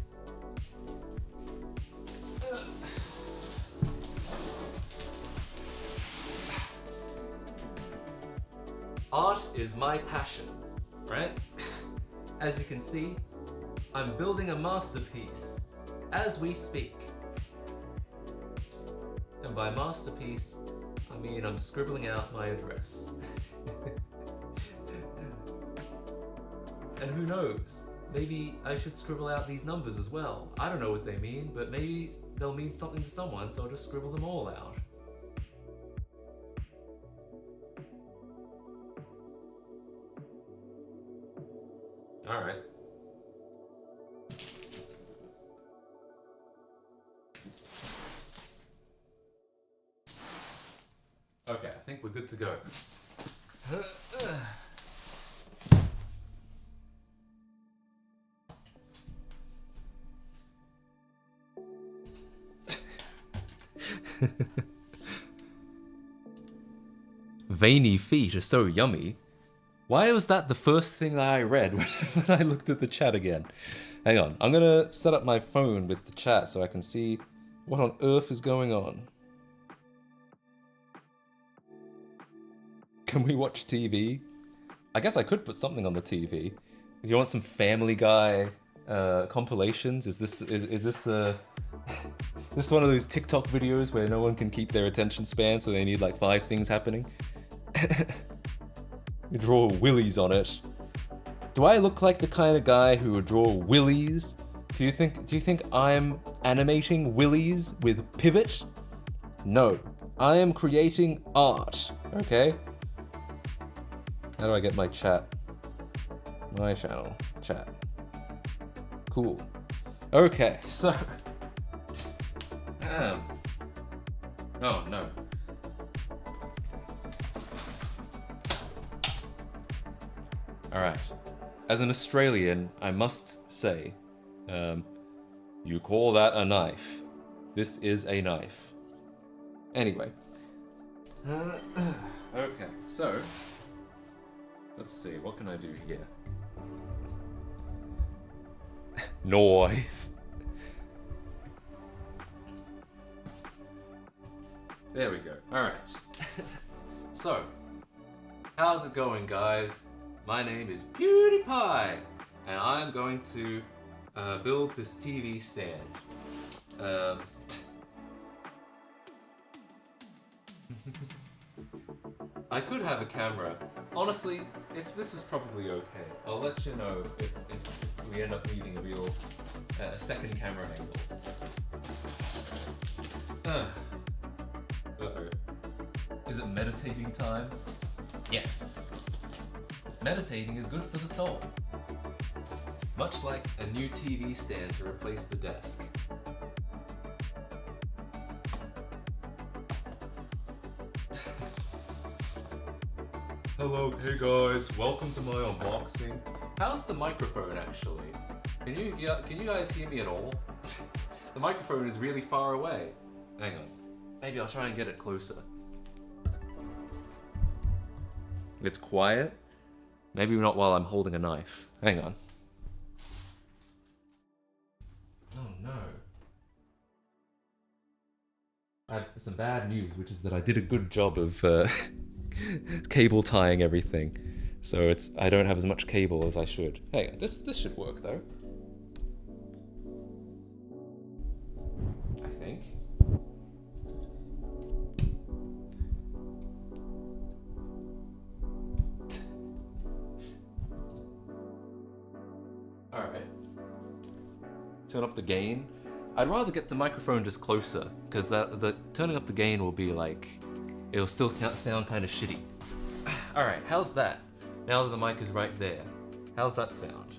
Art is my passion, right? As you can see, I'm building a masterpiece as we speak. And by masterpiece, I mean I'm scribbling out my address. And who knows? Maybe I should scribble out these numbers as well. I don't know what they mean, but maybe they'll mean something to someone, so I'll just scribble them all out. Alright. Okay, I think we're good to go. Veiny feet are so yummy. Why was that the first thing that I read when I looked at the chat again? Hang on, I'm gonna set up my phone with the chat so I can see what on earth is going on. Can we watch TV? I guess I could put something on the TV. If you want some Family Guy compilations, is this this is one of those TikTok videos where no one can keep their attention span, so they need like 5 things happening? You draw willies on it. Do I look like the kind of guy who would draw willies? Do you think I'm animating willies with Pivot? No, I am creating art, okay? How do I get my chat? My channel. Chat. Cool. Okay, so... Oh, no. Alright. As an Australian, I must say, you call that a knife. This is a knife. Anyway. Okay, so... Let's see, what can I do here? Knife. There we go. Alright. So, how's it going, guys? My name is PewDiePie, and I'm going to build this TV stand. I could have a camera. Honestly, this is probably okay. I'll let you know if we end up needing a second camera angle. Uh-oh. Is it meditating time? Yes. Meditating is good for the soul. Much like a new TV stand to replace the desk. Hello, hey guys, welcome to my unboxing. How's the microphone actually? Can you guys hear me at all? The microphone is really far away. Hang on. Maybe I'll try and get it closer. It's quiet? Maybe not while I'm holding a knife. Hang on. Oh no. I have some bad news, which is that I did a good job of cable tying everything. So I don't have as much cable as I should. Hang on, this should work though. I think. Alright. Turn up the gain. I'd rather get the microphone just closer, because the turning up the gain will be like, it'll still sound kind of shitty. Alright, how's that? Now that the mic is right there, how's that sound?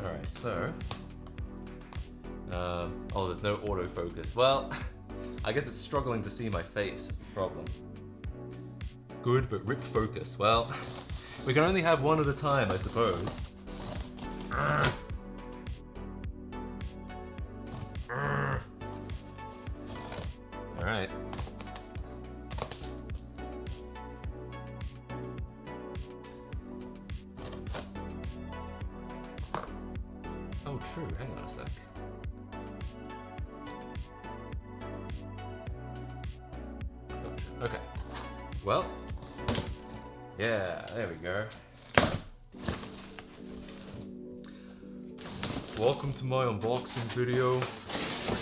Alright, so... oh, there's no autofocus. Well, I guess it's struggling to see my face, is the problem. Good, but rip focus. Well, we can only have one at a time, I suppose. Alright. Oh, true. Hang on a sec. Okay. Well. Yeah, there we go. Welcome to my unboxing video.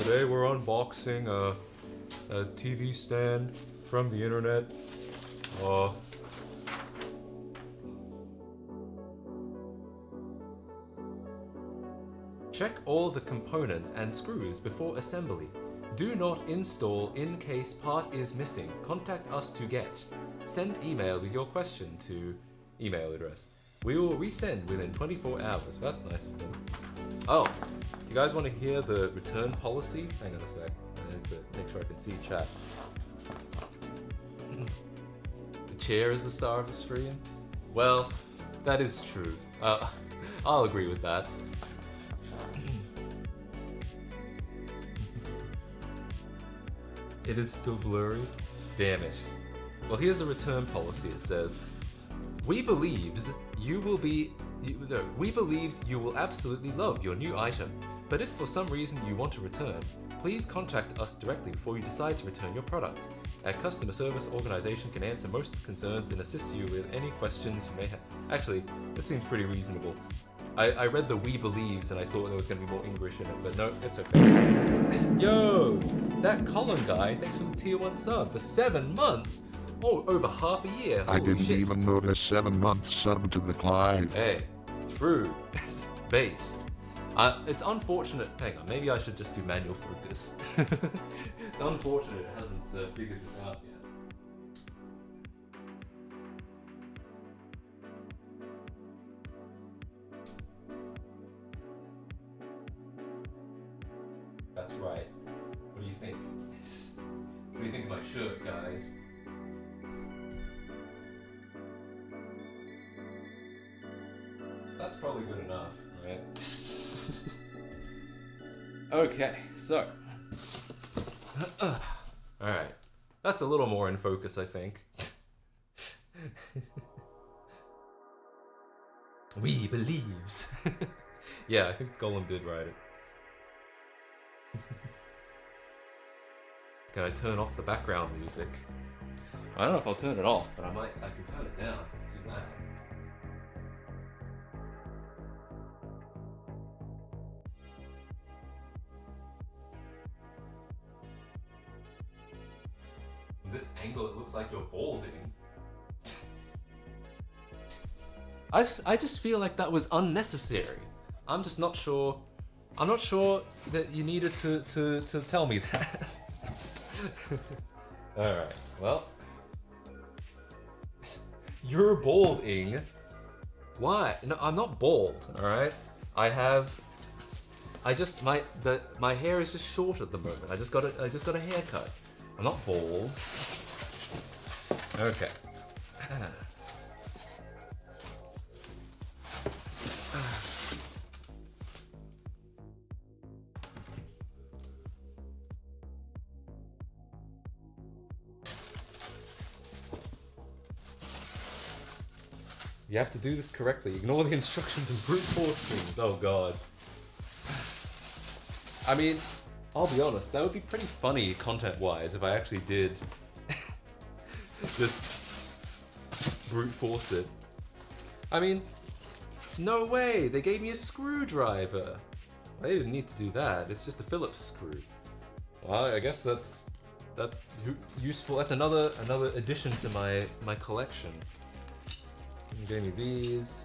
Today we're unboxing a TV stand from the internet. Check all the components and screws before assembly. Do not install in case part is missing. Contact us to get. Send email with your question to email address. We will resend within 24 hours. Well, that's nice of them. Oh, do you guys want to hear the return policy? Hang on a sec. I need to make sure I can see chat. The chair is the star of the stream? Well, that is true. I'll agree with that. It is still blurry? Damn it. Well, here's the return policy. It says, we believes you will absolutely love your new item, but if for some reason you want to return, please contact us directly before you decide to return your product. Our customer service organization can answer most concerns and assist you with any questions you may have. Actually, this seems pretty reasonable. I read the we believes and I thought there was going to be more English in it, but no, it's okay. Yo! That Colin guy, thanks for the tier 1 sub for 7 months! Oh, over half a year. Holy I didn't shit. even notice 7 months sub to the Clive. Hey, true. Based. It's unfortunate. Hang on, maybe I should just do manual focus. It's unfortunate it hasn't figured this out yet. That's right. What do you think? What do you think of my shirt, guys? That's probably good enough, right? Okay, so. Alright. That's a little more in focus, I think. We believes. Yeah, I think Gollum did write it. Can I turn off the background music? I don't know if I'll turn it off, but I can turn it down if it's too loud. From this angle, it looks like you're balding. I just feel like that was unnecessary. I'm just not sure. I'm not sure that you needed to tell me that. Alright, well. You're balding. Why? No, I'm not bald, alright? My hair is just short at the moment. I just got a haircut. I'm not bald. Okay. You have to do this correctly. Ignore the instructions and brute force things. Oh god. I mean, I'll be honest, that would be pretty funny content-wise if I actually did just brute force it. I mean, no way! They gave me a screwdriver! They didn't need to do that, it's just a Phillips screw. Well, I guess that's useful. That's another addition to my collection. You gave me these.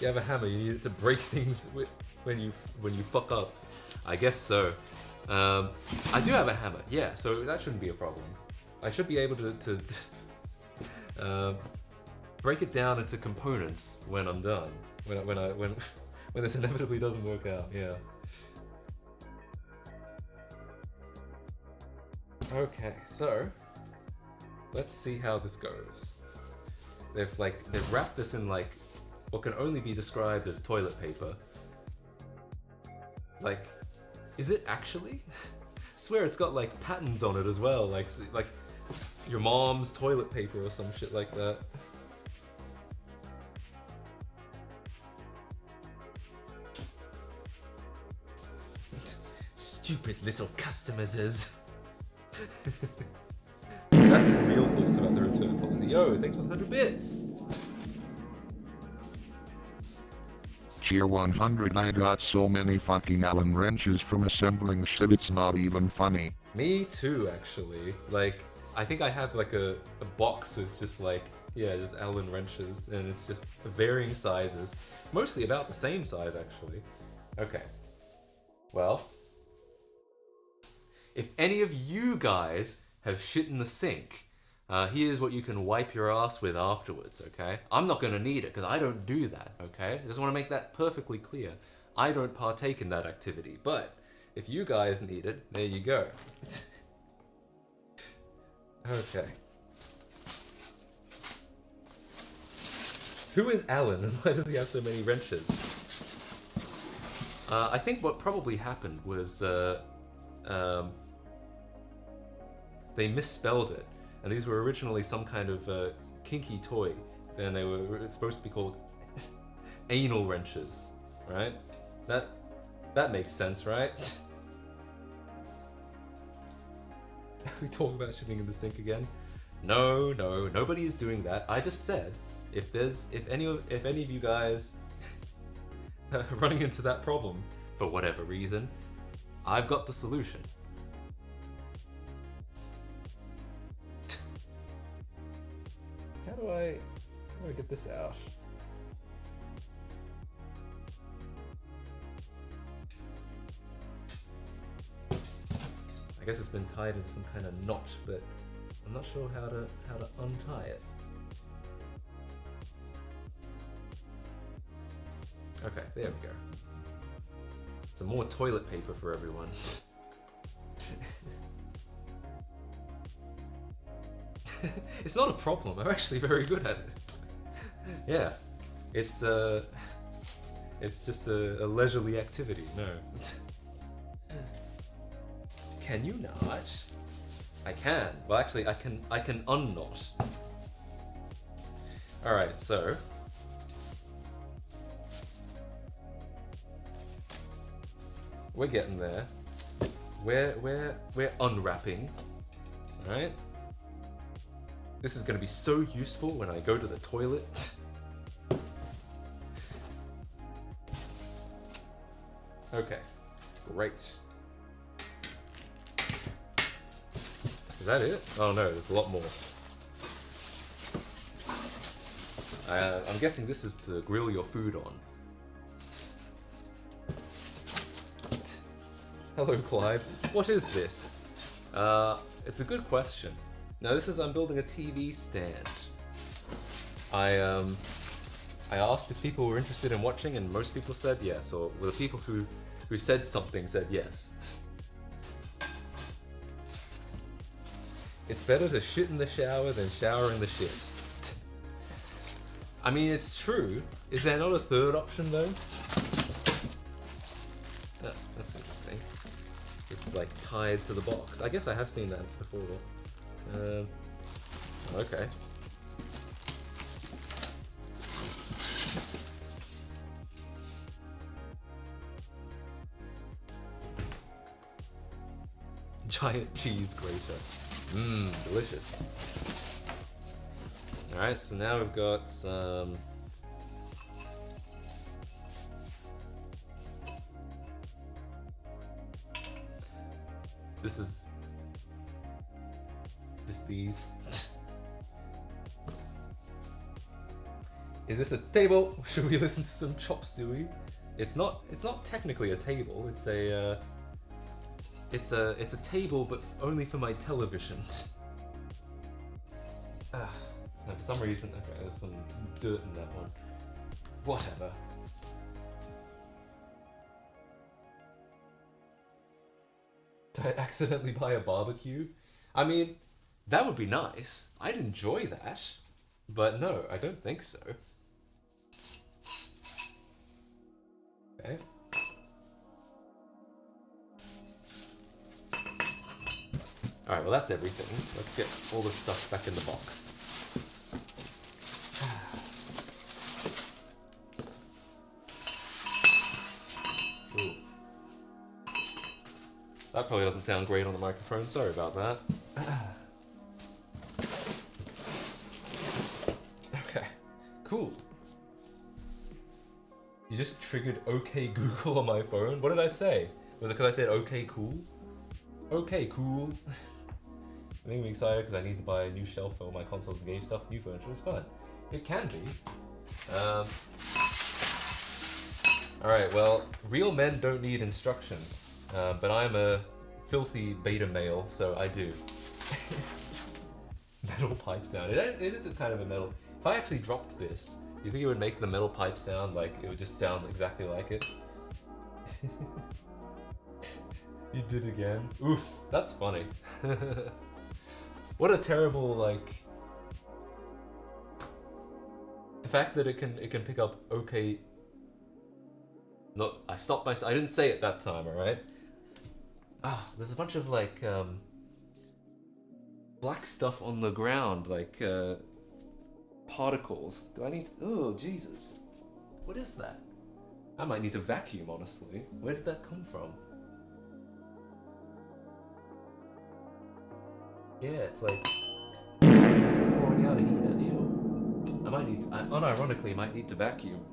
You have a hammer. You need it to break things when you fuck up. I guess so. I do have a hammer. Yeah, so that shouldn't be a problem. I should be able to break it down into components when I'm done. When this inevitably doesn't work out. Yeah. Okay, so let's see how this goes. They've wrapped this in like what can only be described as toilet paper. Like, is it actually? I swear it's got like patterns on it as well, like your mom's toilet paper or some shit like that. Stupid little customers. That's his real thoughts about the return policy. Yo, thanks for the 100 bits! Cheer 100. I got so many fucking Allen wrenches from assembling shit, it's not even funny. Me too, actually. Like, I think I have like a box that's just like, yeah, just Allen wrenches, and it's just varying sizes. Mostly about the same size, actually. Okay. Well, if any of you guys have shit in the sink, here's what you can wipe your ass with afterwards, okay? I'm not gonna need it, because I don't do that, okay? I just want to make that perfectly clear. I don't partake in that activity, but if you guys need it, there you go. Okay. Who is Alan, and why does he have so many wrenches? I think what probably happened was, they misspelled it, and these were originally some kind of kinky toy, and they were supposed to be called anal wrenches, right? That makes sense, right? We talk about shitting in the sink again? No, nobody is doing that. I just said if any of you guys are running into that problem for whatever reason, I've got the solution. How do I get this out? I guess it's been tied into some kind of knot, but I'm not sure how to untie it. Okay, there we go. some more toilet paper for everyone. It's not a problem. I'm actually very good at it. Yeah, it's just a leisurely activity. No. Can you not? I can. Well, actually, I can unknot. All right, so we're getting there. We're unwrapping. All right. This is going to be so useful when I go to the toilet. Okay, great. Is that it? Oh no, there's a lot more. I'm guessing this is to grill your food on. Hello, Clive. What is this? It's a good question. Now this is, I'm building a TV stand. I asked if people were interested in watching, and most people said yes, or well, the people who said something said yes. It's better to shit in the shower than shower in the shit. I mean, it's true. Is there not a third option though? Oh, that's interesting. This is like tied to the box. I guess I have seen that before. Okay. Giant cheese grater. Mmm, delicious. Alright, so now we've got some... This is... these. Is this a table? Should we listen to some chop suey? It's not technically a table, it's a table, but only for my television. No, for some reason, okay, there's some dirt in that one. Whatever. Did I accidentally buy a barbecue? I mean, that would be nice. I'd enjoy that. But no, I don't think so. Okay. Alright, well that's everything. Let's get all this stuff back in the box. Ooh. That probably doesn't sound great on the microphone, sorry about that. Okay, cool. You just triggered OK Google on my phone? What did I say? Was it because I said OK cool? OK cool. It made me excited because I need to buy a new shelf for all my consoles and game stuff. New furniture is fun. It can be. Alright, well, real men don't need instructions. But I'm a filthy beta male, so I do. Metal pipe sound. It is a kind of a metal. If I actually dropped this, you think it would make the metal pipe sound like it would just sound exactly like it? You did again. Oof, that's funny. What a terrible, like... The fact that it can pick up okay... No, I stopped myself. I didn't say it that time, alright? Ah, there's a bunch of, like, black stuff on the ground, like, particles. Do I need to... Oh, Jesus. What is that? I might need to vacuum, honestly. Where did that come from? Yeah, it's like... pouring out of here. Ew. I might need to... I unironically might need to vacuum.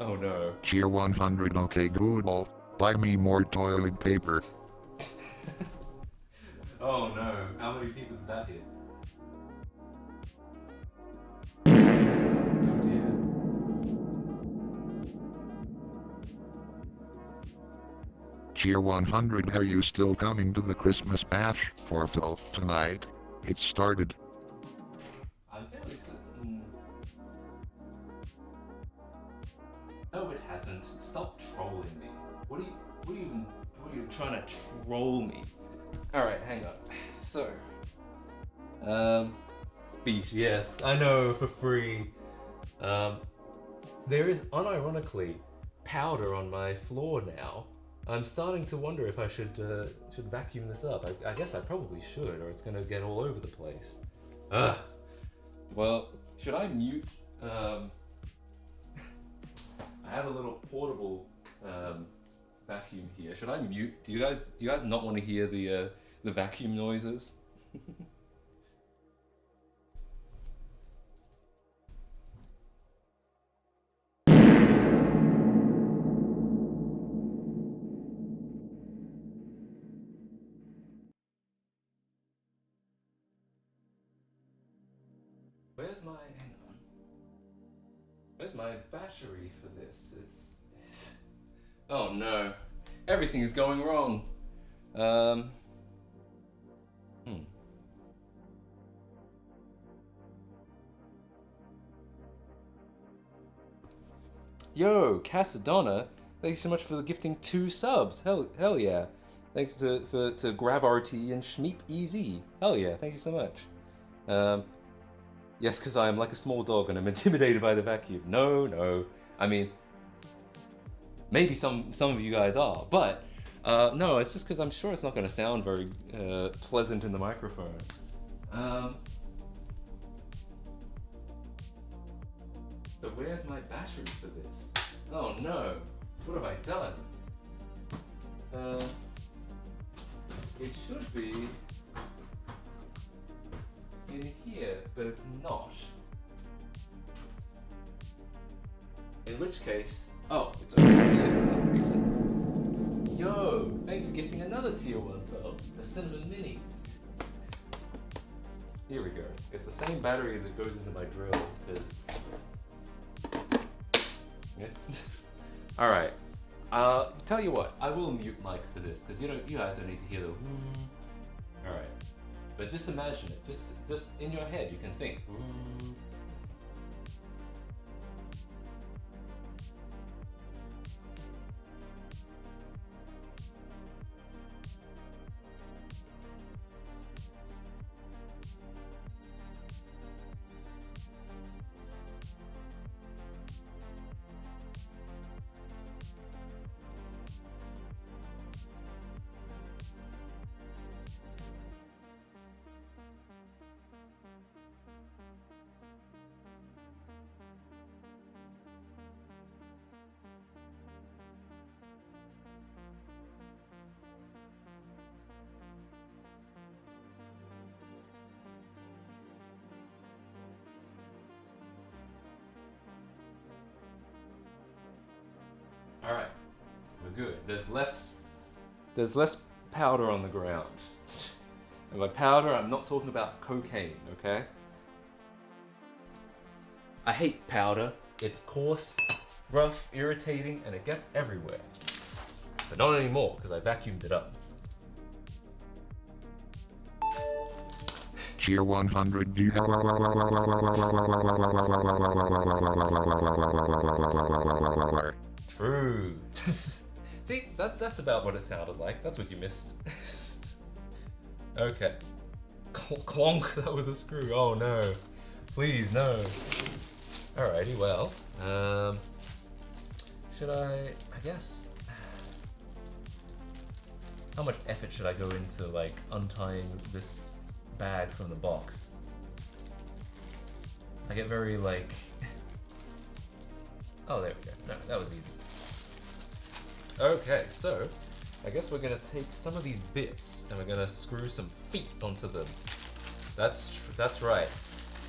Oh no. Cheer 100. Okay, Google. Buy me more toilet paper. Oh no. How many people did that hit? Oh dear. Cheer 100. Are you still coming to the Christmas bash for Phil tonight? It started. I'm fairly certain... No, it hasn't. Stop trolling me. What are you trying to troll me? Alright, hang on. So, beach, yes, I know, for free. There is unironically powder on my floor now. I'm starting to wonder if I should vacuum this up. I guess I probably should, or it's gonna get all over the place. Ugh. Well, should I mute? I have a little portable vacuum here. Should I mute? Do you guys not want to hear the vacuum noises? Where's my battery for this? Oh no. Everything is going wrong. Yo, Casadonna, thanks so much for gifting 2 subs. Hell yeah. Thanks to GravRT and Schmeep EZ. Hell yeah, thank you so much. Yes, because I am like a small dog and I'm intimidated by the vacuum. No. I mean, maybe some of you guys are, but no, it's just because I'm sure it's not going to sound very pleasant in the microphone. So where's my battery for this? Oh no, what have I done? It should be in here, but it's not. In which case, oh, it's over here for some reason. Yo, thanks for gifting another tier 1 sub, the Cinnamon Mini. Here we go. It's the same battery that goes into my drill, because... Yeah. Alright. Tell you what, I will mute Mike for this, because you guys don't need to hear the... Alright. But just imagine it. Just in your head, you can think. Alright, we're good. There's less powder on the ground. And by powder, I'm not talking about cocaine, okay? I hate powder. It's coarse, rough, irritating, and it gets everywhere. But not anymore, because I vacuumed it up. Tier 100 True. See, that's about what it sounded like. That's what you missed. Okay. Clonk, that was a screw. Oh no. Please, no. Alrighty, well. Should I guess... How much effort should I go into, like, untying this bag from the box? I get very, like... Oh, there we go. No, that was easy. Okay, so I guess we're gonna take some of these bits and we're gonna screw some feet onto them. That's right.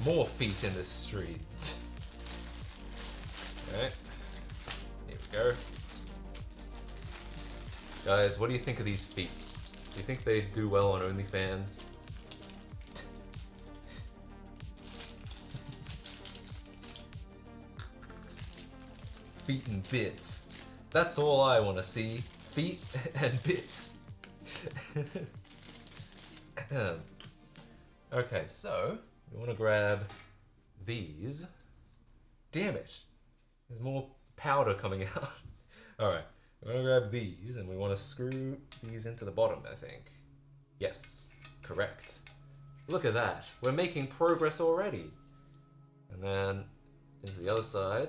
More feet in this street. Okay. Here we go. Guys, what do you think of these feet? Do you think they do well on OnlyFans? Feet and bits. That's all I want to see. Feet and bits. Okay, so we want to grab these. Damn it. There's more powder coming out. Alright, we're gonna grab these and we want to screw these into the bottom, I think. Yes, correct. Look at that. We're making progress already. And then into the other side.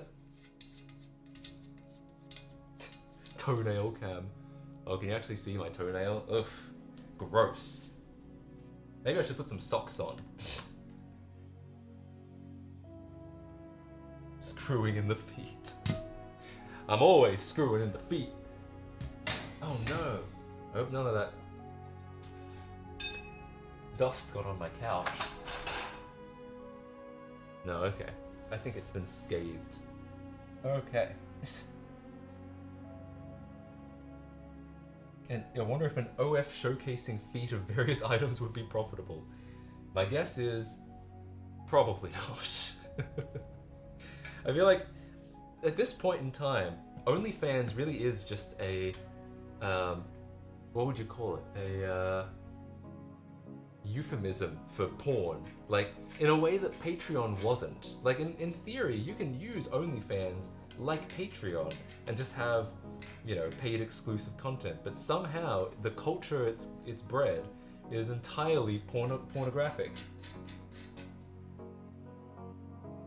Toenail cam. Oh, can you actually see my toenail? Ugh, gross. Maybe I should put some socks on. Screwing in the feet. I'm always screwing in the feet. Oh no. I hope none of that dust got on my couch. No, okay. I think it's been scathed. Okay. And I wonder if an OF showcasing feet of various items would be profitable. My guess is probably not. I feel like at this point in time, OnlyFans really is just a what would you call it? A euphemism for porn. Like, in a way that Patreon wasn't. Like, in theory, you can use OnlyFans like Patreon and just have, you know, paid exclusive content. But somehow, the culture it's bred is entirely pornographic.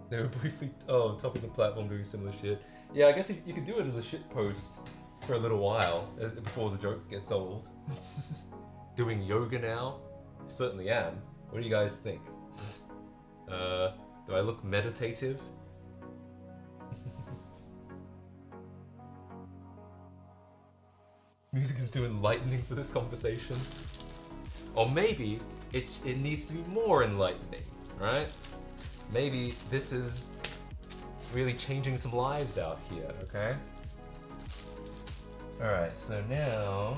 They were briefly, top of the platform doing similar shit. Yeah, I guess if you could do it as a shit post for a little while before the joke gets old. Doing yoga now? Certainly am. What do you guys think? Do I look meditative? Music is too enlightening for this conversation. Or maybe it needs to be more enlightening, right? Maybe this is really changing some lives out here, okay? Alright, so now...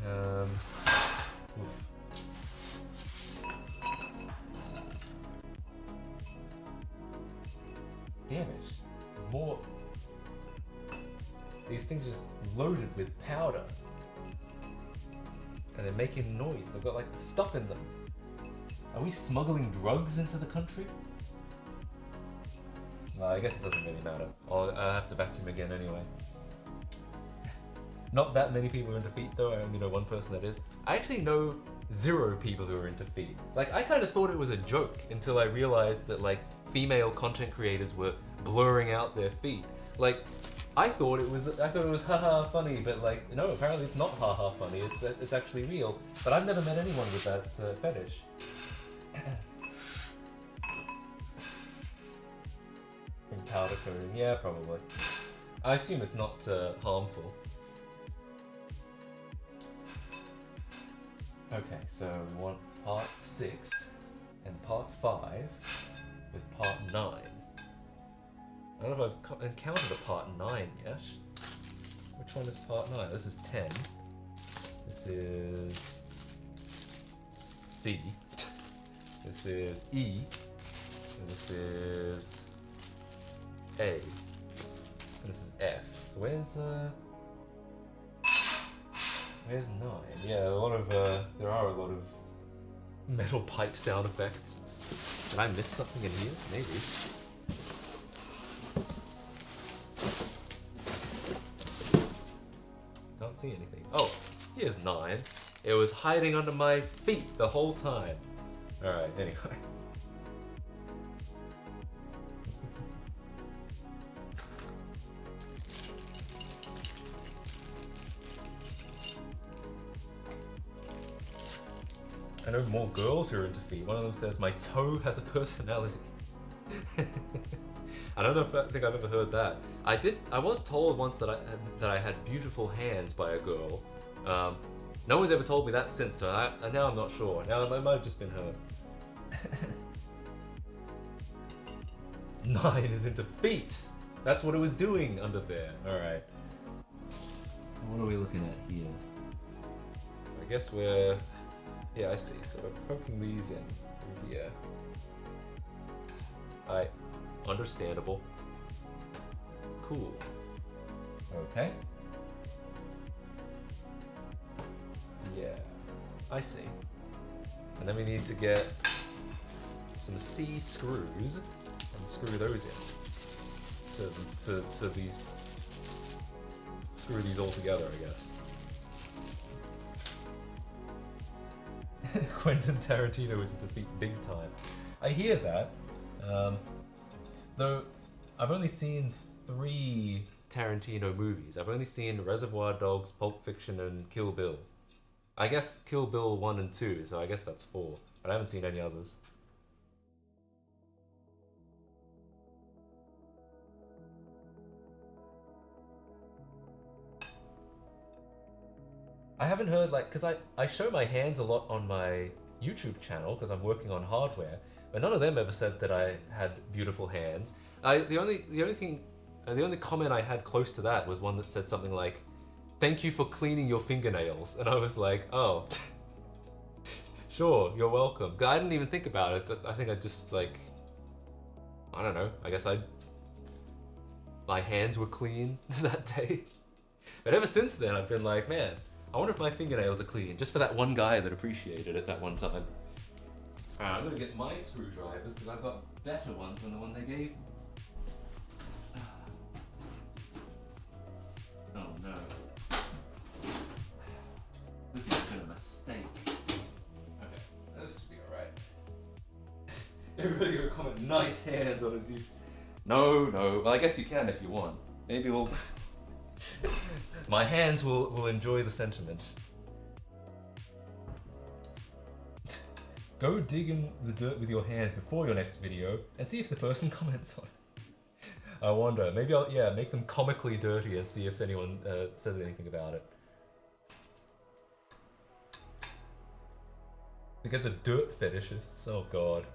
oof. Damn it. More... These things are just loaded with powder. And they're making noise. They've got like stuff in them. Are we smuggling drugs into the country? Well, I guess it doesn't really matter. I'll have to vacuum again anyway. Not that many people are into feet though, I only know one person that is. I actually know 0 people who are into feet. Like, I kind of thought it was a joke until I realized that, like, female content creators were blurring out their feet. Like, I thought it was haha funny, but like, no, apparently it's not haha funny, it's actually real. But I've never met anyone with that fetish. In powder coating, yeah, probably. I assume it's not harmful. Okay, so we want part 6 and part 5 with part 9. I don't know if I've encountered a part 9 yet. Which one is part 9? This is 10. This is C. This is E. And this is A. And this is F. Where's 9? Yeah, there are a lot of metal pipe sound effects. Did I miss something in here? Maybe. Can't see anything. Oh, here's 9. It was hiding under my feet the whole time. Alright, anyway. I know more girls who are into feet. One of them says, my toe has a personality. I don't know if I think I've ever heard that. I was told once that I had beautiful hands by a girl. No one's ever told me that since, so now I'm not sure. Now it might have just been her. 9 is into feet. That's what it was doing under there. Alright. What are we looking at here? I guess we're... Yeah, I see. So we're poking these in through here. Alright. Understandable. Cool. Okay. Yeah. I see. And then we need to get some C screws and screw those in to these screw these all together, I guess. Quentin Tarantino is a defeat big time. I hear that. Though I've only seen 3 Tarantino movies. I've only seen Reservoir Dogs, Pulp Fiction, and Kill Bill. I guess Kill Bill 1 and 2, so I guess that's 4. But I haven't seen any others. I haven't heard, like, because I show my hands a lot on my YouTube channel because I'm working on hardware, but none of them ever said that I had beautiful hands. The only comment I had close to that was one that said something like, "Thank you for cleaning your fingernails," and I was like, oh, sure, you're welcome. I didn't even think about it. I think I just like, I don't know. I guess my hands were clean that day, but ever since then I've been like, man, I wonder if my fingernails are clean, just for that one guy that appreciated it that one time. Alright, I'm gonna get my screwdrivers because I've got better ones than the one they gave me. Oh no. This might have been a mistake. Okay, this should be alright. Everybody gonna comment nice hands on his YouTube. No. Well, I guess you can if you want. Maybe we'll... My hands will enjoy the sentiment. Go dig in the dirt with your hands before your next video and see if the person comments on it. I wonder. Maybe I'll make them comically dirty and see if anyone says anything about it. To get the dirt fetishists. Oh god.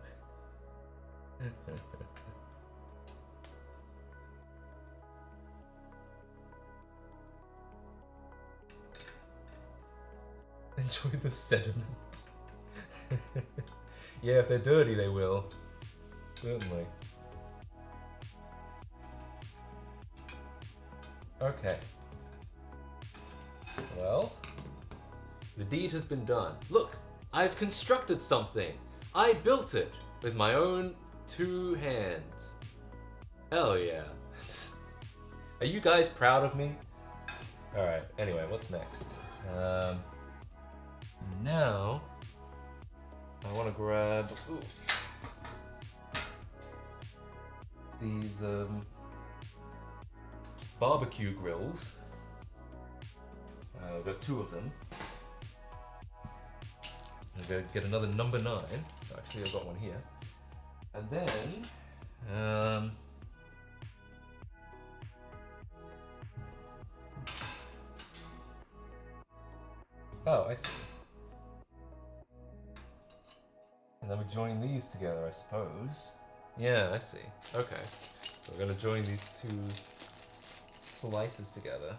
Enjoy the sediment. Yeah, if they're dirty, they will. Certainly. Okay. Well, the deed has been done. Look, I've constructed something. I built it with my own 2 hands. Hell yeah. Are you guys proud of me? Alright, anyway, what's next? Now, I want to grab these barbecue grills. I've got 2 of them. I'm going to get another number 9. Actually, I've got one here. And then, oh, I see. And then we join these together, I suppose. Yeah, I see. Okay. So we're gonna join these 2 slices together.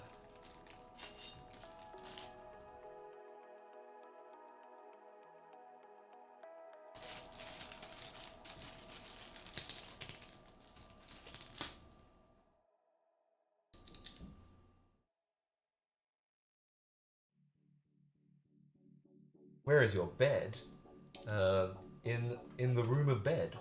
Where is your bed? In the room of bed.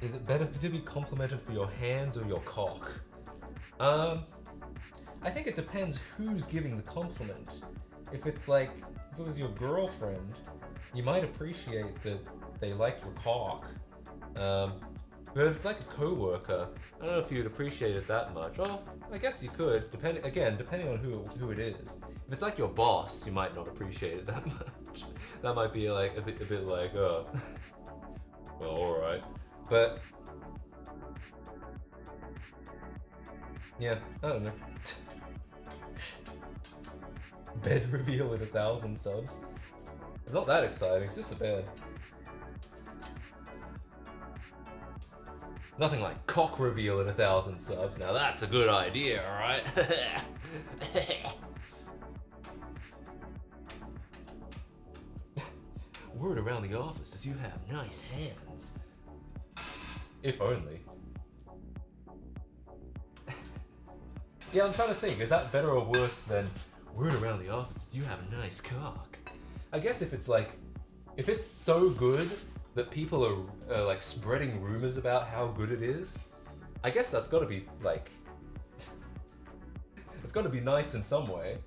Is it better to be complimented for your hands or your cock? I think it depends who's giving the compliment. If it's like, if it was your girlfriend, you might appreciate that they like your cock. But if it's like a co-worker, I don't know if you'd appreciate it that much. Well, I guess you could, depending on who it is. If it's like your boss, you might not appreciate it that much. That might be like a bit like, oh, well, all right. But yeah, I don't know. Bed reveal at 1,000 subs. It's not that exciting. It's just a bed. Nothing like cock reveal at 1,000 subs. Now that's a good idea, alright? Word around the office is you have nice hands. If only. Yeah, I'm trying to think, is that better or worse than word around the office is you have a nice cock? I guess if it's so good that people are like spreading rumors about how good it is, I guess that's got to be like, it's got to be nice in some way.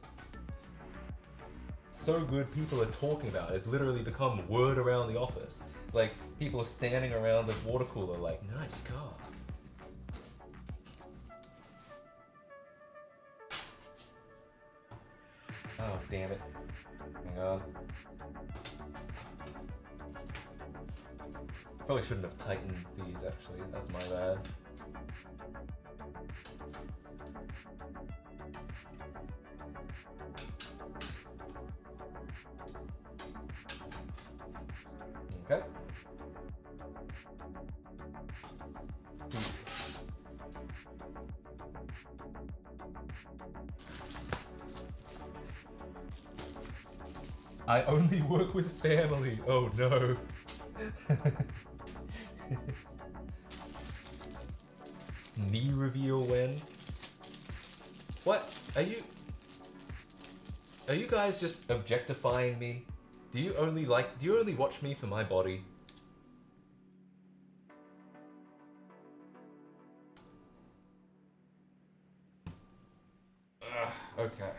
So good, people are talking about it. It's literally become word around the office. Like, people are standing around the water cooler like, nice car. Oh, damn it. Hang on. Probably shouldn't have tightened these, actually. That's my bad. Okay. I only work with family. Oh no. Knee reveal when? What? Are you guys just objectifying me? Do you only watch me for my body? Ugh, okay.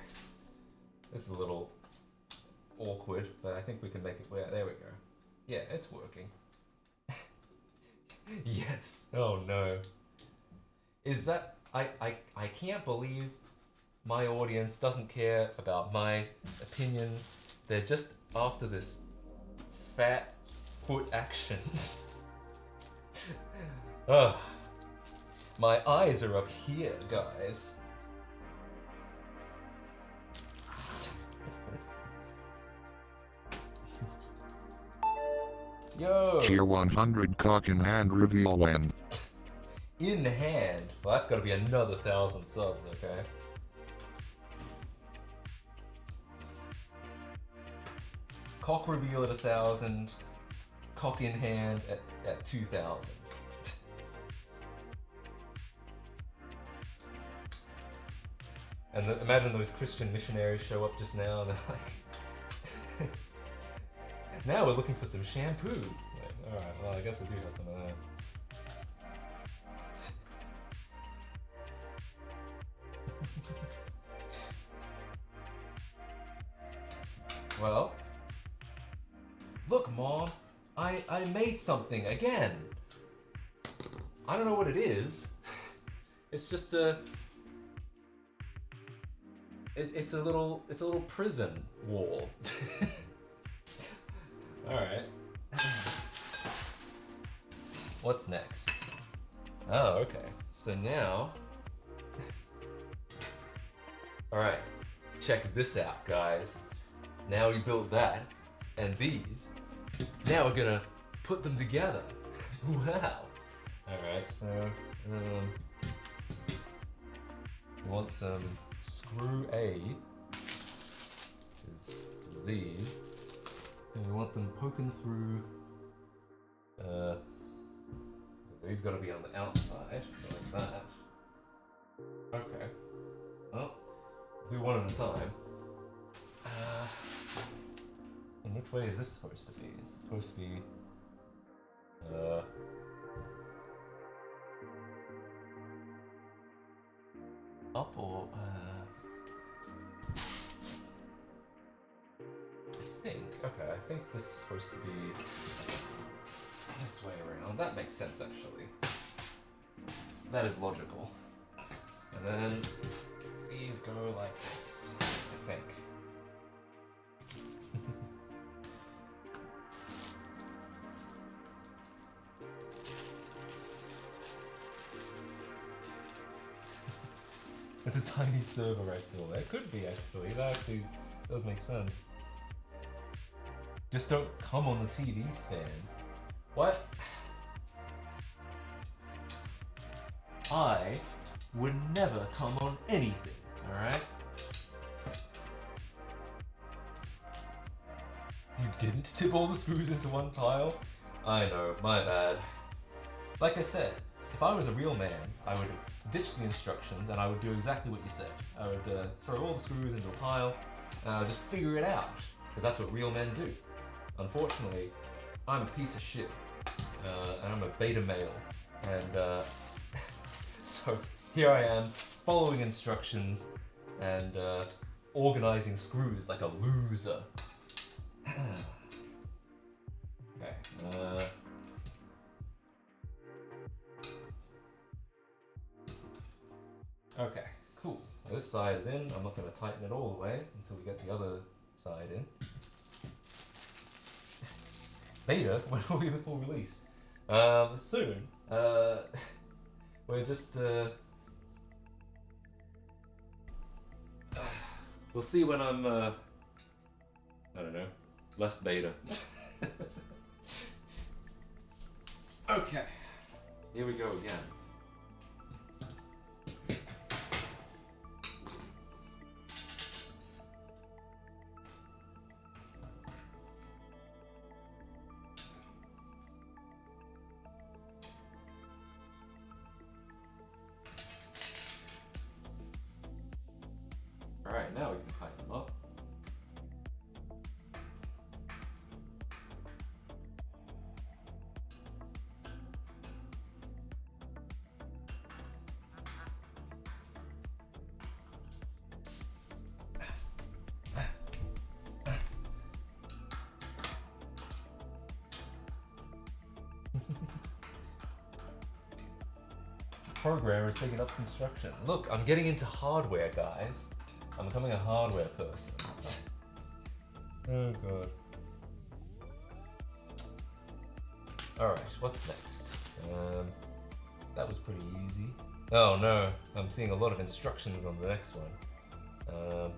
This is a little awkward, but I think we can make it work. There we go. Yeah, it's working. Yes. Oh no. Is that I can't believe my audience doesn't care about my opinions. They're just after this fat foot action. Ugh. My eyes are up here, guys. Yo! Tier 100 cock in hand reveal when. In hand. Well, that's gotta be another 1,000 subs, okay? Cock reveal at 1,000. Cock in hand at 2,000. And imagine those Christian missionaries show up just now and they're like, now we're looking for some shampoo. Like, alright, well I guess we do have some of that. Well, look Mom, I made something again. I don't know what it is. It's just a it's a little prison wall. Alright. What's next? Oh, okay. So now... Alright. Check this out, guys. Now we built that, and these. Now we're gonna put them together. Wow. Alright, so... we want some screw A, which is these. And we want them poking through, these gotta be on the outside, so like that. Okay. Well, do one at a time. And which way is this supposed to be? Is it supposed to be, up or, okay, I think this is supposed to be this way around. That makes sense, actually. That is logical. And then these go like this, I think. It's a tiny server, I feel. It could be, actually. That actually does make sense. Just don't come on the TV stand. What? I would never come on anything, alright? You didn't tip all the screws into one pile? I know, my bad. Like I said, if I was a real man, I would ditch the instructions and I would do exactly what you said. I would throw all the screws into a pile and I would just figure it out, because that's what real men do. Unfortunately, I'm a piece of shit, and I'm a beta male, and so here I am following instructions and organizing screws like a loser. Okay. Okay, cool. This side is in. I'm not going to tighten it all the way until we get the other side in. Beta? When will be the full release? Soon. We're just, we'll see when I'm, I don't know, less beta. Okay. Here we go again. Alright, now we can tighten them up. Programmer is taking up construction. Look, I'm getting into hardware, guys. I'm becoming a hardware person. Oh god. Alright, what's next? That was pretty easy. Oh no, I'm seeing a lot of instructions on the next one.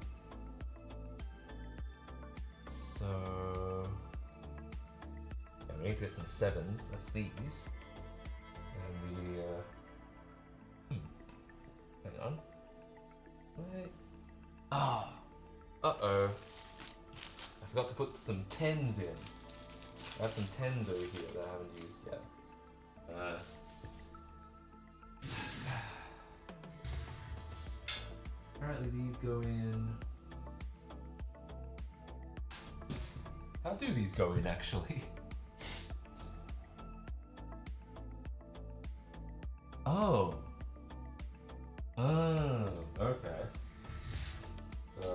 So... yeah, we need to get some 7s, that's these. And the, hang on. Wait. Ah! Uh-oh. I forgot to put some 10s in. I have some 10s over here that I haven't used yet. Apparently these go in... how do these go in, actually? Oh! Oh, okay. So,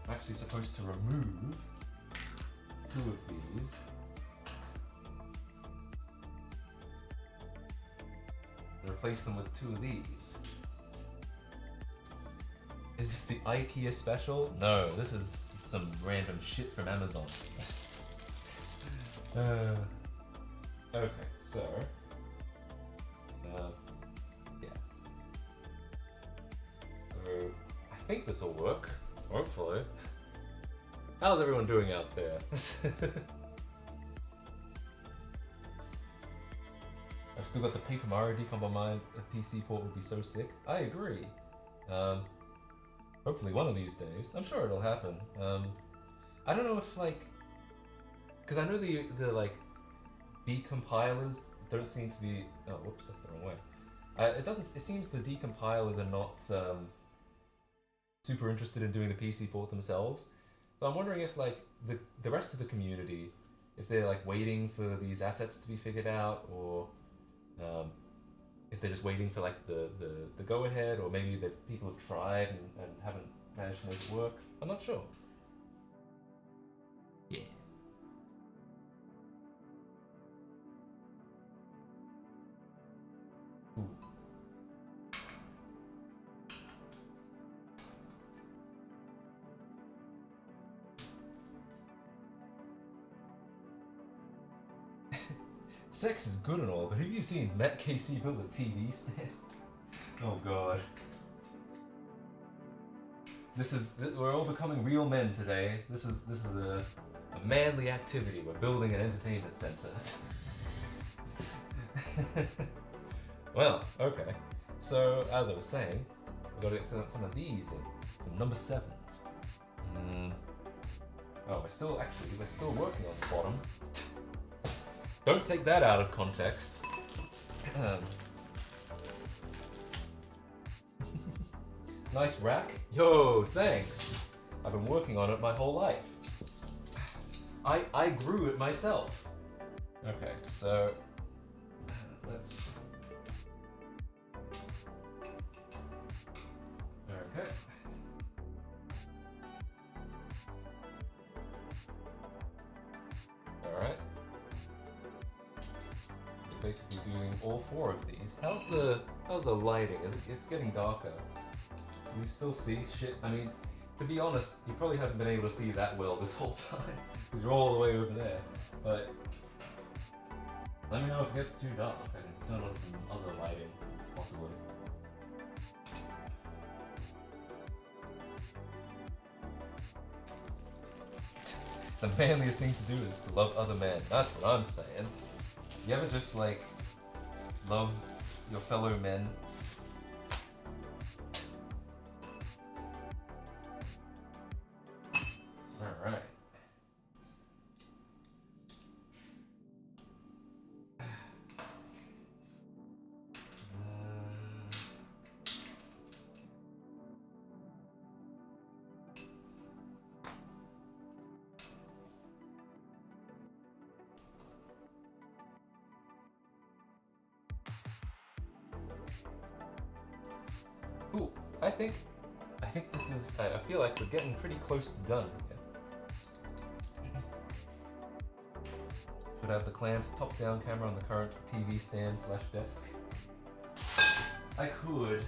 I'm actually supposed to remove 2 of these. And replace them with 2 of these. Is this the IKEA special? No, this is just some random shit from Amazon. Okay, so... yeah. So, I think this will work. Hopefully. How's everyone doing out there? I've still got the Paper Mario decomp on mine. A PC port would be so sick. I agree. Hopefully one of these days. I'm sure it'll happen. I don't know if like... because I know the like decompilers don't seem to be... oh, whoops, that's the wrong way. It seems the decompilers are not super interested in doing the PC port themselves. So I'm wondering if like the rest of the community, if they're like waiting for these assets to be figured out, or if they're just waiting for like the go ahead, or maybe people have tried and haven't managed to make it work. I'm not sure. Yeah. Ooh. Sex is good and all, but have you seen Matt KC build a TV stand? Oh god. We're all becoming real men today. This is a manly activity. We're building an entertainment center. Well, okay. So, as I was saying, we've got to get some of these in. Some number 7s. Oh, we're still working on the bottom. Don't take that out of context. Nice rack. Yo, thanks. I've been working on it my whole life. I grew it myself. Okay, so let's. Okay. All right. We're basically doing all 4 of these. How's the lighting? It's getting darker. Do you still see shit? I mean, to be honest, you probably haven't been able to see that well this whole time because you're all the way over there. But let me know if it gets too dark. I can turn on some other lighting, possibly. The manliest thing to do is to love other men. That's what I'm saying. You ever just like love your fellow men? Alright. Cool. I think this is. I feel like we're getting pretty close to done here. Should have the clamps top-down camera on the current TV stand / desk. I could.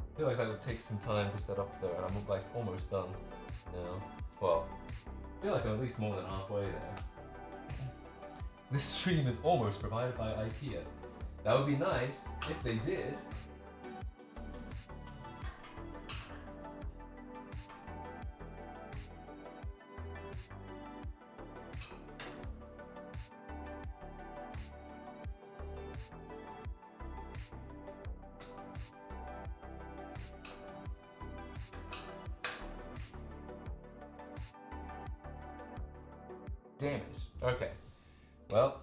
I feel like that would take some time to set up though, and I'm like almost done now. Well, I feel like I'm at least more than halfway there. This stream is almost provided by IKEA. That would be nice if they did. Damn it. Okay. Well.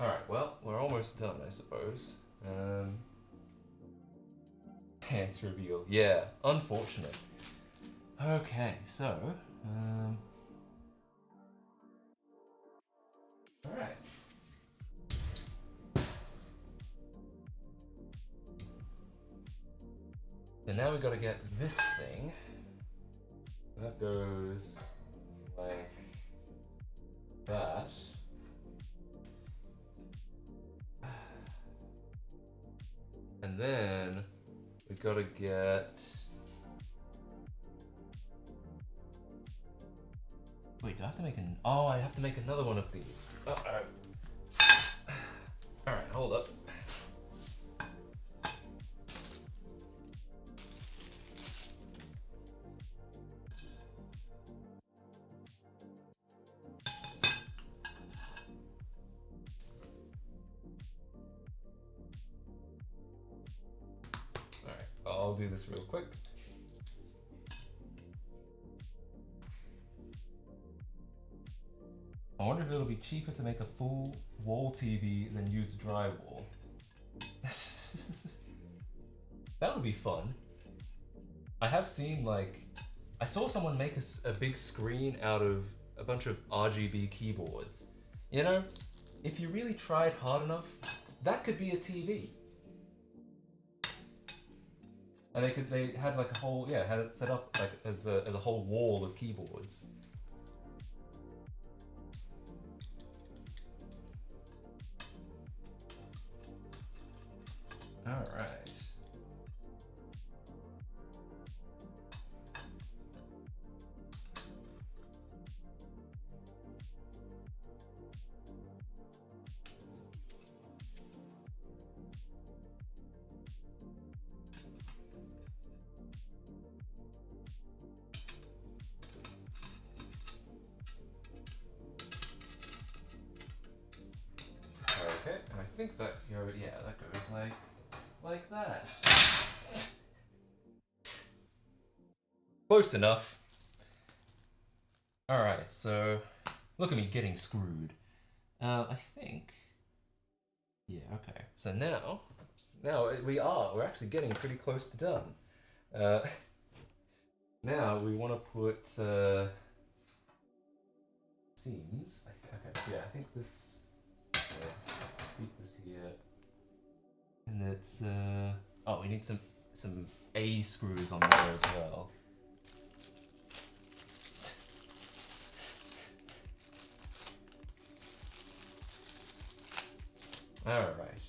Alright, well, we're almost done, I suppose. Pants reveal. Yeah, unfortunate. Okay, so, alright. So now we gotta get this thing. That goes like that. And then we gotta get. Wait, do I have to make an? Oh, I have to make another one of these. Alright, hold up. Alright, I'll do this real quick. I wonder if it'll be cheaper to make a full wall TV than use drywall. That would be fun. I have seen I saw someone make a big screen out of a bunch of RGB keyboards. You know, if you really tried hard enough, that could be a TV. And they had like a whole, had it set up like as a whole wall of keyboards. Alright. think that goes, yeah, that goes like that. Close enough. Alright, so look at me getting screwed. I think, yeah, okay. So now we're actually getting pretty close to done. Now we want to put seams. Okay, yeah, I think this. Keep this here, and it's oh, we need some A screws on there as well. All right.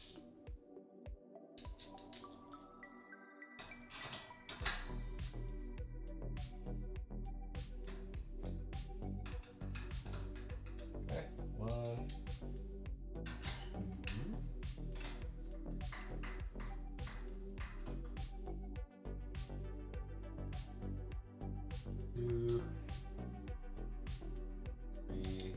Okay, 1, 2, 3,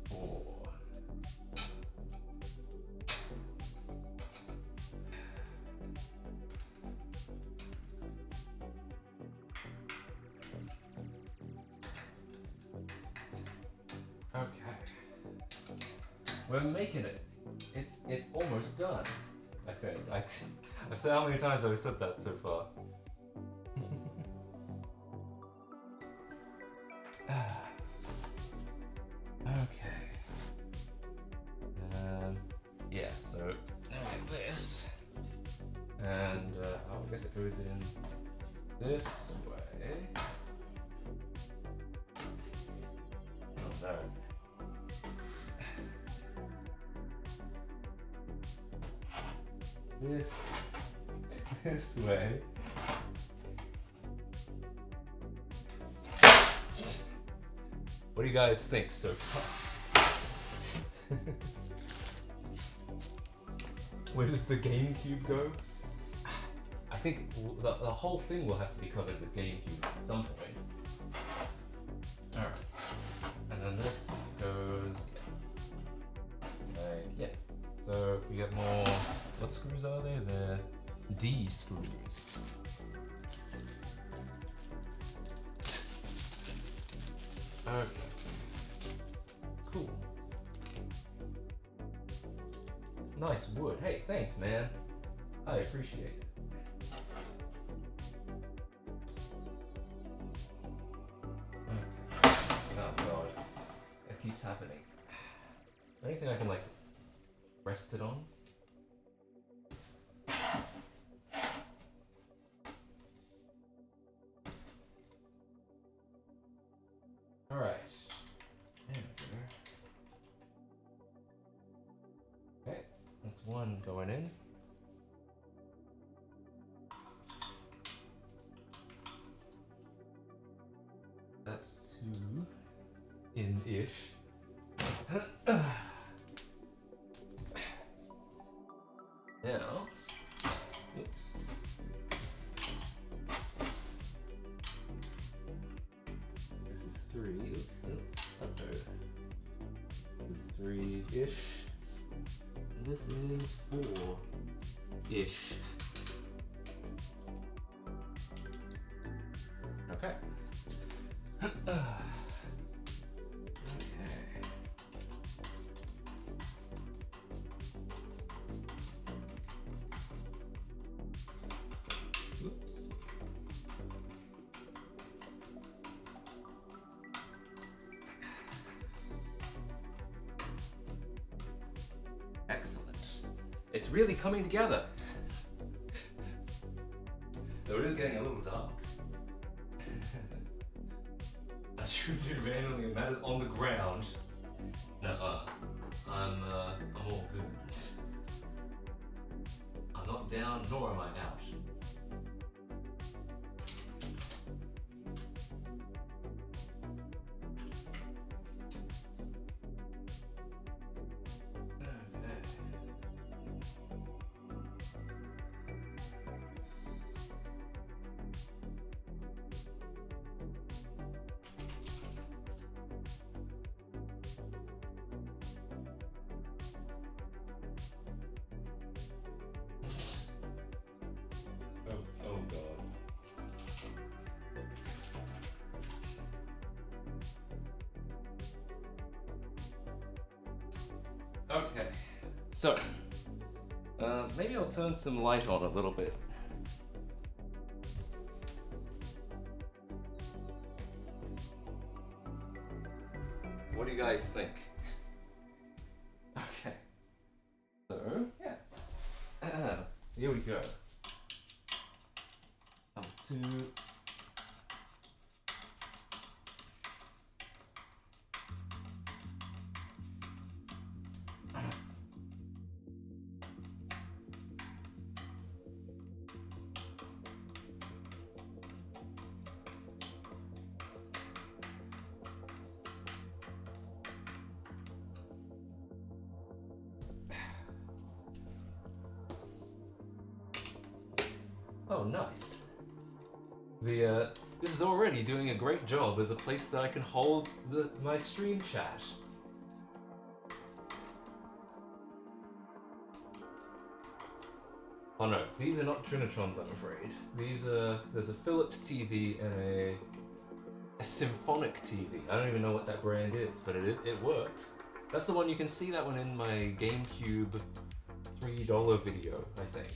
4. Okay. We're making it. It's almost done. I think. I've said how many times I've said that so far. Okay. Yeah. So like this, and oh, I guess it goes in this way. Oh no. This way. What do you guys think so far? Where does the GameCube go? I think the whole thing will have to be covered with GameCubes at some point. Alright. And then this goes, like, yeah. So we get more, what screws are they? They're D screws. Okay. Cool. Nice wood. Hey, thanks, man. I appreciate it. Okay. Oh god. It keeps happening. Anything I can, like, rest it on? Alright. There we go. Okay, that's one going in. That's 2 in-ish. Now, oops. This is 3. Okay. This is 3-ish. And this is 4-ish. Okay. Okay. Oops. Excellent. It's really coming together. Though it is getting a little dark. I should do manually and that is on the ground. Nuh-uh. I'm all good. I'm not down, nor am I out. Okay, so maybe I'll turn some light on a little bit. What do you guys think? Okay, so yeah, here we go. Number 2. Oh, nice. This is already doing a great job as a place that I can hold my stream chat. Oh no, these are not Trinitrons, I'm afraid. There's a Philips TV and a Symphonic TV. I don't even know what that brand is, but it works. That's the one, you can see that one in my GameCube $3 video, I think.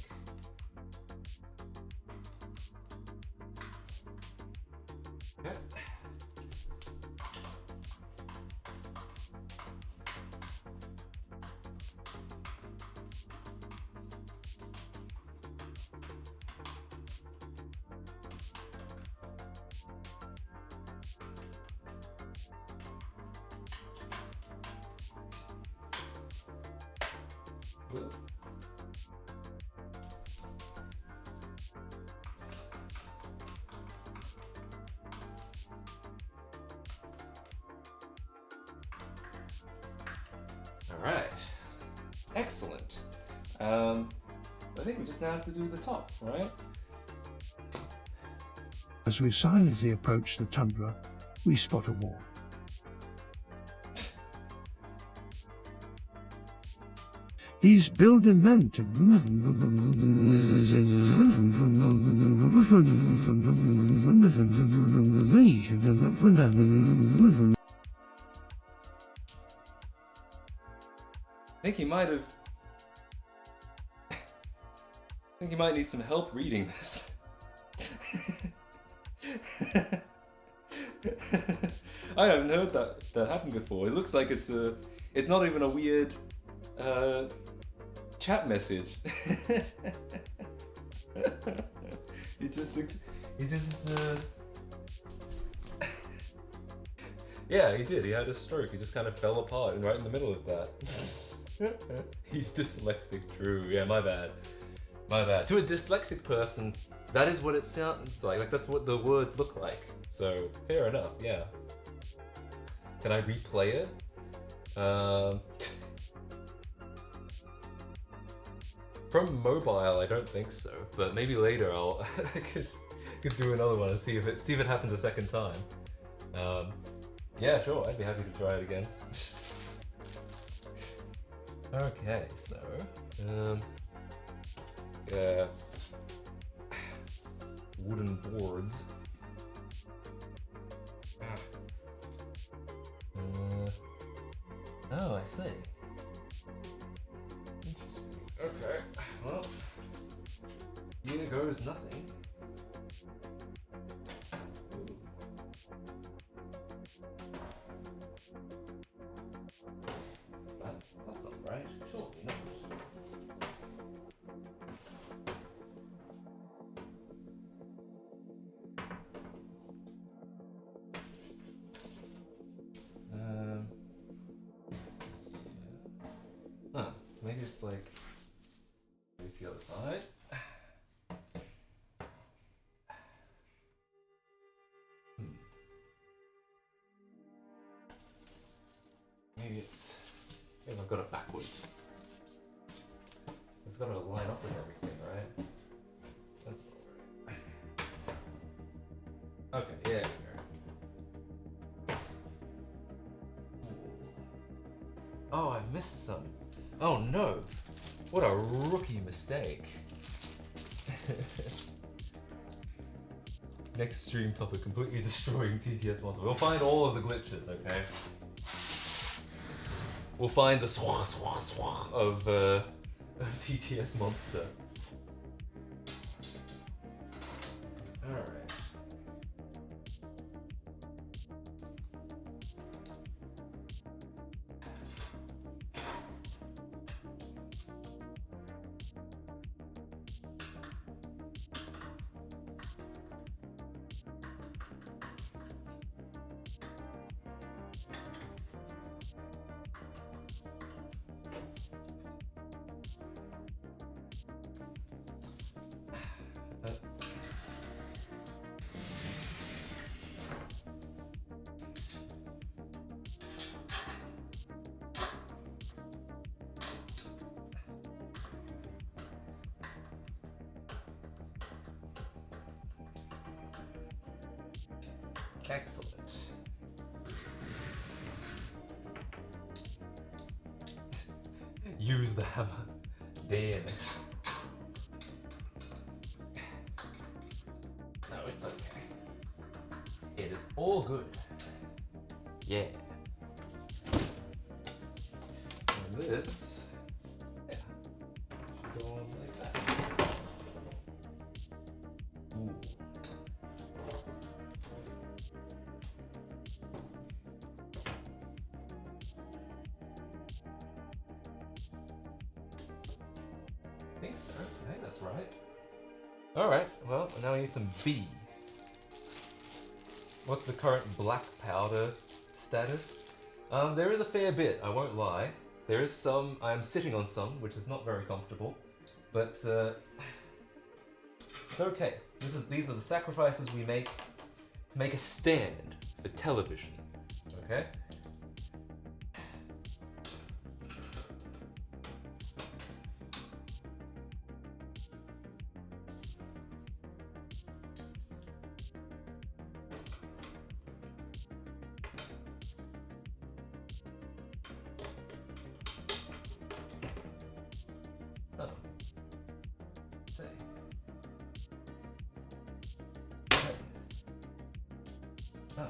Okay. Alright. Excellent. I think we just now have to do the top, right? As we silently approach the tundra, we spot a wall. He's building them to... I think he might have... I think he might need some help reading this. I haven't heard that happen before. It looks like it's not even a weird chat message. he just yeah, he did. He had a stroke. He just kind of fell apart right in the middle of that. He's dyslexic, true. Yeah, my bad. My bad. To a dyslexic person, that is what it sounds like. Like, that's what the words look like. So, fair enough, yeah. Can I replay it? From mobile, I don't think so. But maybe later I could do another one and see if it happens a second time. Yeah, sure. I'd be happy to try it again. Okay, so yeah, wooden boards. Oh, I see. Interesting. Okay, well, here goes nothing. That's not right. Surely not. Huh, maybe it's like, maybe it's the other side. Maybe I've got it backwards. It's got to line up with everything, right? That's not right. Okay, yeah, here. Oh, I've missed some. Oh no! What a rookie mistake. Next stream topic, completely destroying TTS once. We'll find all of the glitches, okay? we'll find the swah swah swah of TTS Monster. Alright. Excellent. Use the hammer. Damn it. No, it's okay. It is all good. Yeah. And this, yeah, should go on like that. Ooh. I think so. I think that's right. Alright, well, now we need some B. What's the current black powder status? There is a fair bit, I won't lie. There is some, I'm sitting on some, which is not very comfortable. But, it's okay. These are the sacrifices we make to make a stand for television. Okay? Oh. Say. Hey. Oh.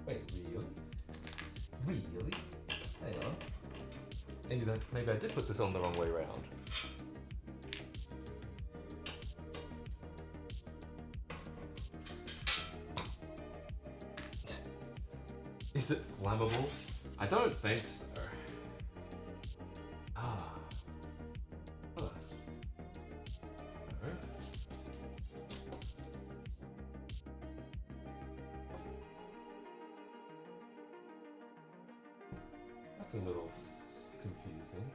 Wait, really? Really? Hang on. Maybe I did put this on the wrong way around. Is it flammable? I don't think so. Ah. Huh. No. That's a little confusing.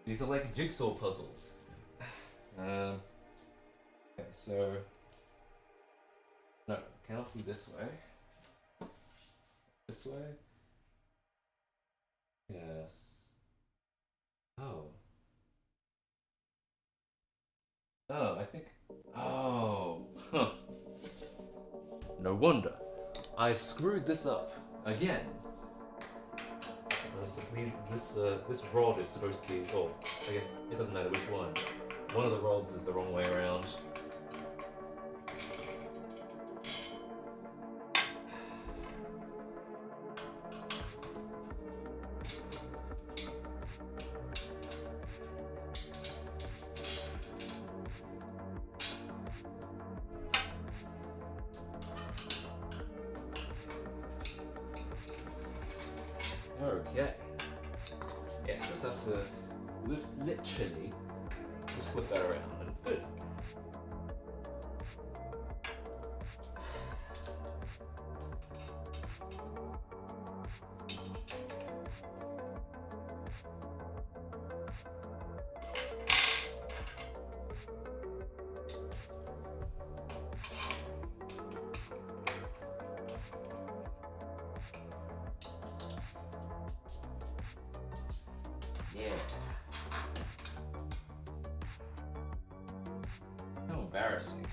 These are like jigsaw puzzles. Okay, so no, cannot be this way. This way? Yes. Oh. Oh, I think. Oh. Huh. No wonder. I've screwed this up again. This rod is supposed to be. Oh, I guess it doesn't matter which one. One of the rods is the wrong way around. Okay. Yes, just have to literally just flip that around and it's good. Yeah. How embarrassing.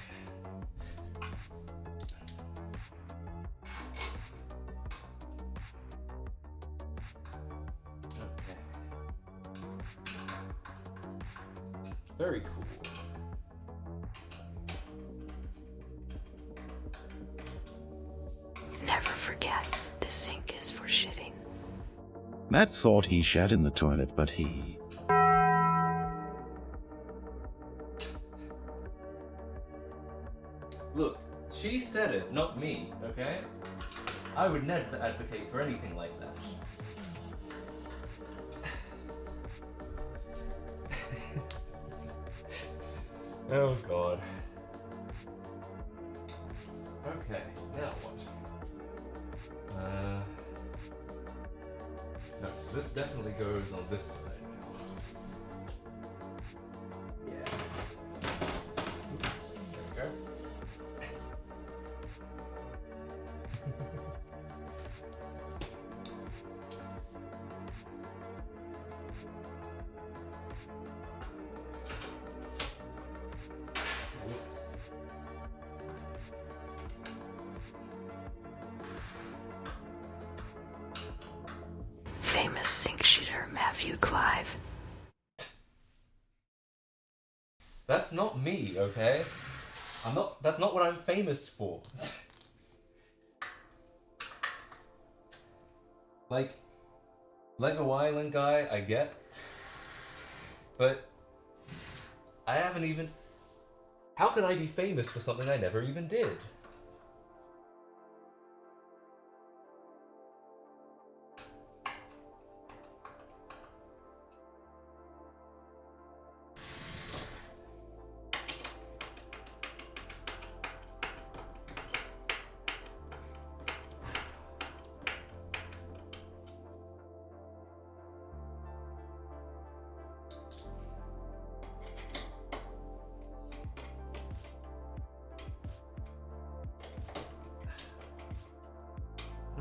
Okay. Very cool. forget, the sink is for shitting. Matt thought he shat in the toilet, but he... Look, she said it, not me, okay? I would never advocate for anything like that. Oh god. Okay, now what? No, so this definitely goes on this side now. Yeah. There we go. Whoops. Famous sink shitter Matthew Clive. That's not me, okay? That's not what I'm famous for. Like, Lego Island guy, I get. But, I haven't even... How can I be famous for something I never even did?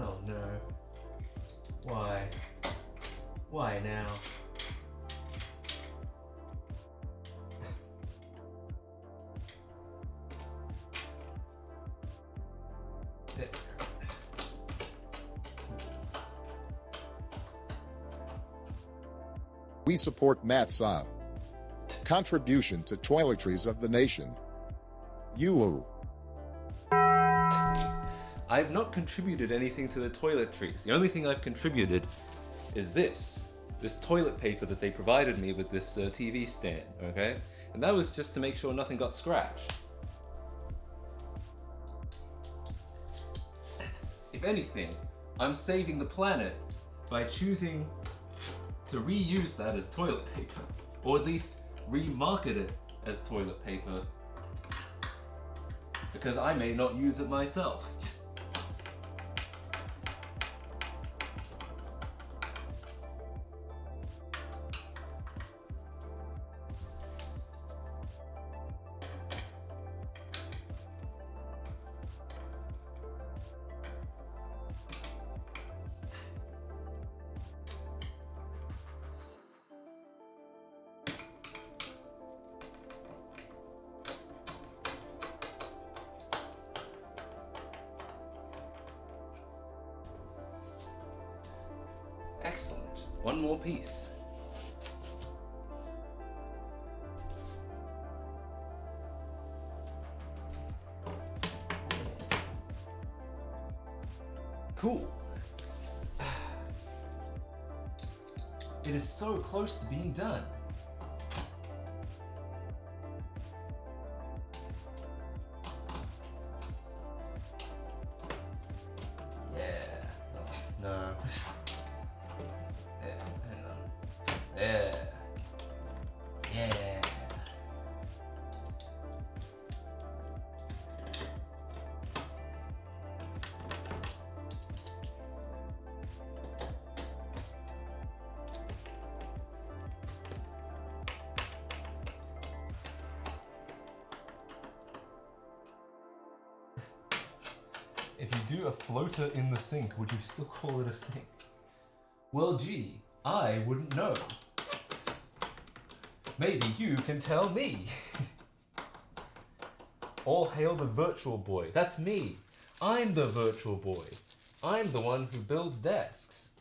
Oh no. Why? Why now? We support Matt Saab. Contribution to toiletries of the nation. You. I've not contributed anything to the toiletries. The only thing I've contributed is this toilet paper that they provided me with this TV stand, okay? And that was just to make sure nothing got scratched. If anything, I'm saving the planet by choosing to reuse that as toilet paper, or at least remarket it as toilet paper, because I may not use it myself. Excellent. One more piece. Cool. It is so close to being done. Yeah. Oh, no. Yeah, hang on. Yeah. Yeah. If you do a floater in the sink, would you still call it a sink? Well, gee, I wouldn't know. Maybe you can tell me. All hail the virtual boy. That's me. I'm the virtual boy. I'm the one who builds desks.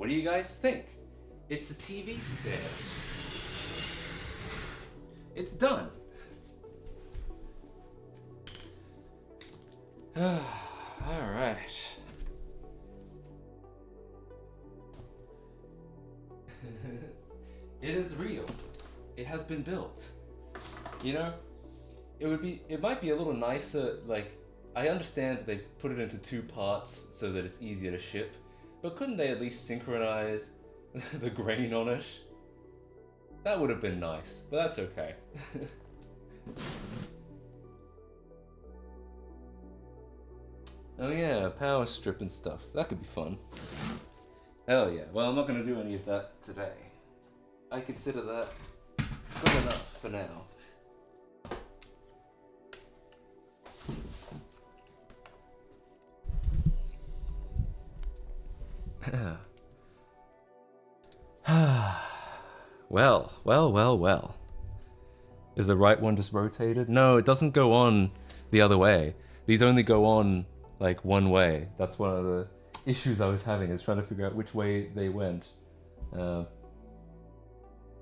What do you guys think? It's a TV stand. It's done. Alright. It is real. It has been built. You know, it might be a little nicer, like, I understand that they put it into 2 parts so that it's easier to ship, but couldn't they at least synchronize the grain on it? That would have been nice, but that's okay. Oh yeah, power strip and stuff. That could be fun. Hell yeah. Well, I'm not going to do any of that today. I consider that good enough for now. Well. Is the right one just rotated? No, it doesn't go on the other way. These only go on, like, one way. That's one of the issues I was having, is trying to figure out which way they went.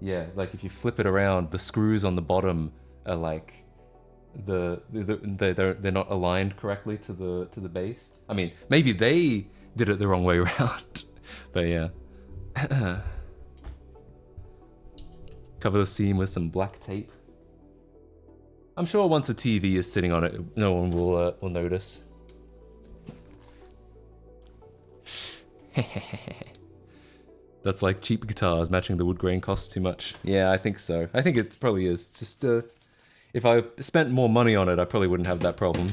Yeah, like, if you flip it around, the screws on the bottom are, like, they're not aligned correctly to the base. I mean, maybe they did it the wrong way around. But yeah. Cover the seam with some black tape. I'm sure once a TV is sitting on it, no one will notice. That's like cheap guitars matching the wood grain costs too much. Yeah, I think so. I think it probably is. Just if I spent more money on it, I probably wouldn't have that problem.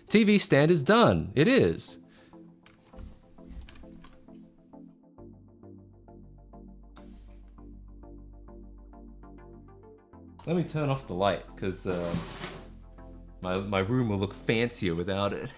TV stand is done. It is. Let me turn off the light, because my room will look fancier without it.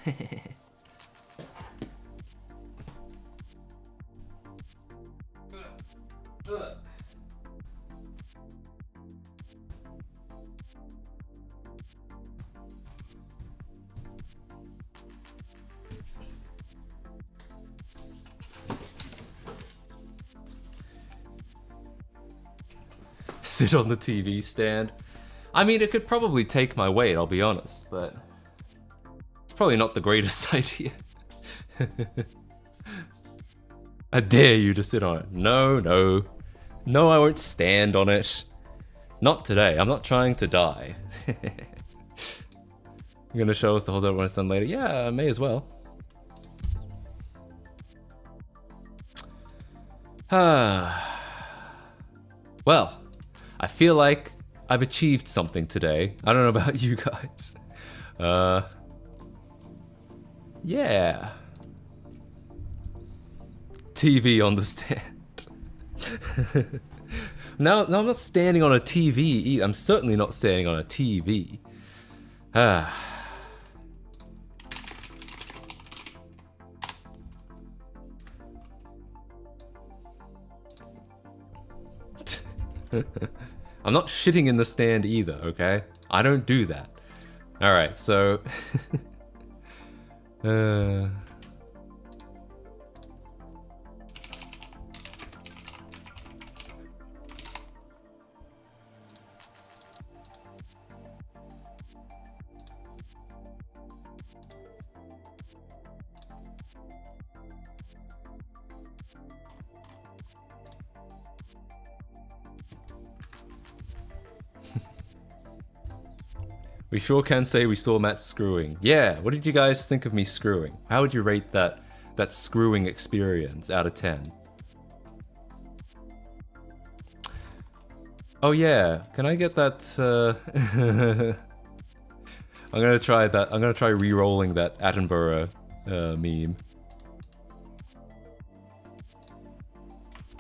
Sit on the TV stand. I mean, it could probably take my weight, I'll be honest, but it's probably not the greatest idea. I dare you to sit on it. No, no. No, I won't stand on it. Not today. I'm not trying to die. You're gonna show us the whole out when it's done later? Yeah, I may as well. Well, I feel like I've achieved something today. I don't know about you guys. Yeah. TV on the stand. No, I'm not standing on a TV either. I'm certainly not standing on a TV. I'm not shitting in the stand either, okay? I don't do that. Alright, so... We sure can say we saw Matt screwing. Yeah, what did you guys think of me screwing? How would you rate that screwing experience out of 10? Oh yeah, can I get that, I'm gonna try that, I'm gonna try re-rolling that Attenborough meme.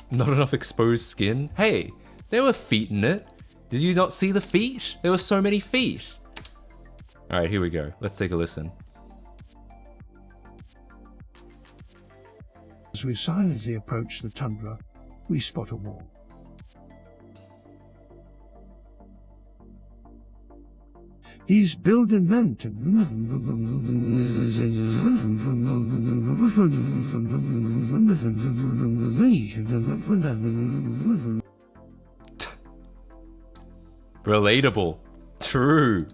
Not enough exposed skin? Hey, there were feet in it. Did you not see the feet? There were so many feet. Alright, here we go. Let's take a listen. As we silently approach the tundra, we spot a wall. He's building mountain. Relatable. True.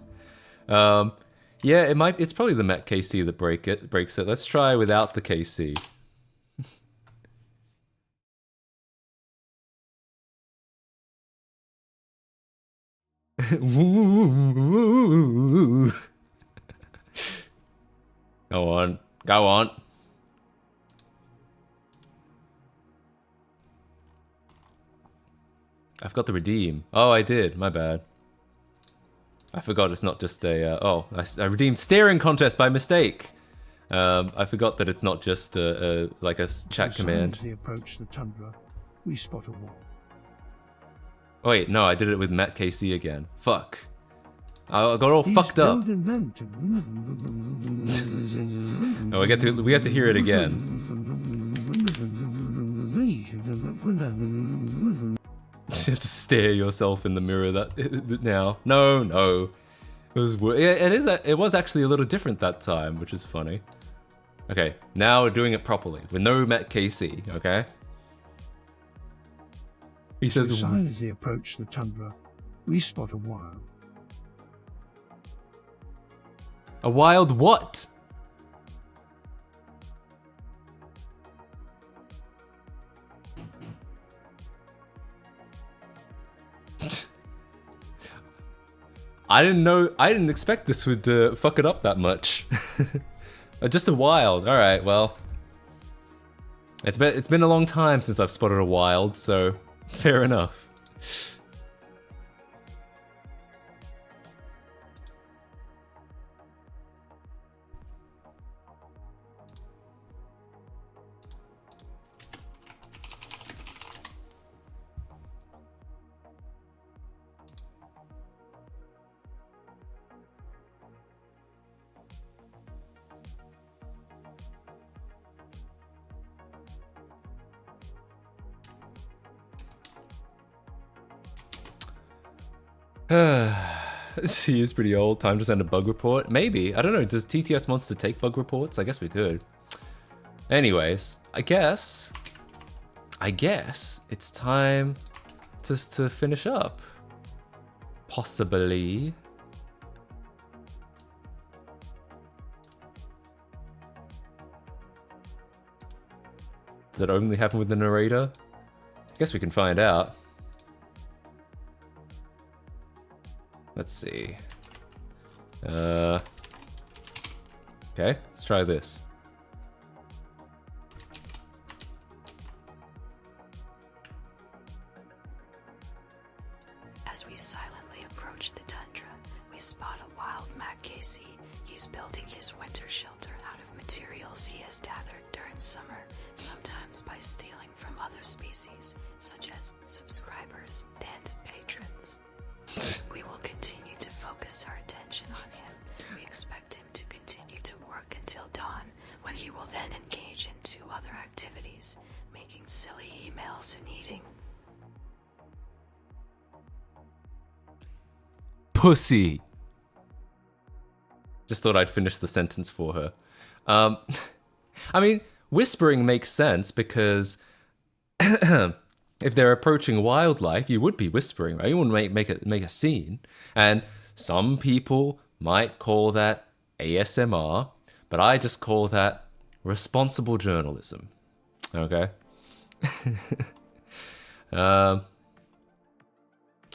Yeah, it's probably the Met KC that breaks it. Let's try without the KC. Go on. Go on. I forgot to redeem. Oh, I did. My bad. I forgot it's not just a... I redeemed steering contest by mistake. I forgot that it's not just like a chat command. As they approach the tundra, we spot a wall. Oh, wait, no, I did it with Matt KC again. Fuck. I got all fucked up. Oh, we get to hear it again. Just stare yourself in the mirror now. No. It was actually a little different that time, which is funny. Okay, now we're doing it properly with no Met KC, okay? He says As they approach the tundra, we spot a wild. A wild what? I didn't expect this would fuck it up that much. Just a wild. All right, well. It's been a long time since I've spotted a wild, so fair enough. He is pretty old. Time to send a bug report? Maybe. I don't know. Does TTS Monster take bug reports? I guess we could. Anyways, I guess it's time to finish up. Possibly. Does it only happen with the narrator? I guess we can find out. Let's see. Okay, let's try this. As we silently approach the tundra, we spot a wild Matt Casey. He's building his winter shelter out of materials he has gathered during summer, sometimes by stealing from other species, such as subscribers and patrons. We will continue to focus our attention on him. We expect him to continue to work until dawn, when he will then engage in 2 other activities, making silly emails and eating. Pussy. Just thought I'd finish the sentence for her. I mean, whispering makes sense because if they're approaching wildlife, you would be whispering, right? You wouldn't make a scene. And some people might call that ASMR, but I just call that responsible journalism. Okay? Hell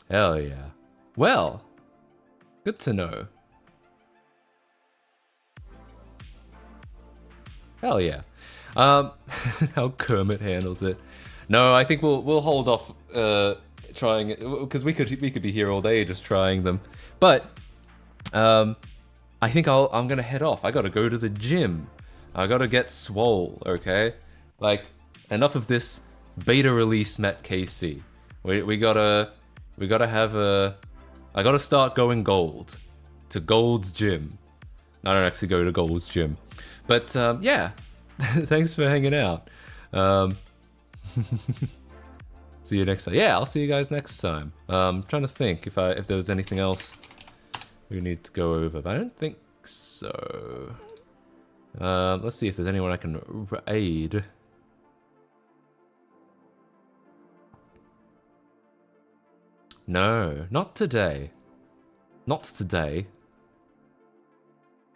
yeah. Well, good to know. Hell yeah. How Kermit handles it. No, I think we'll hold off trying it because we could be here all day just trying them. But I think I'm gonna head off. I gotta go to the gym. I gotta get swole. Okay, like enough of this beta release Met KC. We gotta have a. I gotta start going gold to Gold's gym. I don't actually go to Gold's gym, but yeah. Thanks for hanging out. See you next time. Yeah, I'll see you guys next time. I'm trying to think if there was anything else we need to go over, but I don't think so. Let's see if there's anyone I can raid. No, not today. Not today.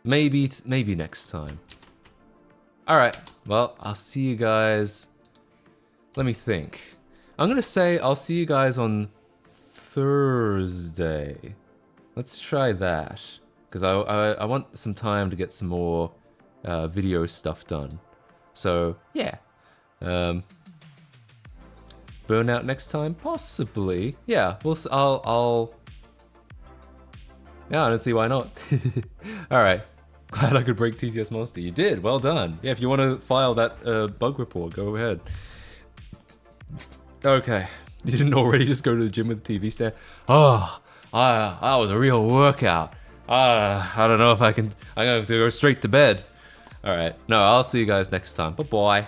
Maybe next time. Alright, well, I'll see you guys. Let me think. I'm gonna say I'll see you guys on Thursday. Let's try that. Because I want some time to get some more video stuff done. So, yeah. Burnout next time? Possibly. Yeah, I'll... Yeah, I don't see why not. Alright. Glad I could break TTS Monster. You did, well done. Yeah, if you want to file that bug report, go ahead. Okay. You didn't already just go to the gym with the TV stand? Oh, that was a real workout. I don't know if I can... I'm going to have to go straight to bed. Alright. No, I'll see you guys next time. Bye-bye.